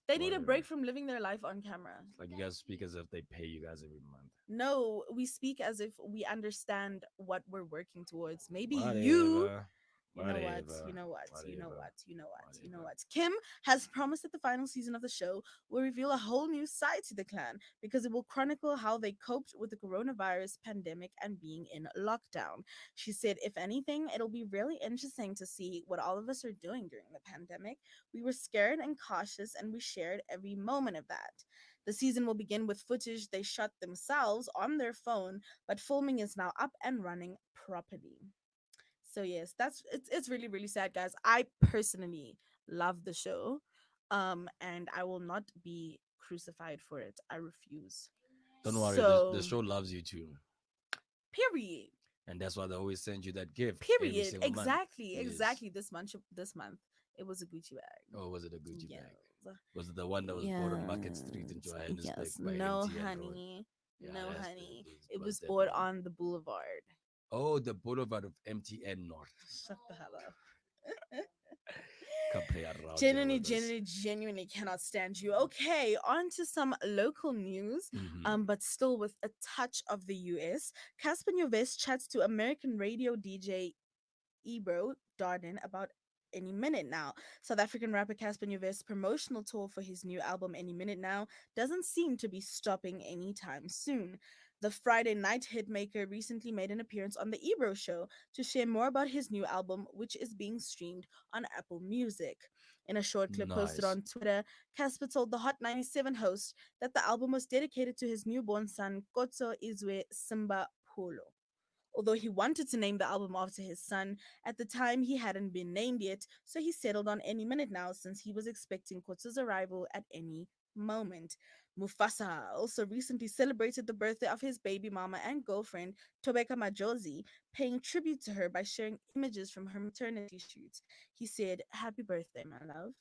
They need a whatever. break from living their life on camera. It's like you guys speak as if they pay you guys every month. No, we speak as if we understand what we're working towards. Maybe you. Whatever. You know what? Whatever. You know what? You know Whatever. what? You know what? You know Whatever. what? Kim has promised that the final season of the show will reveal a whole new side to the clan because it will chronicle how they coped with the coronavirus pandemic and being in lockdown. She said, if anything, it'll be really interesting to see what all of us are doing during the pandemic. We were scared and cautious, and we shared every moment of that. The season will begin with footage they shot themselves on their phone, but filming is now up and running properly. So yes, it's really really sad, guys. I personally love the show, and I will not be crucified for it. I refuse. Don't worry, the So show loves you too. period, And that's why they always send you that gift every period. single month. Exactly, Yes. exactly. This month, it was a Gucci bag. Or was it a Gucci Yes, bag? Was it the one that was bought on Market Street in yes, Johannesburg yes. by No, MTN Road? honey, Yeah, no, that's honey. this It was was that bought one. on the boulevard. Oh, the Boulevard of MTN North. Shut the hell up. Can't play around here Genuinely, with us. genuinely, genuinely cannot stand you. Okay, on to some local news, Hmm. but still with a touch of the US. Casper Nyovest chats to American radio DJ Ebro Darden about any minute now. South African rapper Casper Nyovest's promotional tour for his new album Any Minute Now doesn't seem to be stopping anytime soon. The Friday night hitmaker recently made an appearance on the Ebro show to share more about his new album, which is being streamed on Apple Music. In a short clip posted Nice. on Twitter, Casper told the Hot 97 host that the album was dedicated to his newborn son, Kotso Izwe Simba Polo. Although he wanted to name the album after his son, at the time he hadn't been named yet, so he settled on Any Minute Now since he was expecting Kotso's arrival at any moment. Mufasa also recently celebrated the birthday of his baby mama and girlfriend, Tobeka Majozi, paying tribute to her by sharing images from her maternity shoot. He said, "Happy birthday, my love."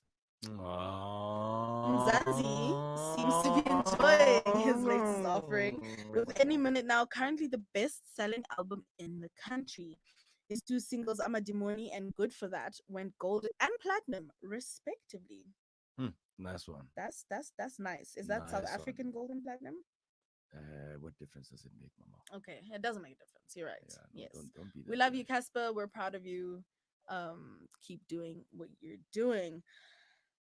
Mzansi seems to be enjoying his latest offering, with Any Minute Now currently the best selling album in the country. His two singles, Amadimoni and Good for That, went gold and platinum, respectively. Hmm, nice one. That's nice. Is that South Nice one. African gold and platinum? What difference does it make, Mama? Okay, it doesn't make a difference. You're right. Yeah, no, Yes. don't be We that love you, guy. Casper. We're proud of you. Keep doing what you're doing.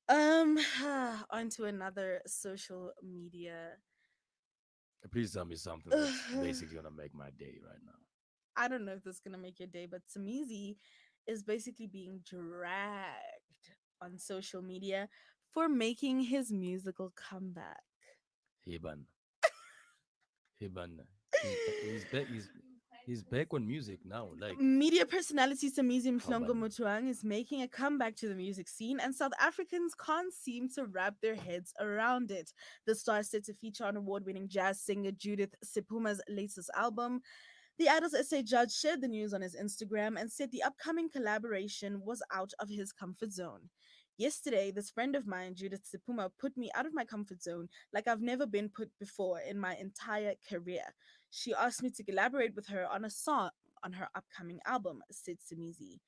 Onto another social media. Please tell me something that's basically gonna make my day right now. I don't know if this is gonna make your day, but Samizi is basically being dragged on social media for making his musical comeback. Hiban. Hiban. He's back. He's back on music now. Like, Media personality Samizi how Mhlongo about Mutuang is making a comeback to the music scene, and South Africans can't seem to wrap their heads around it. The star is set to feature on award winning jazz singer Judith Sipuma's latest album. The Idols SA judge shared the news on his Instagram and said the upcoming collaboration was out of his comfort zone. Yesterday, this friend of mine, Judith Sipuma, put me out of my comfort zone like I've never been put before in my entire career. She asked me to collaborate with her on a song on her upcoming album, said Simizi.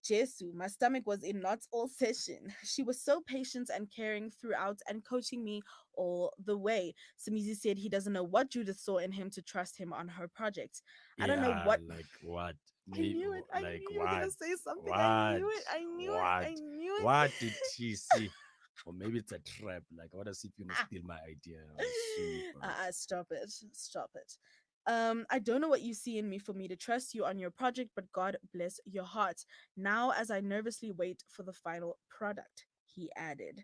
Jesu, my stomach was in knots all session. She was so patient and caring throughout and coaching me all the way. Simizi said he doesn't know what Judith saw in him to trust him on her project. I don't know yeah, what. like what? I knew it. I Like knew you were what? gonna say something. I What? knew it. I knew it. What? I knew it. What did she see? Or maybe it's a trap. Like, what if you gonna steal my idea? I sue you for it. Stop it. Stop it. I don't know what you see in me for me to trust you on your project, but God bless your heart. Now, as I nervously wait for the final product, he added.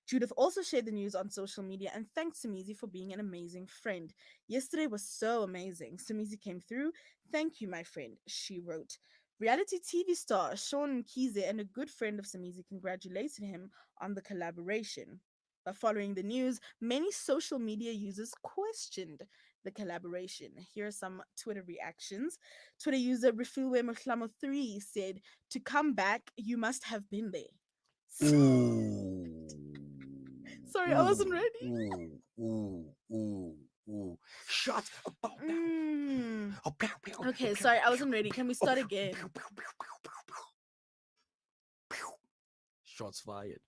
Judith also shared the news on social media and thanked Samizi for being an amazing friend. Yesterday was so amazing. Samizi came through. Thank you, my friend, she wrote. Reality TV star Sean Mkize and a good friend of Samizi congratulated him on the collaboration. But following the news, many social media users questioned the collaboration. Here are some Twitter reactions. Twitter user Refilwe Mohlamo3 said, "To come back, you must have been there." Ooh. Sorry, I wasn't ready. Ooh. Shut up. Mm. Okay, sorry, I wasn't ready. Can we start again? Shots fired.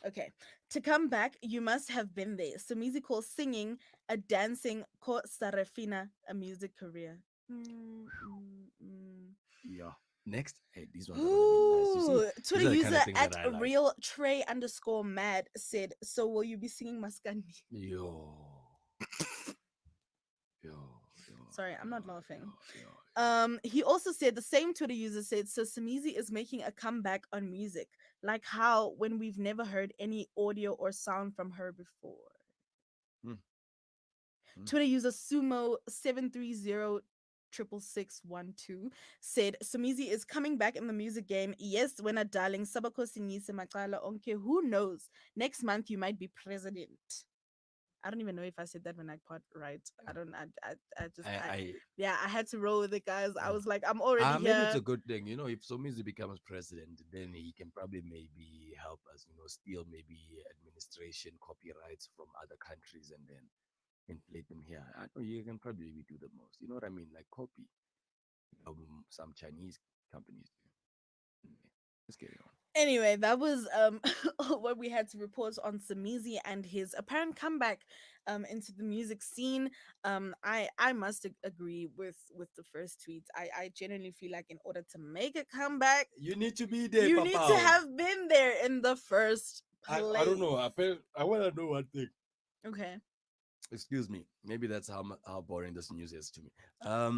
Okay. To come back, you must have been there. Samizi calls singing a dancing ko Sarafina a music career. Yeah. Next. Hey, these ones are gonna be nice. You see, Ooh, these Twitter are the kind user of things at that I like. real Trey underscore mad said, "So will you be singing Maskandi?" Yo. Yo. Sorry, I'm not laughing. Yo. He also said the same Twitter user said, "So Samizi is making a comeback on music, like how when we've never heard any audio or sound from her before." Hmm. Twitter user Sumo7306612 said Samizi is coming back in the music game. Yes, when a darling Sabako Sinise Makala Onke, who knows? Next month you might be president. I don't even know if I said that when I part right. I don't. Yeah. I had to roll with it, guys. I was like, I'm already maybe it's here. a good thing, you know. If Somizi becomes president, then he can probably maybe help us, you know, steal maybe administration copyrights from other countries and then inflate them here. I know you can probably maybe do the most. You know what I mean? Like copy some Chinese companies do. Anyway, let's get it on. Anyway, that was what we had to report on Samizi and his apparent comeback into the music scene. I must agree with the first tweets. I genuinely feel like in order to make a comeback, You need to be there, you Papa. need to have been there in the first place. I don't know. I want to know one thing. Okay. Excuse me. Maybe that's how boring this news is to me. I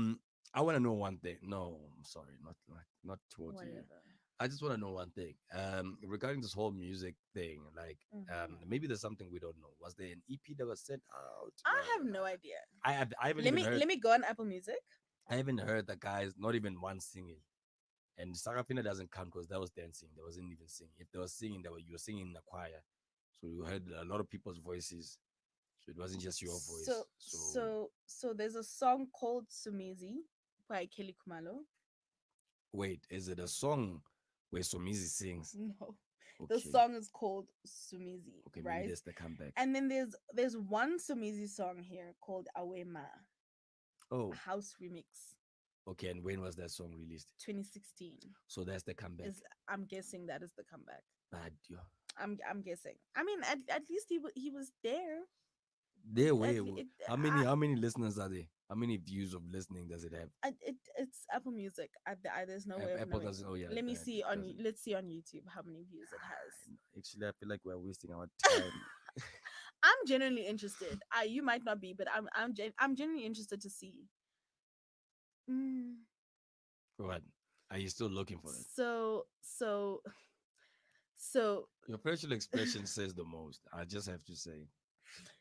want to know one thing. No, I'm sorry, not towards you. Whatever. I just want to know one thing. Regarding this whole music thing, like, maybe there's something we don't know. Was there an EP that was sent out? I have no idea. I haven't Let even me heard. let me go on Apple Music. I haven't heard the guys, not even one singing. And Sarafina doesn't count because that was dancing. There wasn't even singing. If they were singing, you were singing in the choir, so you heard a lot of people's voices. So it wasn't just your voice. So there's a song called Sumizi by Kelly Kumalo. Wait, is it a song where Somizi sings? No. Okay. The song is called Sumizi, Okay, right? maybe that's the comeback. And then there's one Sumizi song here called Awema, Oh, house remix, okay. And when was that song released? 2016. So that's the comeback. I'm guessing that is the comeback. Bad, yeah. I'm guessing. I mean, at least he was there. There, wait. How many listeners are there? How many views of listening does it have? It's Apple Music. There's no way of Apple knowing. doesn't. Oh yeah. Let me see on. doesn't. Let's see on YouTube how many views it has. Actually, I feel like we're wasting our time. I'm genuinely interested. You might not be, but I'm genuinely interested to see. What? Are you still looking for it? So Your facial expression says the most. I just have to say.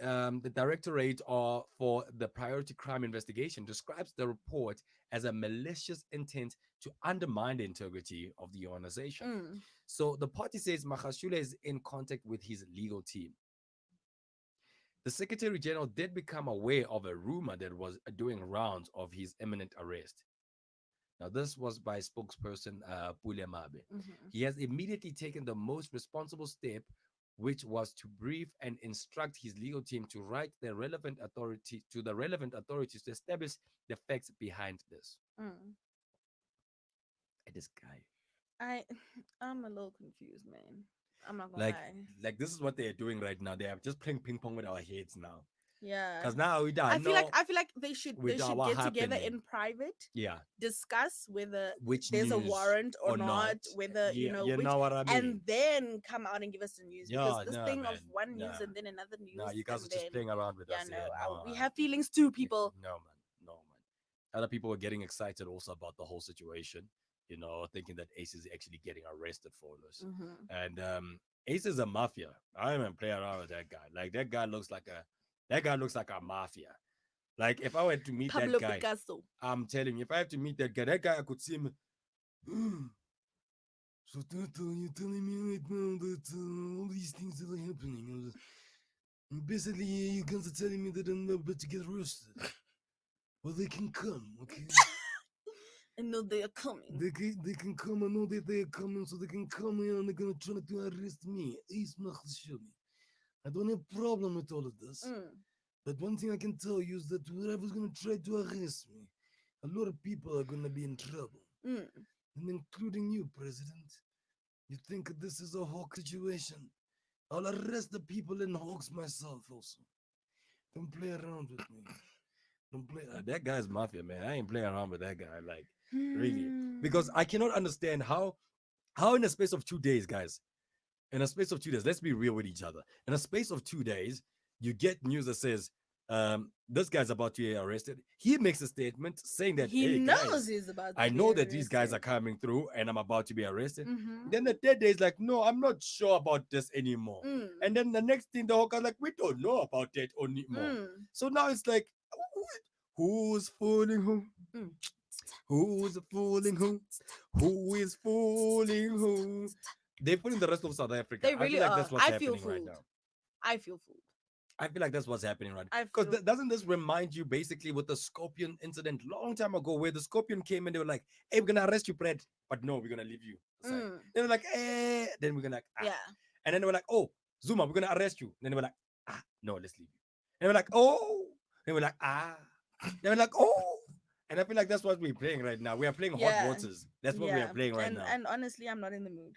the for the Priority Crime Investigation describes the report as a malicious intent to undermine the integrity of the organization. Mm. So the party says Magashule is in contact with his legal team. The Secretary General did become aware of a rumor that was doing rounds of his imminent arrest. Now, this was by spokesperson Pule Mabe. Mhm. He has immediately taken the most responsible step, which was to brief and instruct his legal team to write the relevant authorities to establish the facts behind this. Mm. And this guy, I I'm a little confused, man. I'm not gonna like, lie. this is what they are doing right now. They are just playing ping pong with our heads now. Yeah. Because now we don't know I feel like they should what get together happening. in private, Yeah, discuss whether which there's a news warrant or not, whether Yeah, you which, know what I mean. and then come out and give us the news. Because Yeah, this no, thing of man. one Nah, news and then another news, nah, you guys and are just then playing around with yeah, us no, here. No, we have feelings too, people. no, man. No, man. Other people were getting excited also about the whole situation, thinking that Ace is actually getting arrested for this. Mm-hmm. And Ace is a mafia. I don't even play around with that guy. Like that guy looks like a mafia. Like if I were to meet that Pablo guy, Picasso. I'm telling you, if I have to meet that guy, I could see him. So Thato, you're telling me right now that all these things that are happening, basically you guys are telling me that I'm about to get arrested. Well, they can come, okay? I know they are coming. They can come. I know that they are coming, so they can come here and they're gonna try to arrest me. Ace Mahashami. I don't have problem with all of this. Mm. But one thing I can tell you is that whoever's gonna try to arrest me, a lot of people are gonna be in trouble, Mm. and including you, President. You think this is a hawk situation? I'll arrest the people in hawks myself also. Don't play around with me. Don't play. That guy's mafia, man. I ain't playing around with that guy. Like, really. Because Hmm. I cannot understand how in a space of 2 days, guys, in a space of 2 days, let's be real with each other. In a space of 2 days, you get news that says, this guy's about to get arrested. He makes a statement saying that, He hey, knows guys, he's about to I be know that these guys are arrested. coming through and I'm about to be arrested. Mm-hmm. Then the third day is like, no, I'm not sure about this anymore. Mm. And then the next thing, the hawker's like, we don't know about that anymore. Mm. So now it's like, who's fooling who? Mm. Who's fooling who? Who is fooling who? They're fooling the rest of South Africa. They I really feel like are. that's what's I feel happening right fooled. now. I feel fooled. I feel like that's what's happening right now. I Because feel. doesn't this remind you basically with the Scorpion incident long time ago where the Scorpion came and they were like, hey, we're going to arrest you, Brad. But no, we're going to leave you aside. Mm. They were like, eh. Then we're going to like, ah. Yeah. And then they were like, oh, Zuma, we're going to arrest you. And then they were like, ah, no, let's leave you. And they were like, oh. They were like, ah. They were like, oh. And I feel like that's what we're playing right now. We are playing hot Yeah. waters. That's what we are playing right now. And honestly, I'm not in the mood.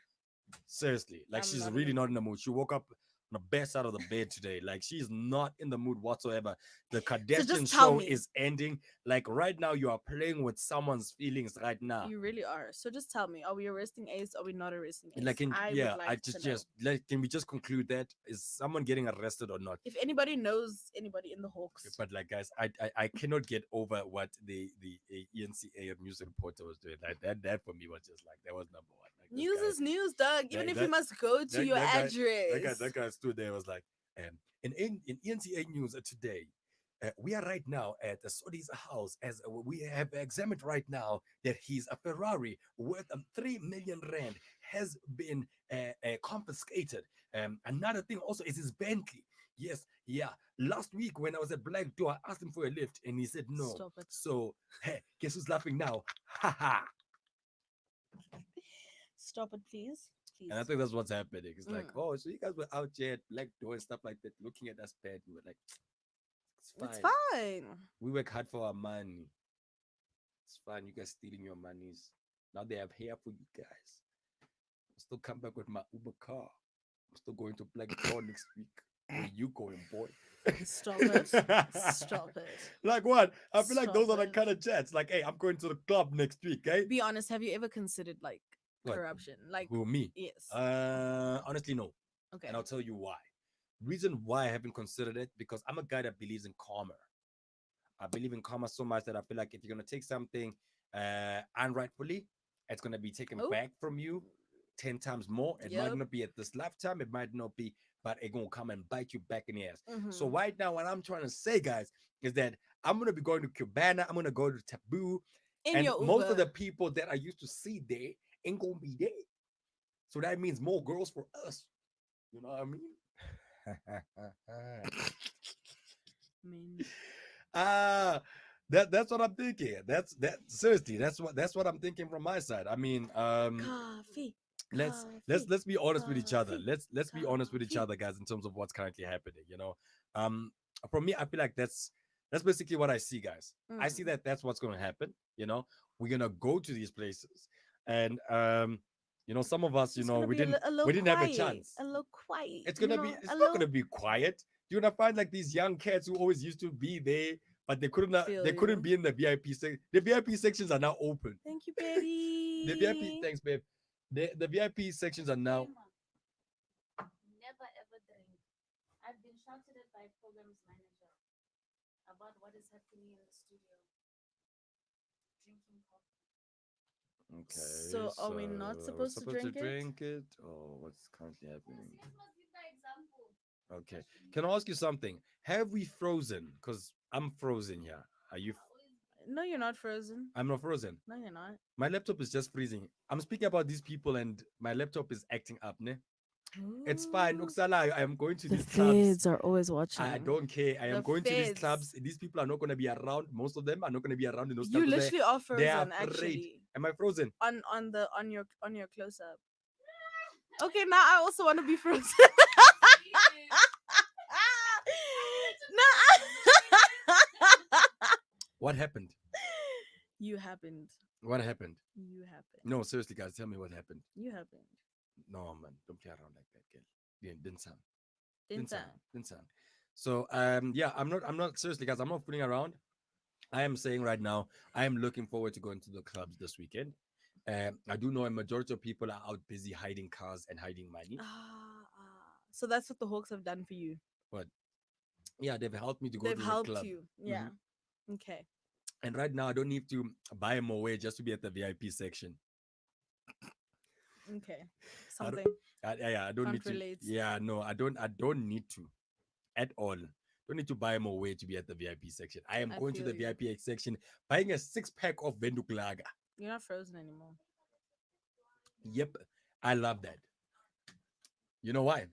Seriously, like I'm she's not in really the not in the mood. She woke up on the best side of the bed today. Like she's not in the mood whatsoever. The Kardashian just tell show me. is ending. Like right now, you are playing with someone's feelings right now. You really are. So just tell me, are we arresting Ace? Are we not arresting Ace? Like, I yeah, would like I to know. just like, can we just conclude that is someone getting arrested or not? If anybody knows anybody in the Hawks, But like, guys, I cannot get over what the ENCA news reporter was doing. Like that for me was just like that was number one. Like news is news, dog. Even if you must go to your address. That guy stood there was like, in ENCA news today, we are right now at Sodi's house as we have examined right now that his Ferrari worth 3 million rand has been confiscated. Another thing also is his Bentley. Yes, yeah. Last week when I was at Black Door, I asked him for a lift and he said no. Stop it. So, hey, guess who's laughing now? Ha ha. Stop it, please. Please. And I think that's what's happening. It's like, Mm. oh, so you guys were out here at Black Door and stuff like that, looking at us bad. We were like, it's fine. It's fine. We work hard for our money. It's fine. You guys stealing your monies. Now they have hair for you guys. I'll still come back with my Uber car. I'm still going to Black Door next week. Where you going, boy? Stop it. Stop it. Like what? I feel like those Stop are the it. kind of chats. Like, hey, I'm going to the club next week, eh? Be honest, have you ever considered like What? corruption? Like Who, me? yes. Honestly, no. Okay. And I'll tell you why. Reason why I haven't considered it, because I'm a guy that believes in karma. I believe in karma so much that I feel like if you're gonna take something unrightfully, it's gonna be taken Oh. back from you. 10 times more. It might Yep. not be at this lifetime, it might not be, but it gonna come and bite you back in the ass. So Mm-hmm. right now, what I'm trying to say, guys, is that I'm gonna be going to Cubana, I'm gonna go to Taboo, In and your most of the Uber. people that I used to see there ain't gonna be there. So that means more girls for us. You know what I mean? Man. Ah, that's what I'm thinking. That seriously, that's what I'm thinking from my side. I mean, Coffee. let's let's Coffee. let's be honest with each other. Coffee. Let's be honest with each Coffee. other, guys, in terms of what's currently happening. Um, for me, I feel like that's basically what I see, guys. I see Mm. that that's what's going to happen. We're gonna go to these places, and some of us, It's gonna we be didn't a little we didn't have a quiet. chance. A little quiet. It's You gonna be know, a it's not gonna little be quiet. You're gonna find like these young cats who always used to be there, but feel they couldn't you. be in the VIP section. The VIP sections are now open. Thank you, The VIP, baby. thanks, babe. The VIP sections are now. Never ever drink. I've been shouted at by programs manager about what is happening in the studio. Drinking coffee. Okay, So are we not so we're supposed to supposed to drink it? drink it. Oh, what's currently happening? Yes, must give by example. Okay, can I ask you something? Have we frozen? Because I'm frozen here. Are you? No, you're not frozen. I'm not frozen. No, you're not. My laptop is just freezing. I'm speaking about these people, and my laptop is acting up. Ne? It's fine. Ooh. Uksala, I am going to The these clubs. feds are always watching. I don't care. I am The going to these feds. clubs. These people are not going to be around. Most of them are not going to be around in those You clubs. literally are They are frozen, afraid. actually. Am I frozen? On your close up. Okay, now I also want to be frozen. No. What happened? You happened. What happened? You happened. No, seriously, guys, tell me what happened. You happened. No, man, don't play around like that, girl. Didn't sound. Didn't I? Didn't sound. So, yeah, I'm not seriously, guys. I'm not fooling around. I am saying right now, I am looking forward to going to the clubs this weekend. I do know a majority of people are out busy hiding cars and hiding money. So that's what the Hawks have done for you. But yeah, they've helped me to go They've to the helped club. you. Yeah. Mhm. Okay. And right now, I don't need to buy more way just to be at the VIP section. Okay. I don't, Something. I don't Can't need to. relate. Yeah, no, I don't need to at all. Don't need to buy more way to be at the VIP section. I am I going to feel the you. VIP section, buying a 6 pack of Venduk. You're not frozen anymore. Yep, I love that. You know why?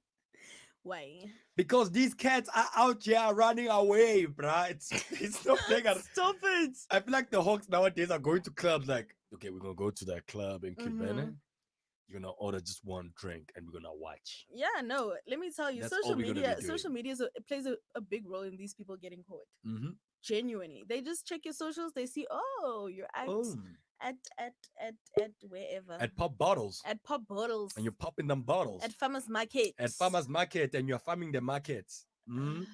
Why? Because these cats are out here running away, bruh. It's not playing. Stop it. I feel like the Hawks nowadays are going to clubs like, okay, we're gonna go to that club in Cubana. Mhm. You're gonna order just one drink and we're gonna watch. Yeah, no. Let me tell you, That's all we're gonna be doing. social media it plays a big role in these people getting caught. Mm-hmm. Genuinely, they just check your socials. They see, oh, you're Oh, at wherever at pop bottles, at pop bottles and you're popping them bottles at farmers market. at farmers market, and you're farming the markets. Mm.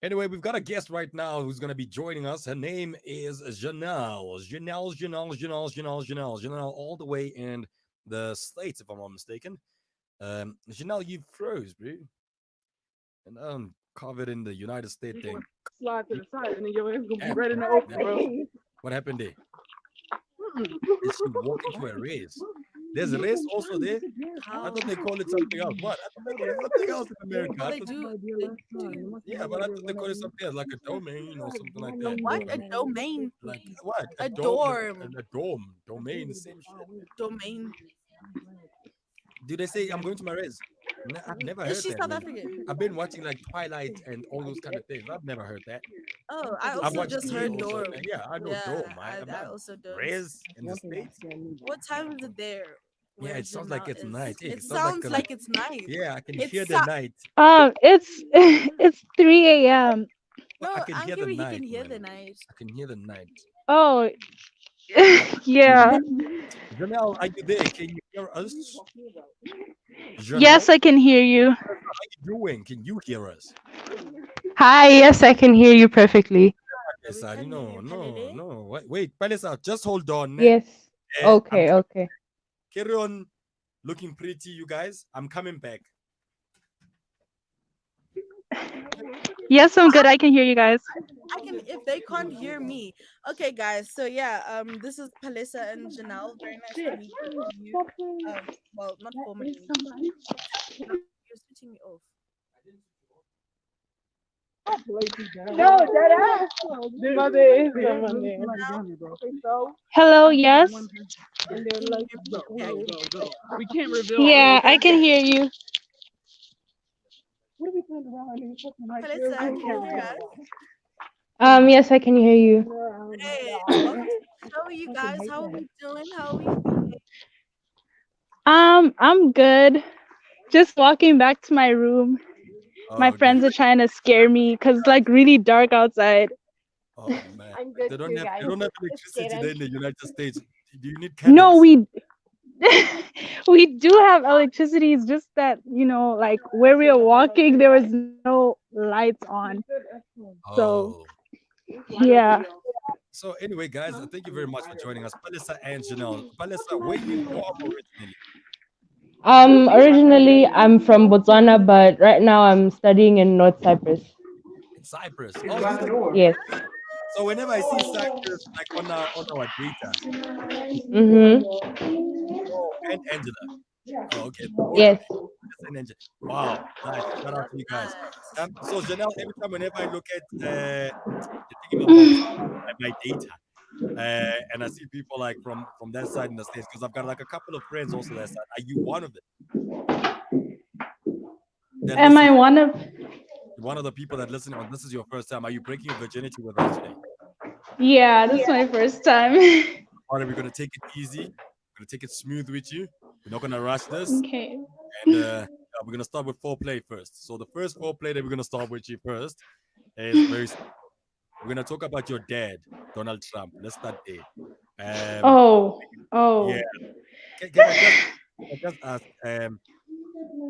Anyway, we've got a guest right now who's gonna be joining us. Her name is Janelle, all the way in the States, if I'm not mistaken. Janelle, you froze, bro, and covered in the United States thing. Slide to the side, and then your ass gonna Yeah, be right in the open, bro. what happened there? Did she walk into a race? There's a race also there. I How? thought they call it something else. What? I thought they call it something else in America. Well, I they thought, do. yeah, but I thought they call it something else, like a domain or something like that. What a domain? Like what? A dorm, dorm. a dorm, domain, the same shit. Domain. Do they say I'm going to my res? I've never heard Is she that. South Man. African? I've been watching like Twilight and all those kind of things. I've never heard that. Oh, I I've also watched just EA heard also. dorm. Yeah, I know Yeah, dorm. I I'm also don't. res in the States. What time is it there? Yeah, where it sounds like Janelle it's is? night. It sounds sounds like like it's night. yeah, I can It hear the sou- night. It's it's 3 a.m. No, I can hear the Angry, he night. can hear the man. night. I can hear the night. Oh, yeah. Janelle, are you there? Can you hear us? Janelle, Yes, I can hear you. how are you doing? Can you hear us? Hi, yes, I can hear you perfectly. Yes, We I can hear no, you, no, Palele. no. Wait, Palisa, just hold on. Yes. I'm Okay, okay. carry on looking pretty, you guys. I'm coming back. Yes, I'm good. I can hear you guys. I can if they can't hear me. Okay, guys. So yeah, this is Palisa and Janelle. Very nice to meet you. Well, not formally. You're switching me off. No, that ass. Mother is the money. Hello, yes. Can you hear me? Okay, I can. We can't reveal all Yeah, of I can hear you. Palisa, can you hear us? Yes, I can hear you. Great. Welcome to the show, you guys. How are we doing? How are we feeling? I'm good. Just walking back to my room. My Oh, okay. friends are trying to scare me because it's like really dark outside. Oh man, I'm like good too, they guys. don't have Just electricity there kidding. in the United States. Do you need No, candles? we do have electricity. It's just that, like where we are walking, there was no lights on. So Oh. yeah. So anyway, guys, thank you very much for joining us, Palisa and Janelle. Palisa, where you from originally? Originally, I'm from Botswana, but right now I'm studying in North Cyprus. In Cyprus. Oh, you the Yes. so whenever I see Cyprus like on our data. Mm-hmm. Oh, and Angela. Oh, okay. Both Yes. Palisa and Angela. Wow, nice. Shout out to you guys. Nice. So Janelle, every time whenever I look at the thingamabobs at my data, and I see people like from that side in the states because I've got like a couple of friends also that side. Are you one of them that Am I listen? one of One of the people that listen on this is your first time. Are you breaking your virginity with us today? Yeah, this is my first time. All right, we're gonna take it easy. We're gonna take it smooth with you. We're not gonna rush this, Okay. and we're gonna start with foreplay first. So the first foreplay that we're gonna start with you first is very. We're gonna talk about your dad, Donald Trump. Let's start there. Um, Oh, yeah. oh. Can I just ask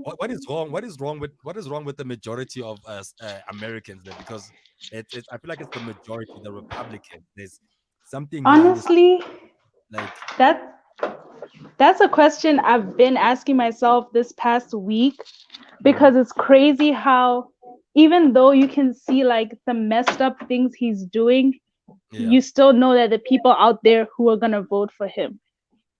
what is wrong? What is wrong with the majority of us Americans there? Because I feel like it's the majority, the Republicans. There's something here in this Honestly, like that that's a question I've been asking myself this past week mhm, because it's crazy how even though you can see like the messed up things he's doing, yeah, you still know that the people out there who are gonna vote for him.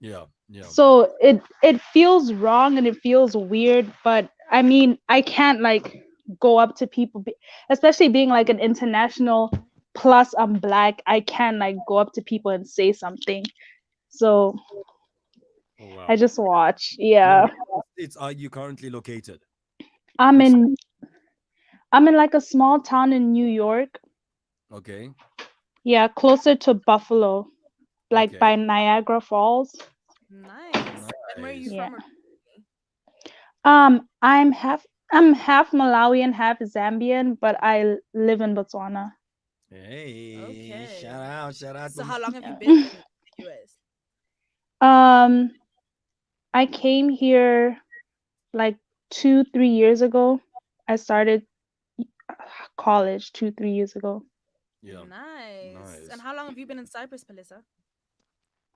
yeah, yeah, So it feels wrong and it feels weird, but I mean, I can't like go up to people, especially being like an international plus I'm black. I can like go up to people and say something. So oh I wow. just watch. And in Yeah. which states are you currently located? I'm Which in I'm in like a small town in New York. okay, Yeah, closer to Buffalo, like okay, by Niagara Falls. Nice. And where are you nice. Yeah. from originally? I'm half Malawian, half Zambian, but I live in Botswana. Hey, Okay. shout out So from how long have you Yeah. been in the US? Um, I came here like 2, 3 years ago. I started college 2, 3 years ago. yeah, Nice. And nice. how long have you been in Cyprus, Palisa?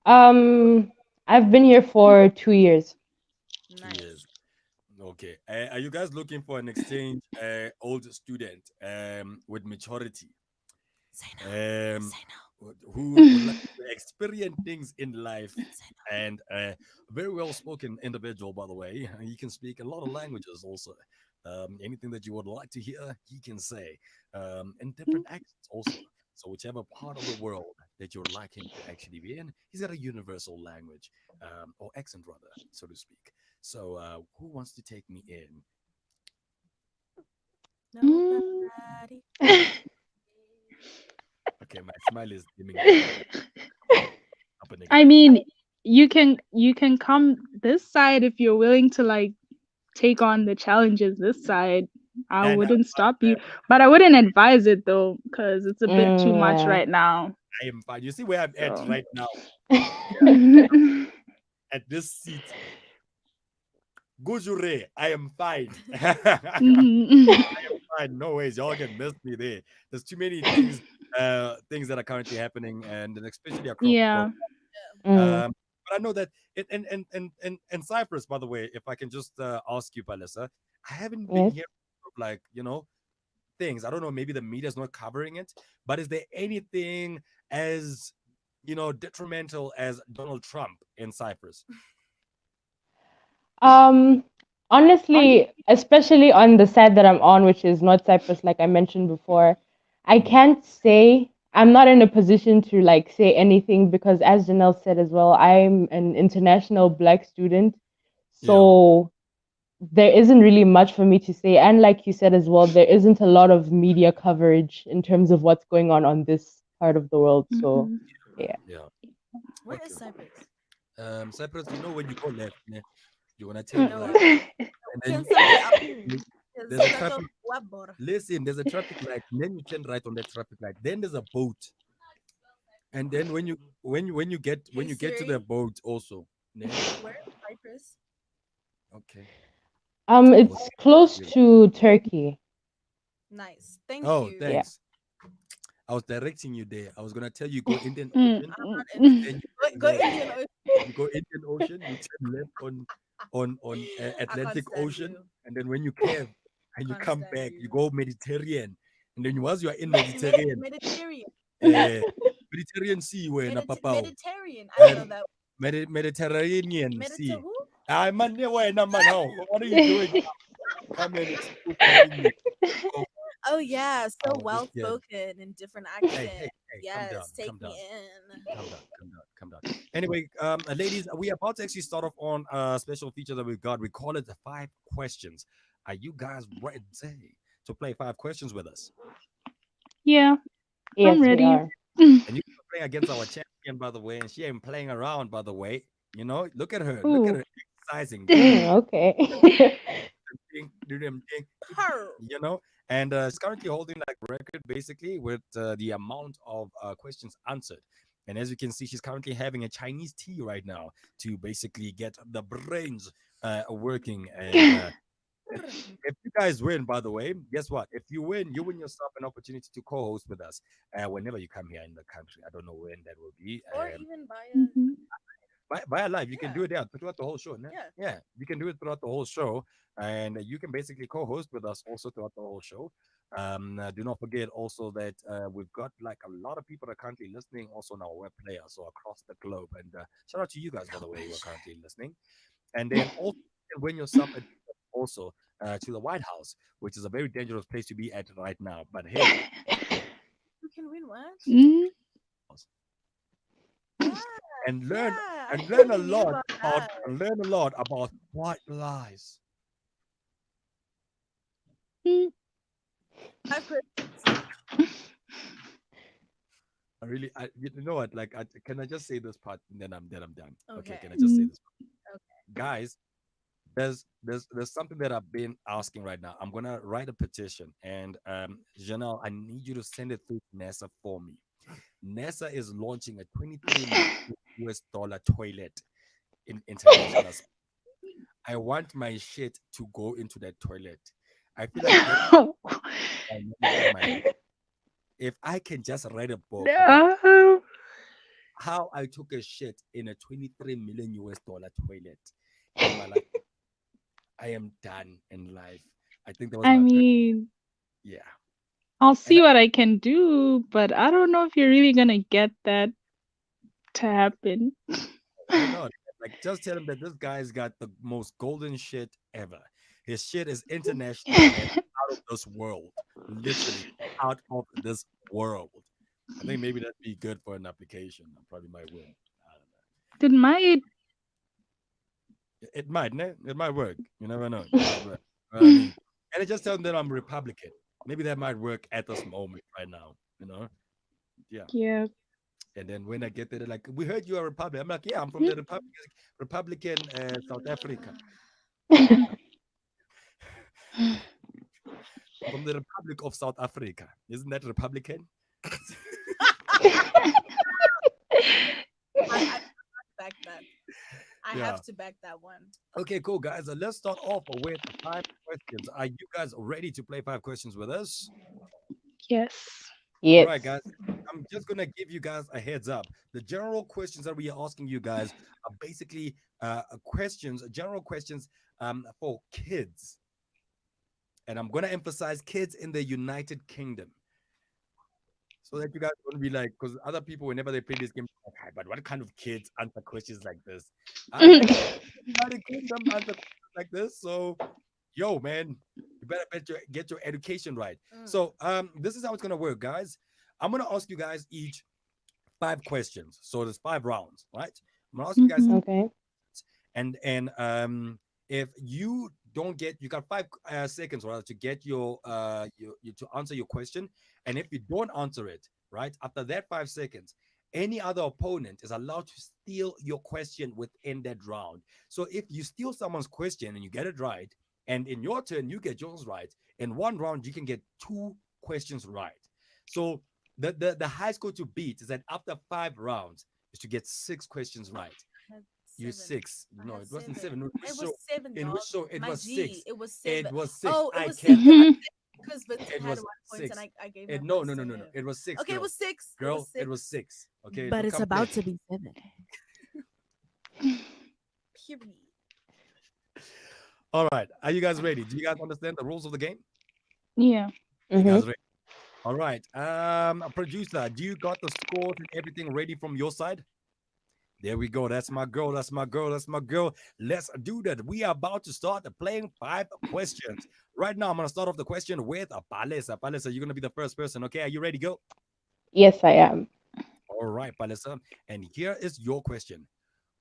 Um, I've been here for 2 years. 2 years. Nice. Okay. Are you guys looking for an exchange old student with maturity? Say no. Um, Say no. who would like to experience things in life Say no. and very well spoken individual, by the way. He can speak a lot of languages also. Anything that you would like to hear, he can say in different accents also. So whichever part of the world that you would like him to actually be in, he's got a universal language or accent rather, so to speak. So who wants to take me in? Mm. Nobody. Okay, my smile is dimming down again, up and I again. mean, you can come this side if you're willing to like take on the challenges this side. I And wouldn't stop you, but I wouldn't advise it though because it's a bit too much Yeah. right now. I am fine. You see where I'm at So. right now at this seat. Gujure, I am fine. Mhm. Fine, no ways. Y'all can miss me there. There's too many things that are currently happening, and then especially across the world. Yeah. Mm. But I know that in Cyprus, by the way, if I can just ask you, Palisa, I haven't been Yes. here like, you know, things? I don't know, maybe the media's not covering it, but is there anything as detrimental as Donald Trump in Cyprus? Um, Honestly, especially on the side that I'm on, which is North Cyprus, like I mentioned before, I Mm. can't say I'm not in a position to like say anything because, as Janelle said as well, I'm an international Black student, Yeah. so there isn't really much for me to say. And like you said as well, there isn't a lot of media coverage in terms of what's going on this part of the world. So, Mhm. yeah. Yeah. Where is Okay. Cyprus? Cyprus, when you go left, ne, you're gonna turn No, right, and then can somebody else? there's a Because traffic. Wabor. Listen, there's a traffic light, and then you turn right on that traffic light. Then there's a boat, and then when Hey you get to the Siri, boat also. Ne? where is Cyprus? Okay. I was It's close to Turkey. Nice. Thank Oh, you. Yeah. thanks. I was directing you there. I was gonna tell you go Indian Mm, Ocean, I'm not and interested. then you Go turn left. Indian Ocean. You go Indian Ocean, you turn left on I can't Atlantic stand Ocean, you. and then when you curve I and you can't come stand back, you you. go Mediterranean, and then once you are in Mediterranean, Mediterranean. uh, Mediterranean Sea, where na papao, Mediterranean. I don't know that. Mediterranean Mediter Sea. who? I man, where na man, how? What are you doing? Come and exclude my English. Oh, Oh yeah, so wow, this well kid. spoken in different Hey, accent. hey, hey, calm down, Yes, take calm me down. in. Calm down, calm down, calm down. Anyway, ladies, we are about to actually start off on a special feature that we've got. We call it the 5 questions. Are you guys ready to play 5 questions with us? yeah, I'm Yes, we ready. are. And you are playing against our champion, by the way, and she ain't playing around, by the way. Look at her. Look at Ooh. her exercising. Do them, Okay. do them thing, Her. you know. And she's currently holding like record basically with the amount of questions answered. And as you can see, she's currently having a Chinese tea right now to basically get the brains working. And if you guys win, by the way, guess what? If you win yourself an opportunity to co-host with us whenever you come here in the country. I don't know when that will be. Or even by a Mhm. By a live, you can yeah, do it throughout the whole show. No? yeah. Yeah, you can do it throughout the whole show, and you can basically co-host with us also throughout the whole show. Do not forget also that we've got like a lot of people that are currently listening also on our web player, so across the globe. And shout out to you guys, by the way, who are currently listening. And then also you can win yourself also to the White House, which is a very dangerous place to be at right now. But hey, You can win what? Mm, Yeah, and learn yeah. I and learn a totally knew lot about about that. white lies. mm. I've heard You know what? Like, can I just say this part and then I'm done? Okay, okay. can I just say Mm. this, guys? There's something that I've been asking right now. I'm gonna write a petition, and Janelle, I need you to send it through to NASA for me. NASA is launching a 23 million US dollar toilet in international. I want my shit to go into that toilet. I feel like that in my life. If I can just write a book about No. how I took a shit in a 23 million US dollar toilet in my life, I am done in life. I think that was I my mean, yeah. I'll And see what I can do, but I don't know if you're really gonna get that to happen. why not? Like, just tell him that this guy's got the most golden shit ever. His shit is international and out of this world. Literally out of this world. I think maybe that'd be good for an application. I probably might win. I don't know. Did my It might, ne? It might work. You never know. It might work. I mean, and I just tell them that I'm Republican. Maybe that might work at this moment right now. Yeah. yeah. And then when I get there, they're like, "We heard you are Republican." I'm like, "Yeah, I'm from the Republican South Africa. I'm from the Republic of South Africa. Isn't that Republican?" I back that. I Yeah. have to back that one. Okay, cool, guys. Let's start off with 5 questions. Are you guys ready to play 5 questions with us? Yes. All right, Yes. guys. I'm just gonna give you guys a heads up. The general questions that we are asking you guys are basically questions, general questions for kids. And I'm gonna emphasize kids in the United Kingdom. So that you guys don't be like, because other people, whenever they play this game, like, "Hi, but what kind of kids answer questions like this? United Kingdom answer questions like this. So, yo, man, you better get your education right. So, this is how it's gonna work, guys. I'm gonna ask you guys each 5 questions. So there's 5 rounds, right? I'm gonna ask you guys, Mhm. Okay. and if you don't get, you got 5 seconds rather to get your to answer your question, and if you don't answer it right after that 5 seconds, any other opponent is allowed to steal your question within that round. So if you steal someone's question and you get it right, and in your turn you get yours right, in one round you can get 2 questions right. So the high score to beat is that after 5 rounds is to get 6 questions right. I had You 7. 6. I No, had it wasn't 7. 7. It was 7, In which dog. show it My was G. 6. It was It 7. was 6. Oh, it I was can't. 7 Mhm. because Vincent It had was 1 point and 6. I gave It him no my no no no no. save. It was 6, Okay, it girl. was 6. It was Girl, it was 6. 6. Okay, But don't it's come about playing. to be 7. Period. All right. Are you guys ready? Do you guys understand the rules of the game? Yeah. You Mm-hmm. guys ready? All right. Producer, do you got the scores and everything ready from your side? There we go. That's my girl. That's my girl. That's my girl. Let's do that. We are about to start playing 5 questions. Right now, I'm going to start off the question with Palesa. Palesa, you're going to be the first person. Okay. Are you ready? Go. Yes, I am. All right, Palesa. And here is your question.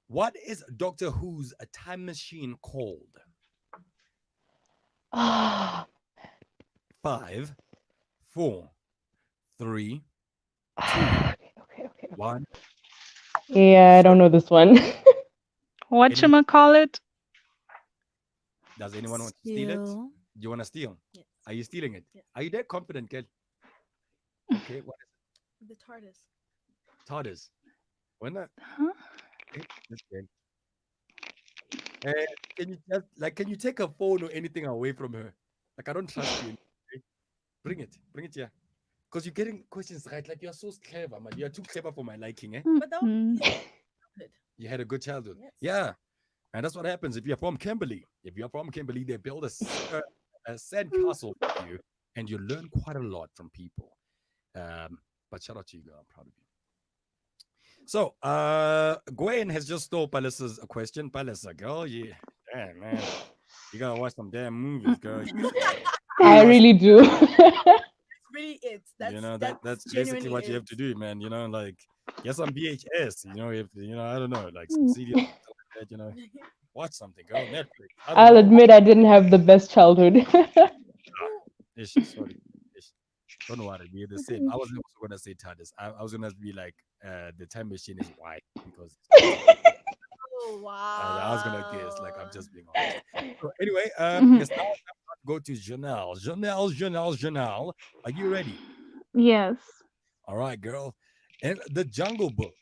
What is Doctor Who's a time machine called? Ah, 5, 4, 3, 2, okay, okay, okay. 1. Yeah, I don't know this one. Anyone, Whatchamacallit? does anyone want to steal it? Still. Do you want to steal? Yes. Are you stealing it? Yes. Are you that confident, girl? Okay, what is The TARDIS. it? TARDIS. When that? Huh? Okay, this girl. Uh, can you just like can you take her phone or anything away from her? Like I don't trust you. Okay? Bring it here. Because you're getting questions right. Like you're so clever, man. You're too clever for my liking, eh? But that was Mhm. good. You had a good childhood. Yes. Yeah. And that's what happens if you're from Kimberley. If you're from Kimberley, they build a sand castle for you, and you learn quite a lot from people. But shout out to you, girl. I'm proud of you. So, Gwen has just stole Palace's question. Palace, girl, yeah, damn man, you gotta watch some damn movies, girl. You I gotta watch, really do. That's really it. you know That's that's basically genuinely what you it. have to do, man. You know, like get some VHS. You know, if you know, I don't know, like some CD, like that. You know, watch something, girl. Netflix. I don't I'll know. admit I didn't have the best childhood. Ish, sorry. Ish. Don't worry, we're the same. I wasn't also gonna say TARDIS. I was gonna be like, the time machine is white because Oh I was gonna guess. Like I'm wow. just being honest. So anyway, Mhm. it's now time to go to Janelle. Janelle. Are you ready? Yes. All right, girl. In the Jungle Book,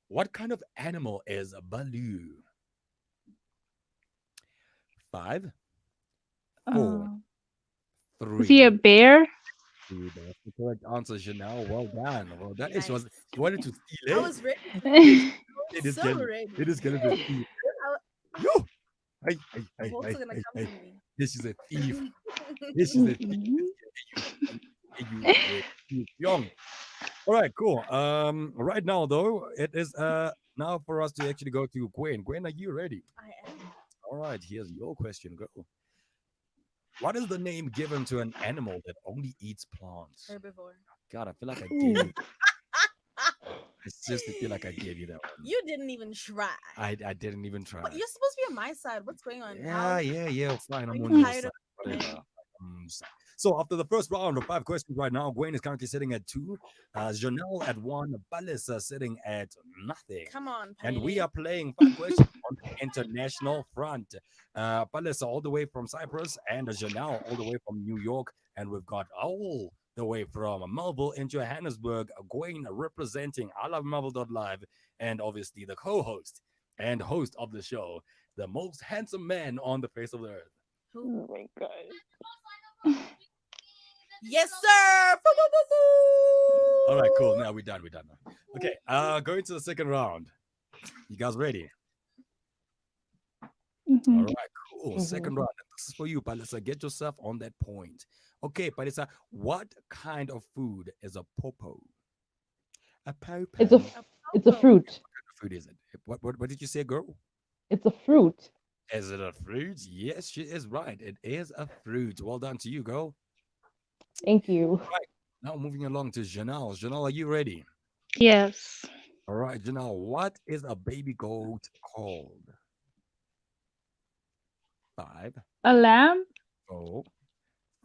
what kind of animal is Baloo? 5, 4, Uh, is he a 3, bear? 2. That's the correct answer, Janelle. Well done. Well done. It Nice. was she wanted to steal I it. was ready. It, I it was is so getting ready. it is getting to steal. I, Yo, the hawks are gonna come hey. to me. This is a thief. This is a thief. You young. All right, cool. Right now though, it is now for us to actually go to Gwen. Gwen, are you ready? I am. All right, here's your question, girl. What is the name given to an animal that only eats plants? Herbivore. God, I feel like I gave Ooh. you. It's just I feel like I gave you that one. You didn't even try. I didn't even try. But you're supposed to be on my side. What's going on? Yeah. Fine, Are I'm you on your tired side. of winning? Whatever. So after the first round of 5 questions, right now, Gwen is currently sitting at 2, Janelle at 1, Ballis sitting at nothing. Come on, And we Paine. are playing 5 questions on the international front. Ballis all the way from Cyprus and Janelle all the way from New York. And we've got all the way from Melville in Johannesburg, Gwen representing I Love Melville.live, and obviously the co-host and host of the show, the most handsome man on the face of the earth. Who? Oh my god. Yes, sir. Boo, boo, boo, boo. All right, cool. Now we're done. Now. Okay, going to the second round. You guys ready? All Mhm. right, cool. Mhm. Second round. This is for you, Palisa. Get yourself on that point. Okay, Palisa, what kind of food is a popo? A It's a popo. A it's a popo. fruit. What kind of food is it? What did you say, girl? It's a fruit. Is it a fruit? Yes, she is right. It is a fruit. Well done to you, girl. Thank you. Right. Now moving along to Janelle. Janelle, are you ready? Yes. All right, Janelle, what is a baby goat called? Five, A lamb? four,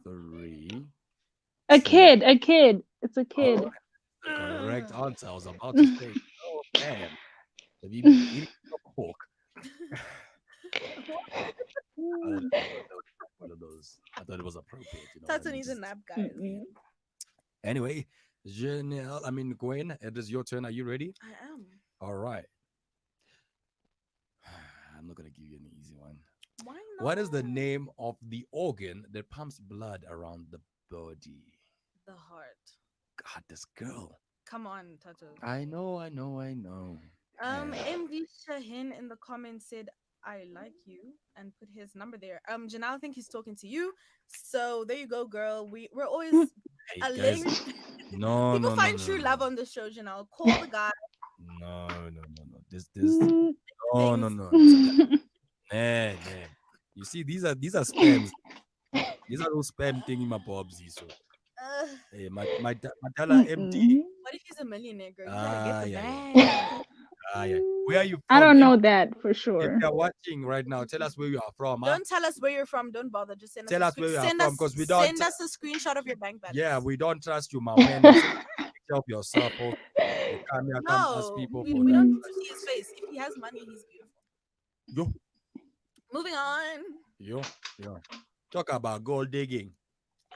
three, A two. kid. A kid. It's a All kid. right, the correct Ugh. answer. I was about to say, oh man, have you been eating some pork? I thought that was one of those. I thought it was appropriate, you know what I Tata mean? needs a Just nap, guys. Mm-mm. anyway, Janelle, I mean Gwen, it is your turn. Are you ready? I am. All right. I'm not gonna give you an easy one. Why What is the not? name of the organ that pumps blood around the body? The heart. God, this girl. Come on, Tato. I know, I know, I know. Yeah. MD Shahin in the comments said, I like you and put his number there. Janelle, I think he's talking to you. So there you go, girl. We're always Hey guys, letting no, people no, no, find no, true no, love no, on the show, Janelle. Call the guy, no, no, no, no. This, Mm. no, no, things. no, no. Nah, nah. You see, these are spams. These are those spam thingy my bobsy. So, Uh, hey, my dollar MD. Mm-mm. what if he's a millionaire, girl? You gotta get Ah, the yeah, yeah, bag. yeah. Where are you I from, don't know MD? that for If sure. you're watching right now, tell us where you are from, huh? Don't tell us where you're from. Don't bother. Just send us Tell a us where you are send from, us because we don't. send us a screenshot of your bank Yeah, balance. we don't trust you, my man. And send us a picture of yourself. Also, you come here, come ask No, people for we that. don't need Mm. to see his face. If he has money, he's beautiful. Yo, Moving on. yo, yo. Talk about gold digging.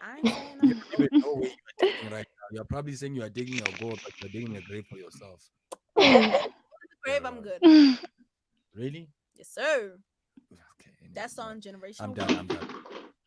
I ain't saying You nothing. don't even know where you are digging right now. You're probably saying you are digging your gold, but you're digging a grave for yourself. Grave, I'm Uh, good. really? Yes, sir. Okay. Anyway, That's no. on I'm generational done. wealth. I'm done.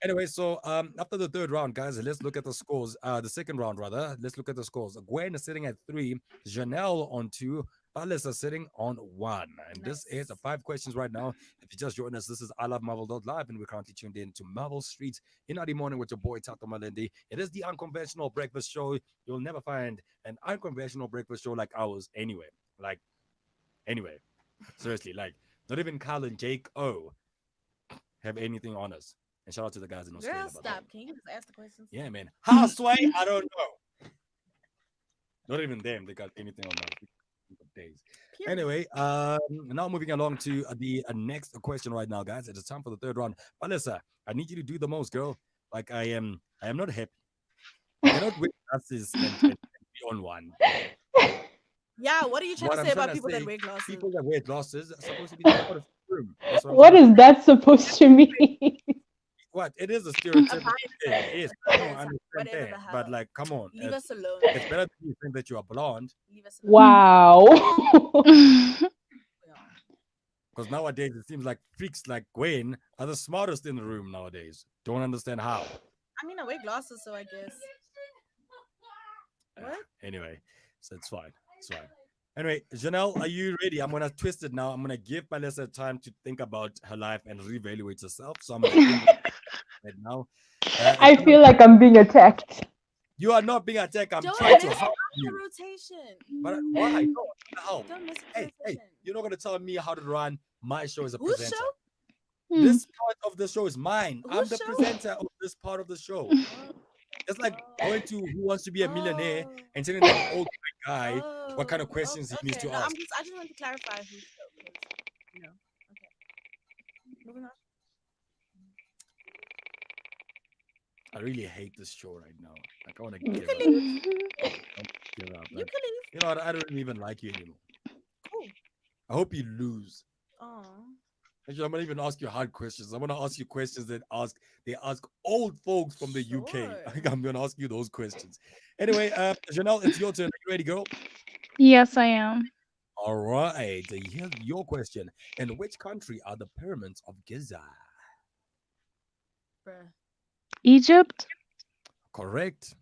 Anyway, so after the third round, guys, let's look at the scores. The second round, rather. Let's look at the scores. Gwen is sitting at 3, Janelle on 2, Palace is sitting on 1. And this is the Nice. 5 questions right now. If you just joined us, this is I Love Marvel Live, and we're currently tuned in to Marvel Street in the morning with your boy Tato Malindi. It is the unconventional breakfast show. You'll never find an unconventional breakfast show like ours anyway. Like, anyway, seriously, like, not even Carl and Jake O have anything on us. And shout out to the guys in Girl, Australia, by the way. stop. Can you just ask the questions? Yeah, man. How sway? I don't know. Not even them. They got anything on us. Days. Period. Anyway, now moving along to the next question right now, guys. It is time for the third round. Melissa, I need you to do the most, girl. Like I am not happy. I cannot wear glasses and be on one. Yeah, what are you trying What to I'm say trying about to people that say, wear glasses? people that wear glasses are supposed to be out of the room. That's what I'm What trying to is that supposed to mean? what it is a A stereotypical thing. bias, Yes, a I know, I bias, understand whatever that. the But hell. like, come on, Leave us alone. it's better that you think that you are blonde Leave us alone. Wow. Yeah. because nowadays it seems like freaks like Gwen are the smartest in the room nowadays. Don't understand how. I mean, I wear glasses, so I guess. Ah, What? anyway, so it's fine. It's fine. Anyway, Janelle, are you ready? I'm gonna twist it now. I'm gonna give Melissa time to think about her life and reevaluate herself. So I'm gonna end it right now. I Janelle, feel like I'm being attacked. you are not being attacked. I'm Don't trying to miss help the you. rotation. But why? No, I'm gonna help. Don't miss the Hey, rotation. you're not gonna tell me how to run my show as a Whose presenter. show? This part of the show is mine. I'm Whose the show? presenter of this part of the show. Oh, It's like going to Who Wants to Be a Millionaire oh, and telling that old white guy what kind oh, of questions he needs okay. to No, ask. I just want to clarify whose show because you know. Okay, moving on. I really hate this show right now. Like I want to You give can up. leave. I wanna give up. You Like can leave. you know what? I don't even like you anymore. Cool. I hope you lose. Oh. Actually, I'm gonna even ask you hard questions. I'm gonna ask you questions that they ask old folks from the UK. Sure. I think I'm gonna ask you those questions. Anyway, Janelle, it's your turn. Are you ready, girl? Yes, I am. All right. Here's your question. In which country are the pyramids of Giza? Bruh. Egypt? Correct.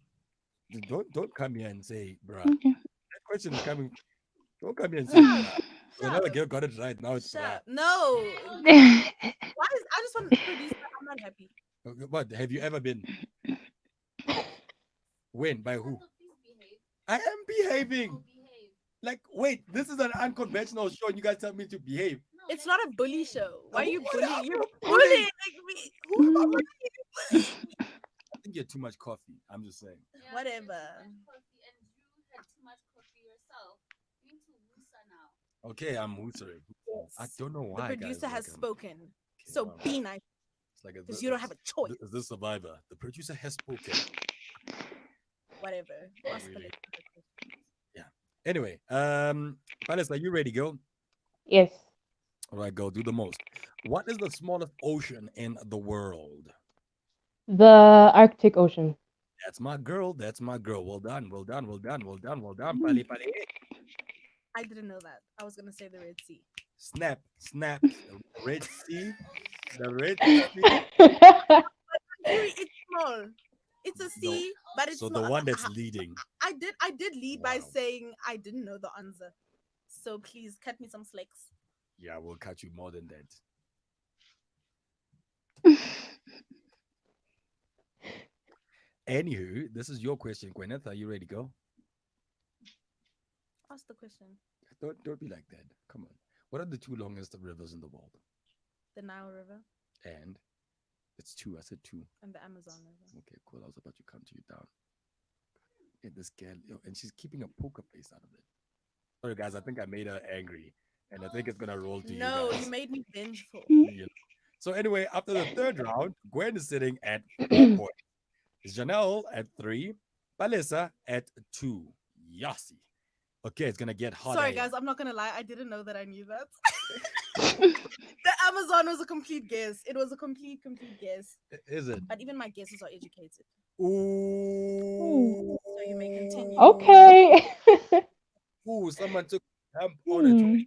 Don't come here and say, bruh. Okay. That question is coming. Don't come here and say, bruh. Shut Another up. girl got it right. Now it's Shut bruh. up. No. Why What have you ever been? When? By who? I am behaving. Like, wait, this is an unconventional show, and you guys tell me to behave. It's not a bully show. Why are you What bullying? am You're I bullying. bullying? Like me. Who am I bullying? I think you had too much coffee. I'm just saying. Whatever. Okay, I'm hootering. I don't know The why, guys. producer has Like, spoken. okay, So wow. be nice It's like because you don't have a choice. is this Survivor? The producer has spoken. Whatever. Ask the Really? lady. Yeah. Anyway, Palace, are you ready? Go. Yes. All right, go. Do the most. What is the smallest ocean in the world? The Arctic Ocean. That's my girl. That's my girl. Well done. Well done. Well done. Well done. Well done. Pali, pali. I didn't know that. I was gonna say the Red Sea. Snap. Snap. The Red Sea. The Red Sea. It's small. It's a No. sea, but it's So not. the one that's leading. I did lead by Wow. saying I didn't know the answer. So please cut me some slacks. Yeah, we'll cut you more than that. Anywho, this is your question, Gwyneth. Are you ready to go? Ask the question. Don't be like that. Come on. What are the two longest rivers in the world? The Nile River And it's two. I said two. and the Amazon River. Okay, cool. I was about to count you down. Hey, this girl, and she's keeping a poker face out of it. Sorry, guys. I think I made her angry, and I think it's gonna roll to No, you guys. you made me vengeful. Yeah. So anyway, after the third round, Gwen is sitting at 4 points. Janelle at 3, Palisa at 2. Yassi. Okay, it's gonna get hot. Sorry, guys. I'm not gonna lie. I didn't know that I knew that. The Amazon was a complete guess. It was a complete guess. Is it? But even my guesses are educated. Ooh. So you may continue. Okay. Ooh, someone took jump on a Hmm.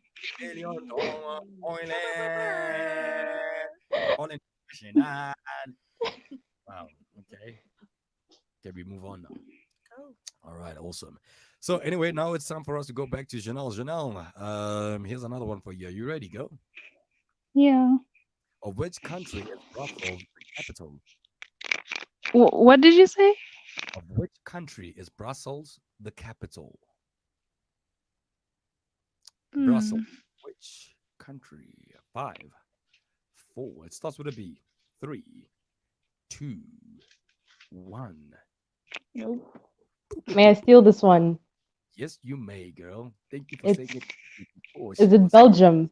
alien all in Wow. Okay. Okay, we move on now. Oh. All right, awesome. So anyway, now it's time for us to go back to Janelle. Janelle, here's another one for you. Are you ready? Go. Yeah. Of which country is Brussels the capital? What did you say? Of which country is Brussels the capital? Brussels. Which country? 5, 4. It starts with a B. 3, 2, 1. Nope. May I steal this one? Yes, you may, girl. Thank you for It's saying it before. is it Belgium?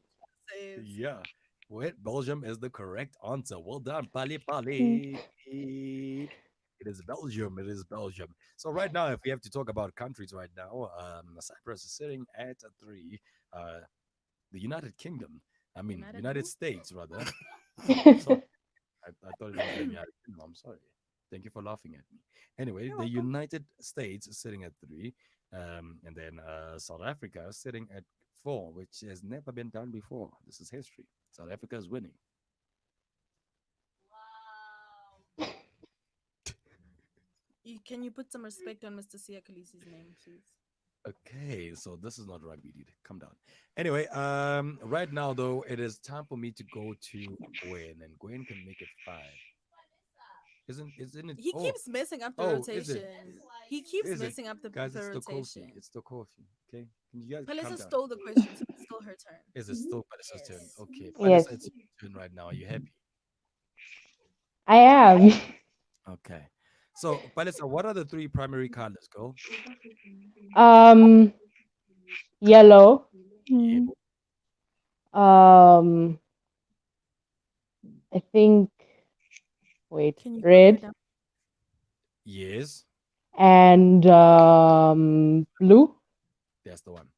Says, Yeah. Well, Belgium is the correct answer. Well done, Pali Mm. Pali. It is Belgium. It is Belgium. So right now, if we have to talk about countries right now, Cyprus is sitting at 3. The United Kingdom. I mean, United United who? States, rather. Sorry. I thought it was the United Kingdom. I'm sorry. Thank you for laughing at me. Anyway, You're the welcome. United States is sitting at 3. And then South Africa is sitting at 4, which has never been done before. This is history. South Africa is winning. Can you put some respect on Mr. Sia Khaleesi's name, please? Okay, so this is not rugby, dude. Calm down. Anyway, right now though, it is time for me to go to Gwen, and Gwen can make it 5. Isn't it? He Oh, keeps messing up the oh, is it? rotation. He keeps Is it? messing up the Guys, it's the rotation. coffee. It's the coffee. Okay, can you guys calm Palisa down? stole the question, so it's still her turn. Is it still Palisa's turn? Yes. Okay, Yes. Palisa, it's your turn right now. Are you happy? I am. Okay. So, Palisa, what are the 3 primary colors, girl? Yellow. Yeah. I think. Wait. Can you put her Red down? Yes, and blue. that's the one.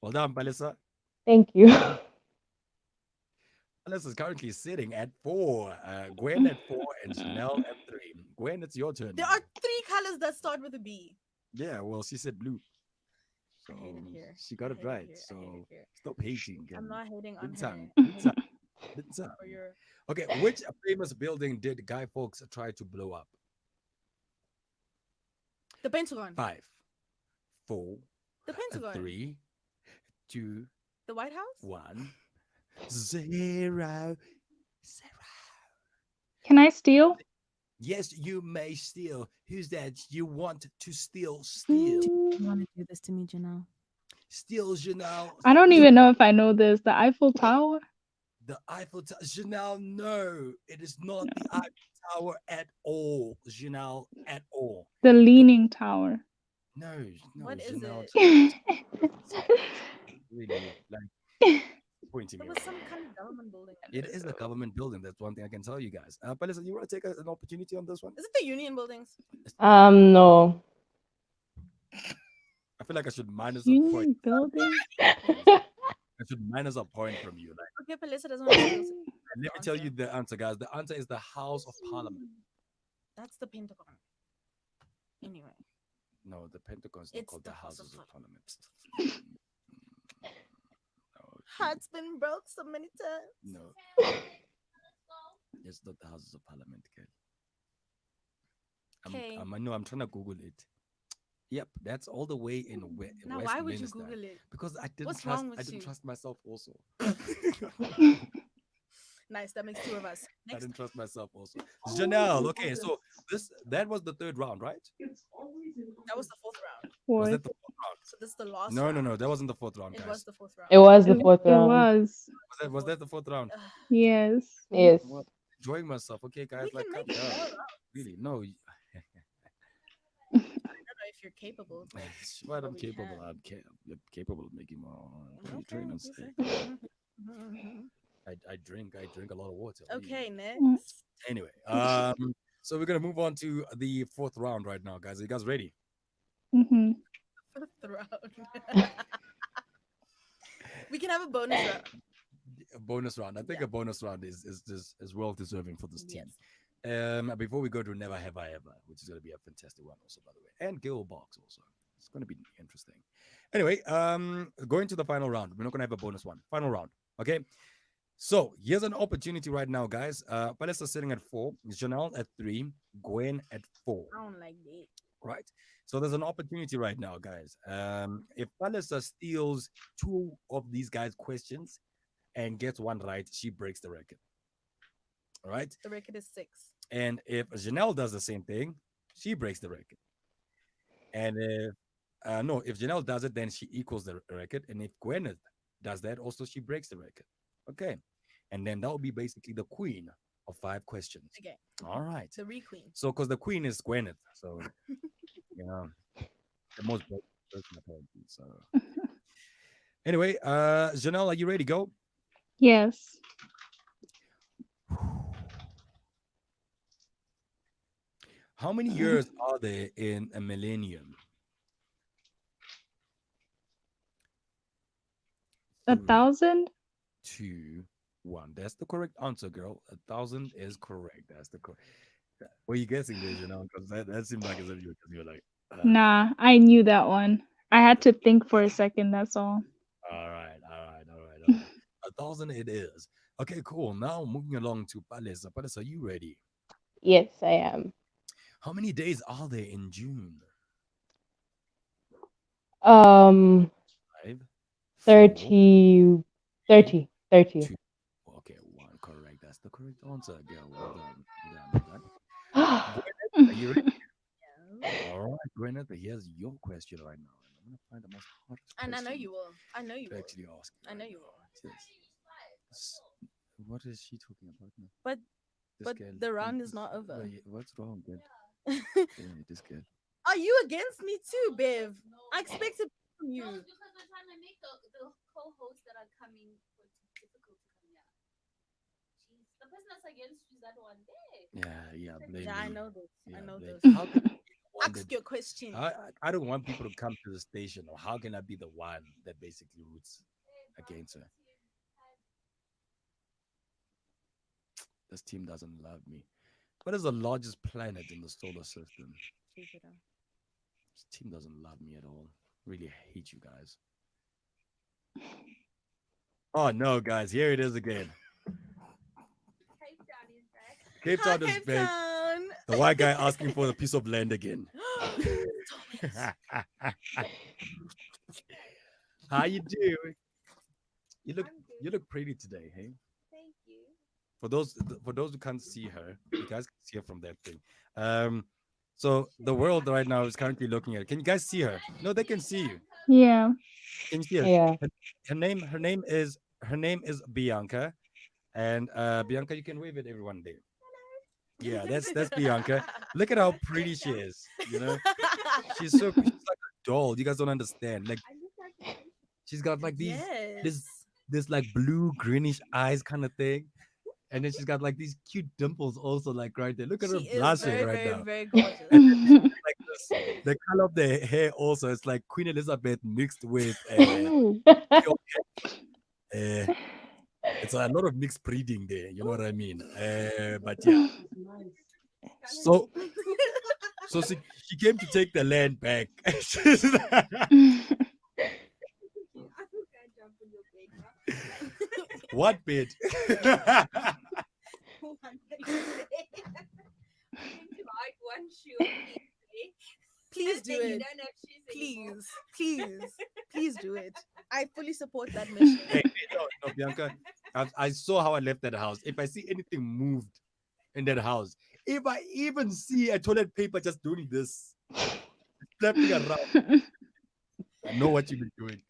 Well done, Palisa. Thank you. Palisa is currently sitting at 4. Gwen at 4 and Chanel at 3. Gwen, it's your turn. There now. are 3 colors that start with a B. Yeah, well, she said blue. I hate it here. She got I it hate right. here. I hate So it here. stop hating. I'm not hating on her. Bintang, I'm bintang, hating bintang. for your Okay, which famous building did Guy Fawkes try to blow up? the Pentagon. 5, 4, The Pentagon. 3, 2, The White House. 1, 0, 0. Can I steal? Yes, you may steal. Who's that? You want to steal? Steal. You want to do this to me, Janelle? Steal, Janelle. I don't even know if I know this. The Eiffel Tower? The Eiffel Tower. Janelle, no. It is not the Eiffel Tower at all. Janelle, at all. The Leaning Tower. No, no, What is Janelle. it? Really, like, pointing There me. was some kind of government building. It is a government building. That's one thing I can tell you guys. But listen, you want to take an opportunity on this one? Is it the Union buildings? No. I feel like I should minus a point. Union Building? I should minus a point from you. Like, Okay, Palisa doesn't want to steal. and let me tell you the answer, guys. The answer is the House of Parliament. That's the Pentagon. Anyway, No, the Pentagon is not It's called the the House of Houses of Parliament. No, heart's been broke so many times. no, it's not the Houses of Parliament, girl. Okay. I'm trying to Google it. Yep, that's all the way in Now, why would you Westminster. Google it? Because I didn't What's trust. wrong with I didn't you? trust myself. Also, Nice, that makes two of us. I Next, didn't trust myself. Also, Janelle. Okay, so that was the third round, right? that was the fourth round. Was Fourth. that the fourth round? So this is the last. No, round. no, no. That wasn't the fourth round, It guys. was the fourth round. It was the It, fourth it round. was. Was that the fourth round? Yes. Yes. What? Enjoying myself. Okay, guys. We Like, can calm make it down. more rounds. Really, no. I don't know if you're capable. But What but I'm we capable. can. I'm capable of making more. What are you trying to you say? say. I drink a lot of water. What do you Okay, mean? next. Anyway, so we're gonna move on to the fourth round right now, guys. Are you guys ready? Mm-hmm. Fourth round. We can have a bonus round. A bonus round. I think Yeah. a bonus round is well deserving for this team. Yes. Before we go to Never Have I Ever, which is gonna be a fantastic one, also by the way, and Gill Box also. It's gonna be interesting. Anyway, going to the final round. We're not gonna have a bonus one. Final round. Okay. So here's an opportunity right now, guys. Palesta sitting at 4, Janelle at 3, Gwen at 4. I don't like that. Right. So there's an opportunity right now, guys. If Palesta steals 2 of these guys' questions and gets one right, she breaks the record. All right. The record is 6. And if Janelle does the same thing, she breaks the record. And if Janelle does it, then she equals the record. And if Gwyneth does that, also she breaks the record. Okay. And then that will be basically the queen of 5 questions. Okay. All right. The re-queen. So, because the queen is Gwyneth, so you know the most broken person apparently. So, anyway, Janelle, are you ready to go? Yes. How many years are there in a millennium? 1,000? 2, 1. That's the correct answer, girl. 1,000 is correct. That's the correct. What are you guessing there, Janelle? Because that seemed like as if you're like, Nah, I knew that one. I had to think for a second, that's all. all right, all right, all right, all right. 1,000 it is. Okay, cool. Now moving along to Palesa. Palesa, are you ready? Yes, I am. How many days are there in June? 5, 5, 30, 30, 30. 2. Okay, 1. Correct. That's the correct answer, girl. Well done. Well done. Well done. Are you ready? All right, Gwyneth, here's your question right now. I'm gonna find the most hardest And I know question you will. I know you to will. actually ask. I know you will. What is she talking about now? But This but girl. the round is not over. Wait, what's wrong, girl? This girl. Are you against me too, Bev? I expected from you. Because we're trying to make the co-hosts that are coming difficult to come here. Jeez, the person that's against you is that one there. Yeah, blame Yeah, I me. know this. I Yeah, know blame this. me. How can I be the one Ask that- your question. I don't want people to come to the station, or how can I be the one that basically roots against her? This team doesn't love me. What is the largest planet in the solar system? Jupiter. This team doesn't love me at all. Really hate you guys. Oh no, guys, here it is again. Cape Town is back. Cape Hi, Town is Cape back. Town. The white guy asking for a piece of land again. How you doing? You look I'm good. you look pretty today, hey? Thank you. for those who can't see her, you guys can see her from that thing. Um, so the world right now is currently looking at it. Can you guys see her? No, they can see you. Yeah. Can you see her? Yeah. Her, her name is Bianca, and Bianca, you can wave at everyone there. Yeah, that's Bianca. Look at how pretty she is. She's like a doll. You guys don't understand. Like she's got like this Yes. this like blue greenish eyes kind of thing. And then she's got like these cute dimples also like right there. Look at She her is blushing very, right very, now. very gorgeous. And like this, the color of the hair also, it's like Queen Elizabeth mixed with pure, uh it's a lot of mixed breeding there, you know what I mean? But yeah. So she came to take the land back. What bit? Please do it. Please, please, please do it. I fully support that mission. Hey, no, Bianca. I saw how I left that house. If I see anything moved in that house, if I even see a toilet paper just doing this, flapping around, I know what you've been doing.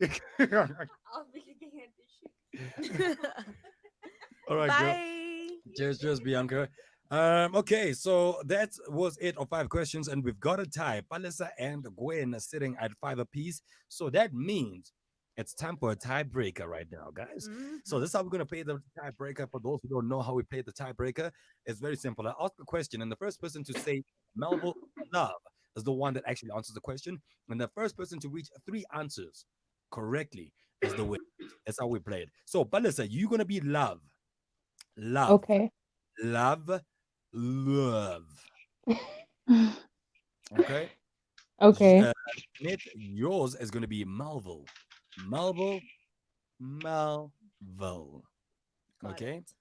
All right, girl. Bye. Cheers, Bianca. Okay, so that was it of 5 questions, and we've got a tie. Palisa and Gwen are sitting at 5 apiece. So that means it's time for a tiebreaker right now, guys. So this is how we're gonna play the tiebreaker. For those who don't know how we play the tiebreaker, it's very simple. I ask a question, and the first person to say Melville love is the one that actually answers the question. And the first person to reach 3 answers correctly is the winner. That's how we play it. So, Palisa, you're gonna be love. Love. Okay. Love. Love. Okay. Okay. Nate, yours is going to be Melville. Melville. Melville. Got Okay. it.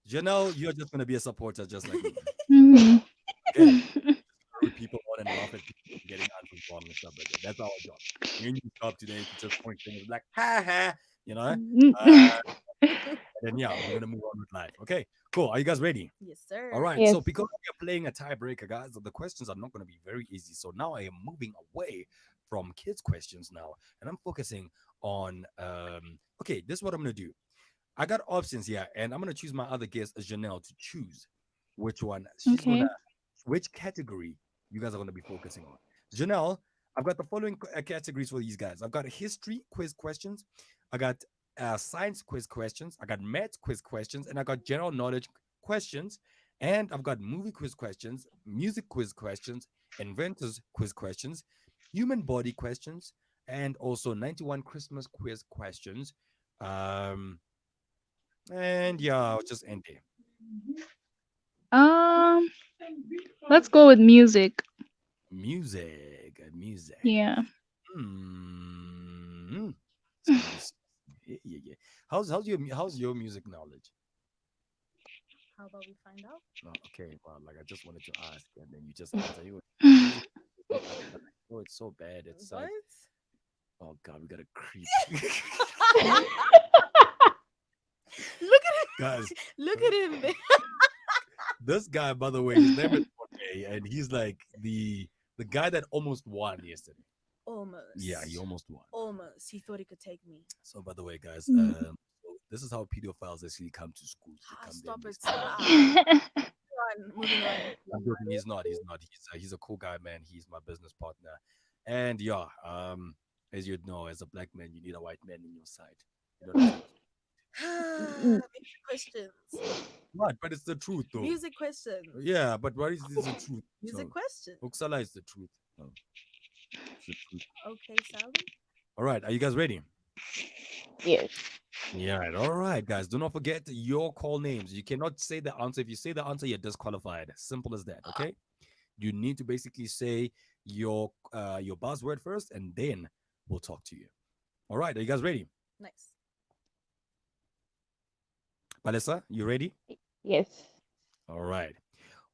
Janelle, you're just going to be a supporter just like me. Mhm. Okay. Root people on and laugh at people getting answers wrong and stuff like that. That's our job. Your new job today is to just point fingers like, ha ha, you know? And then, yeah, we're going to move on with life. Okay. Cool. Are you guys ready? Yes, sir. All right. Yes. So because we are playing a tiebreaker, guys, the questions are not going to be very easy. So now I am moving away from kids' questions now, and I'm focusing on okay, this is what I'm gonna do. I got options here, and I'm gonna choose my other guest, Janelle, to choose which one Okay. which category you guys are gonna be focusing on. Janelle, I've got the following categories for these guys. I've got history quiz questions, I got science quiz questions, I got math quiz questions, and I got general knowledge questions, and I've got movie quiz questions, music quiz questions, inventors quiz questions, human body questions, and also 91 Christmas quiz questions. Um, and yeah, I'll just end there. Um, let's go with music. Music. Yeah. Hmm. It's gonna be yeah. How's your music knowledge? How about we find out? Oh, okay, well, like I just wanted to ask, and then you just answer. Music is not that bad. Oh, it's so bad. It's What? like, oh god, we got a creep, Look at him. guys. Look at him. This guy, by the way, his name is Jorge, and he's like the guy that almost won yesterday. Almost. Yeah, he almost won. Almost. He thought he could take me. So, by the way, guys, Mm. so this is how pedophiles actually come to school. They come there Stop and it. they Stop. Moving on. I'm joking. He's not. He's not. He's a cool guy, man. He's my business partner, and yeah, as you know, as a black man, you need a white man in your side. You know that's Music questions. what, but it's the truth, though. Music questions. Yeah, but what is this the truth? Music So, questions. Uxala is the truth. No, it's the truth. Okay, Sally. All right, are you guys ready? Yes. Yeah, right. All right, guys. Do not forget your call names. You cannot say the answer. If you say the answer, you're disqualified. Simple as that. Okay. You need to basically say your buzzword first, and then we'll talk to you. All right. Are you guys ready? Nice. Palessa, you ready? Yes. All right.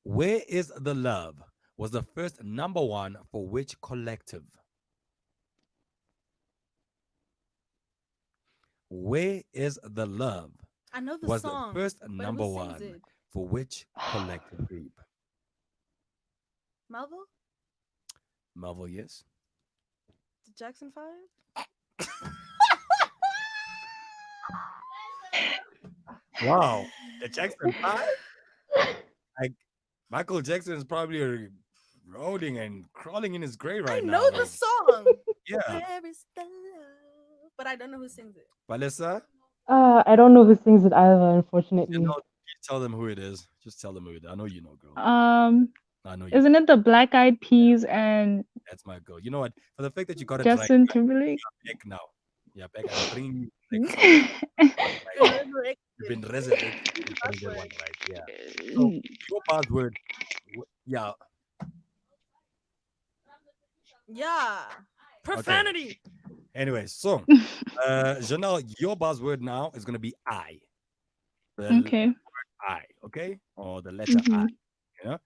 Where is the love? Was the first number one for which collective? Where is the love? I know the was the song, first but number who sings one it? for which collective group? Melville? Marvel, yes. The Jackson 5? Wow, the Jackson 5? Like, Michael Jackson is probably rolling and crawling in his grave I right know now. the Like, song. yeah. Where is the love? But I don't know who sings it. Valessa, I don't know who sings it either, you unfortunately. know, please tell them who it is. Just tell them who it is. I know you know, girl. I know you. Isn't it the Black Eyed Peas and That's my girl. You know what? For the fact that you got it right, Justin Timberlake? back now. Yeah, back. I'm bringing you back. Been Like, you've been resurrected. You're getting that one right. Yeah. So your buzzword. Yeah. Yeah. Profanity. Anyway, so Janelle, your buzzword now is gonna be I. The Okay. I, okay? Or the letter I. Mhm. You know?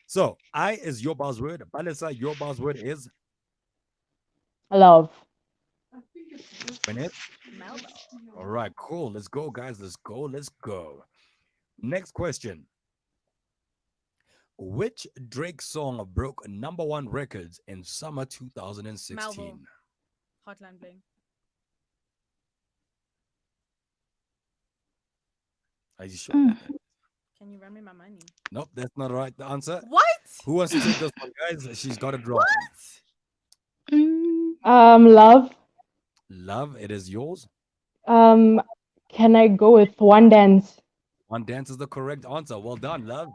So I is your buzzword. Balisa, your buzzword is Love. Gwyneth. Melville. All right, cool. Let's go, guys. Let's go. Let's go. Next question. Which Drake song broke number one records in summer 2016? Melville. Hotline Bling. Are you sure about that? Can you run me my money? Nope, that's not right. The answer. What? Who wants to take this one, guys? She's got it wrong. What? Love. Love, it is yours. Can I go with One Dance? One dance is the correct answer. Well done, love.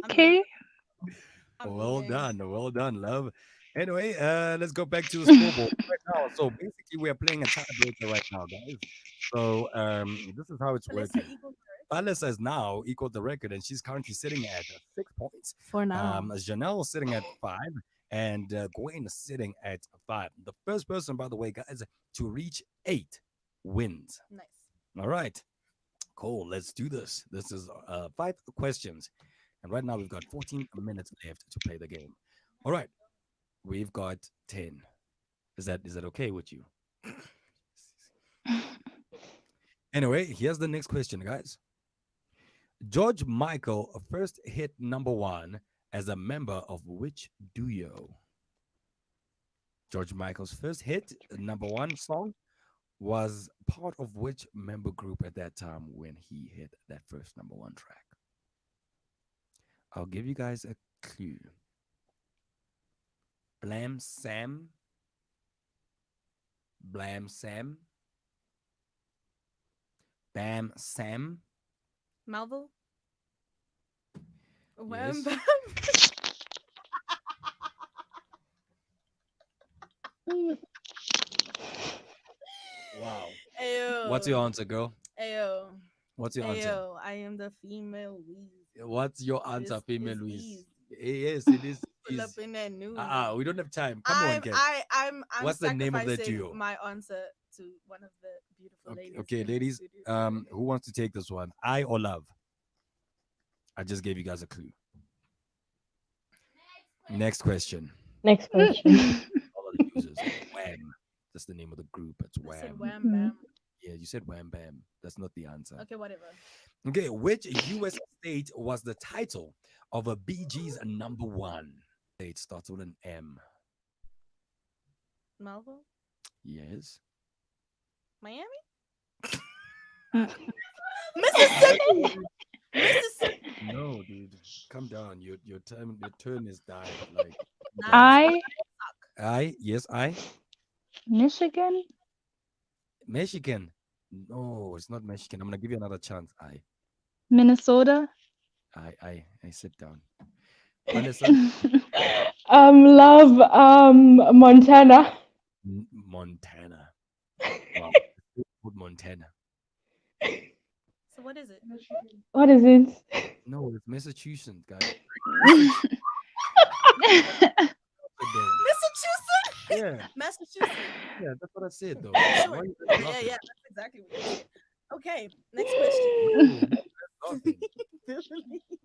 Okay. Well leaving. done. Well done, love. Anyway, let's go back to the scoreboard right now. So basically, we are playing a tiebreaker right now, guys. So this is how it's Melissa working. equals Alice has now equaled the record, and she's currently sitting at 6 points. for now. Janelle is sitting at 5, and Gwen is sitting at 5. The first person, by the way, guys, to reach 8 wins. Nice. All right, cool. Let's do this. This is 5 questions, and right now we've got 14 minutes left to play the game. All right, we've got 10. Is that okay with you? Anyway, here's the next question, guys. George Michael first hit number one as a member of which duo? George Michael's first hit, number one song, was part of which member group at that time when he hit that first number one track? I'll give you guys a clue. Blam Sam. Blam Sam. Bam Sam. Melville. Yes. Wham bam. Wow. Ayo. What's your answer, girl? Ayo. What's your answer? Ayo. I am the female Weezy. What's your answer, This female is Louise? easy. Yes, it is. Pull up in that news. We don't have time. Come on, Ken. I'm What's the name of that sacrificing duo? my answer to one of the beautiful Okay, ladies. okay, in the ladies. studio. Who wants to take this one? I or love? I just gave you guys a clue. Next question. Next question. All of the users. Wham. That's the name of the group. It's I said Wham. wham bam. Yeah, you said Wham Bam. That's not the answer. Okay, whatever. Okay, which U.S. state was the title of a Bee Gees number one? It starts with an M. Melville? Yes. Miami? Mm. Mississippi! Mississippi! No, dude. Come down. Your turn is dying. Like Nice. I. Michigan. Michigan. No, it's not Michigan. I'm gonna give you another chance. Minnesota. I sit down. Vanessa. Love. Montana. Montana. Wow. Good Montana. So what is it? What is it? No, it's Massachusetts, guys. Massachusetts? Yeah, Massachusetts. yeah, that's what I said though. Sure. Why you Yeah, laughing? yeah, that's exactly what you said. Okay, next question. No, laughing.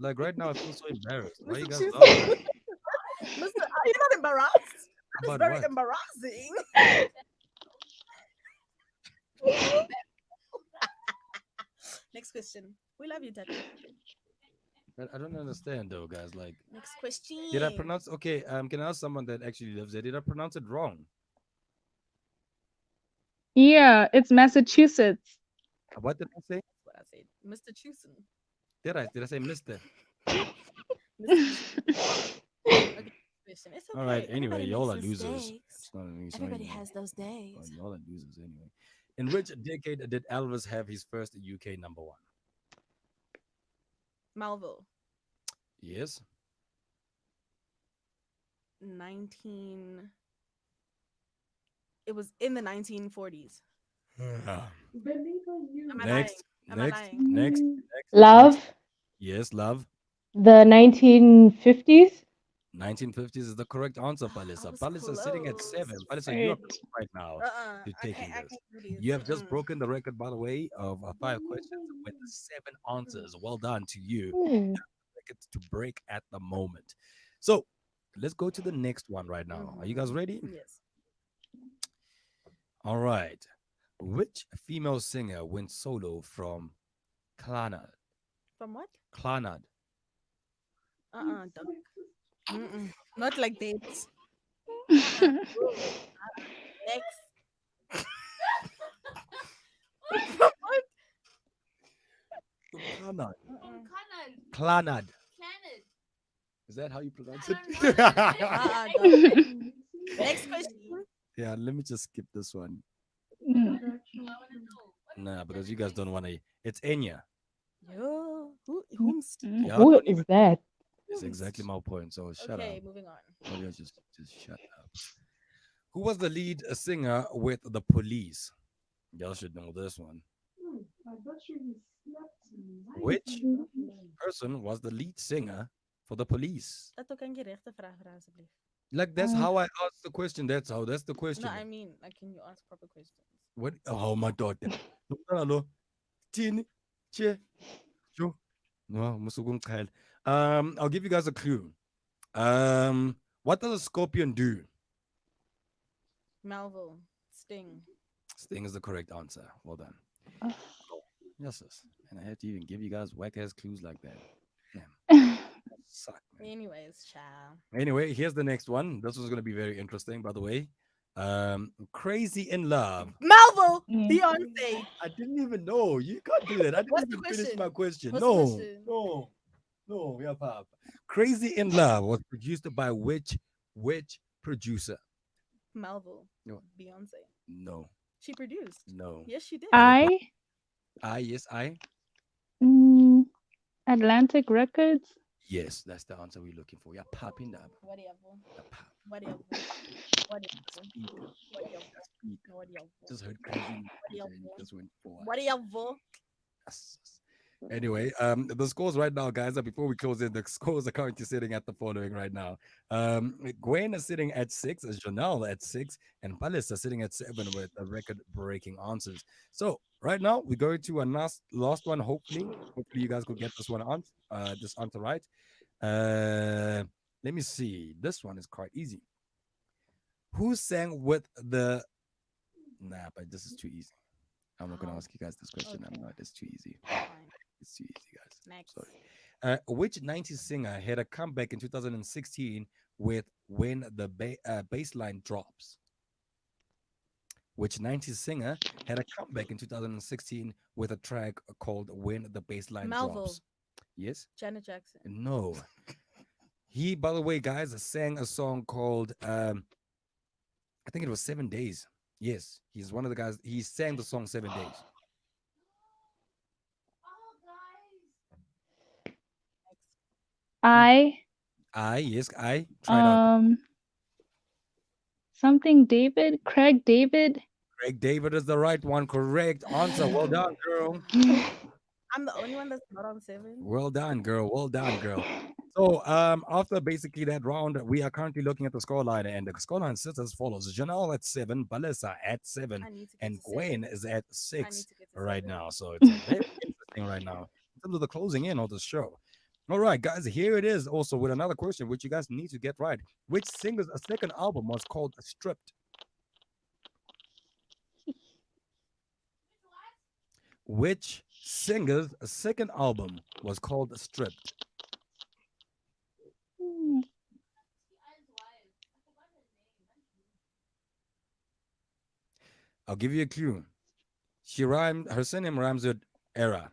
Like right now, I feel so embarrassed. Why you guys Massachusetts. laughing? Mister, are you not embarrassed? That is About very what? embarrassing. Next question. We love you, Thato. I don't understand though, guys. Like, Next question. did I pronounce? Okay, can I ask someone that actually lives there? Did I pronounce it wrong? Yeah, it's Massachusetts. What did I say? That's what I said. Mr. Chusen. Did I say Mister? Mr. Chusen. Okay, question. It's okay. All right. Anyway, Everybody y'all makes are losers. mistakes. It's not me. It's not Everybody even- has those days. Well, y'all are losers anyway. In which decade did Elvis have his first UK number one? Melville. Yes. 19. It was in the 1940s. Am I Next, lying? Am I next, lying? next, Mm, next. Love, Yes, love. the 1950s. 1950s is the correct answer, I Palisa. was Palisa sitting at close. 7. Palisa, you are right. close right now to I taking can't. I this. can't do this. You have just broken the record, by the way, of 5 questions with 7 answers. Well done to you. Hmm. Record to break at the moment. So let's go to the next one right now. Are you guys ready? Yes. All right. Which female singer went solo from Clanad? From what? Clanad. Don't. Not like dates. Next. What? Clanad. Kanan. Clanad. Planet. Is that how you pronounce I it? don't know. Don't. Next question. Yeah, let me just skip this one. Mm. I want to know. What Nah, because you guys don't want to. It's Enya. Yo, whom's Mm. Yeah, Who don't is even. that? It's exactly my point. So shut okay? up. Moving on. Oh, yeah, just shut up. Who was the lead singer with the Police? Y'all should know this one. Which person was the lead singer for the Police? Tato, kan je rechte vraag vragen alsjeblieft? Like that's how I asked the question. That's the question. No, I mean, like, can you ask proper questions? What? Oh my daughter. Hello. Tini. Che. Jo. No, musukung child. I'll give you guys a clue. What does a scorpion do? Melville, Sting. Sting is the correct answer. Well done. Oh. Yes, yes. And I had to even give you guys whack ass clues like that. Damn. Suck, man. Anyways, child. Anyway, here's the next one. This was gonna be very interesting, by the way. Crazy in Love. Melville, Mm. Beyonce. I didn't even know. You can't do that. I didn't What's the even finish question? my question. What's the No, question? no, yeah, pop. Crazy in Love was produced by which producer? Melville, No. Beyonce. No, She produced. no. Yes, she did. I Yes, I. mm, Atlantic Records. Yes, that's the answer we're looking for. Yeah, popping up. Whatever. Yeah, pop. Whatever. Whatever. Speed. Whatever. Speed. Whatever. Just heard crazy. in Love Whatever. and just went for it. Whatever. Yes. Anyway, the scores right now, guys. Before we close in, the scores are currently sitting at the following right now. Gwen is sitting at 6, Janelle at 6, and Palis are sitting at 7 with the record-breaking answers. So right now we're going to a last one. Hopefully, you guys could get this one on this answer right. Let me see. This one is quite easy. Who sang with the? Nah, but this is too easy. I'm not gonna Oh, ask you guys this question. I'm okay. not. It's too easy. Fine. It's too easy, guys. Next. Sorry. Which 90s singer had a comeback in 2016 with When the Baseline Drops? Which 90s singer had a comeback in 2016 with a track called When the Baseline Melville. Drops? Yes? Janet Jackson. No. He, by the way, guys, sang a song called, I think it was 7 Days. Yes, he's one of the guys. He sang the song 7 Days. Oh, guys. I Yes, I tried out. something David, Craig David. Craig David is the right one. Correct answer. Well done, girl. I'm the only one that's not on 7. Well done, girl. Well done, girl. So, after basically that round, we are currently looking at the scoreline, and the scoreline sits as follows: Janelle at 7, Balessa at 7, I need to get and to 7. Gwen is at I need 6 to get to right 7. now. So it's very interesting right now in terms of the closing in of the show. All right, guys, here it is. Also with another question, which you guys need to get right. Which singer's second album was called Stripped? Which singer's second album was called Stripped? Hmm. T.I.'s wife. I forgot her name. I'll give you a clue. Her surname rhymes with era.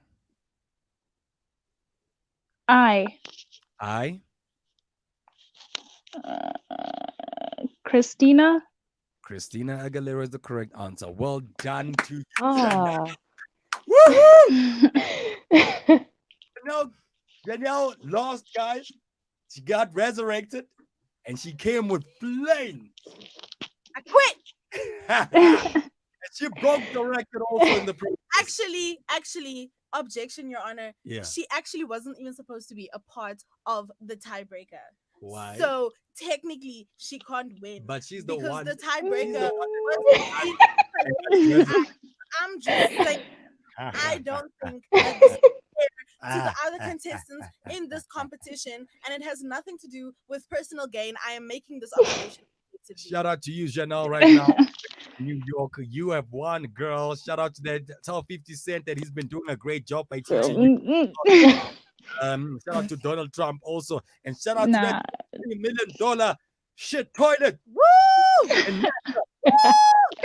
I. I, Uh, Christina. Christina Aguilera is the correct answer. Well done to you, Chanel. Ah. Woohoo! Chanel, Chanel lost, guys. She got resurrected and she came with flames. I quit. And she broke the record also in the process. Actually, objection, Your Honor. Yeah. She actually wasn't even supposed to be a part of the tiebreaker. Why? So technically, she can't win But she's the because one. the She's the tiebreaker one was between her and that I. I'm just saying, I got don't think that this is fair to the resurrected. other contestants in this competition, and it has nothing to do with personal gain. I am making this observation objectively. Shout out to you, Janelle, right now. New York, you have won, girl. Shout out to that. Tell 50 Cent that he's been doing a great job by teaching you. Shout out to Donald Trump also, and shout out to that Nah. $3 million shit toilet. Woo! And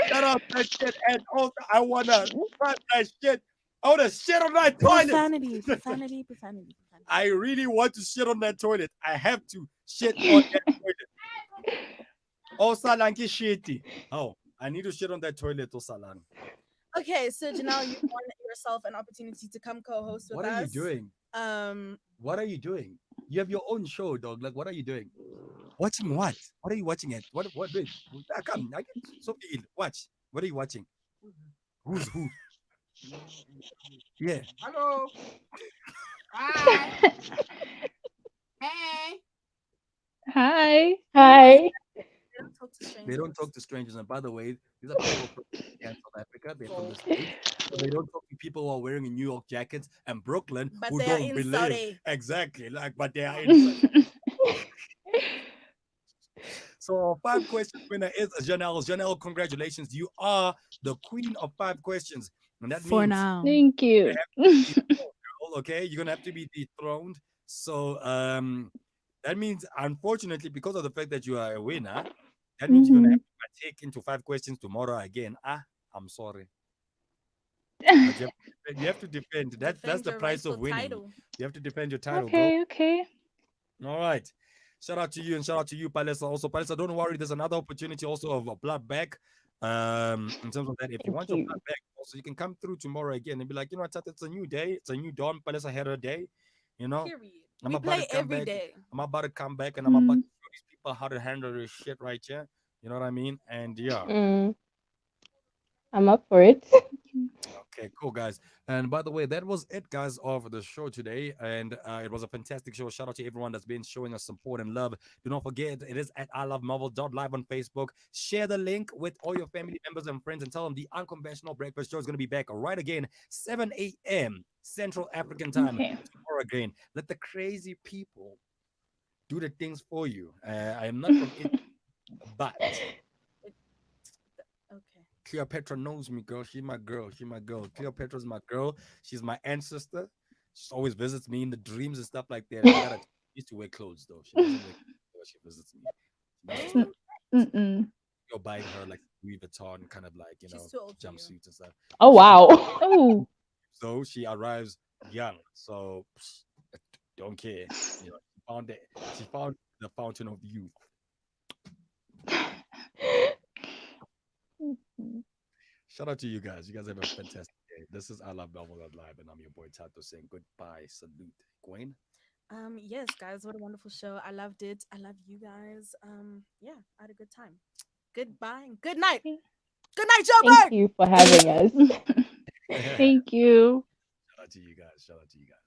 shout out that shit. And also, I wanna run that shit. I wanna shit on that toilet. Profanity, profanity, profanity, profanity. I really want to shit on that toilet. I have to shit on that toilet. Oh, Salanki shitty. Oh, I need to shit on that toilet, oh Salan. Okay, so Janelle, you won yourself an opportunity to come co-host with What us. are you doing? What are you doing? You have your own show, dog. Like, what are you doing? Watching what? What are you watching at? What wait, come. I get so ill. Watch. What are you watching? Who's who? Yeah. Hello. Hi. Hey. Hi. Hi. They don't talk to strangers. They don't talk to strangers. And by the way, these are people from South Africa. They're from the States. So they don't talk to people who are wearing New York jackets and Brooklyn But who they are don't in believe. Saudi. Exactly. Like, but they are in. So our 5 question winner is Janelle. Janelle, congratulations. You are the queen of 5 questions. And that For means now. Thank you you. have to be dethroned, girl, okay? You're gonna have to be dethroned. So that means unfortunately, because of the fact that you are a winner, that means you're gonna have to partake into 5 questions tomorrow again. I'm sorry. But you have to defend. That's Defend the your price of rightful winning. title. You have to defend your title, girl. Okay. All right. Shout out to you and shout out to you, Palesa. Also, Palesa, don't worry. There's another opportunity also of a blood back. In terms of that, if you Thank want your you. blood back, also you can come through tomorrow again and be like, you know what, Tata, it's a new day. It's a new dawn. Palesa had her day. You know, Period. I'm We about play to come every back. day. I'm about to come back and I'm about Hmm. to show these people how to handle this shit right here. You know what I mean? And yeah. Mm, I'm up for it. Okay, cool, guys. And by the way, that was it, guys, of the show today. And it was a fantastic show. Shout out to everyone that's been showing us support and love. Do not forget, it is at I Love Marvel live on Facebook. Share the link with all your family members and friends and tell them the Unconventional Breakfast Show is going to be back right again, 7 a.m. Central African time Okay. tomorrow again. Let the crazy people do the things for you. I am not from it, but Okay. Cleopatra knows me, girl. She's my girl. She's my girl. Cleopatra's my girl. She's my ancestor. She always visits me in the dreams and stuff like that. I gotta she used to wear clothes though. She doesn't wear clothes when she visits me. She does just wear Mm-mm. you're buying her like Louis Vuitton kind of like She's too old for you. jumpsuits and stuff. Oh wow. Oh. So she arrives young. So don't care. You know, she found the fountain of youth. Shout out to you guys. You guys have a fantastic day. This is I Love Marvel Live, and I'm your boy Tato saying goodbye. Salute. Gwen. Yes, guys, what a wonderful show. I loved it. I love you guys. Yeah, I had a good time. Goodbye and good night. Good night, Joe Thank Bird. you for having us. Shout Thank you. out to you guys. Shout out to you guys.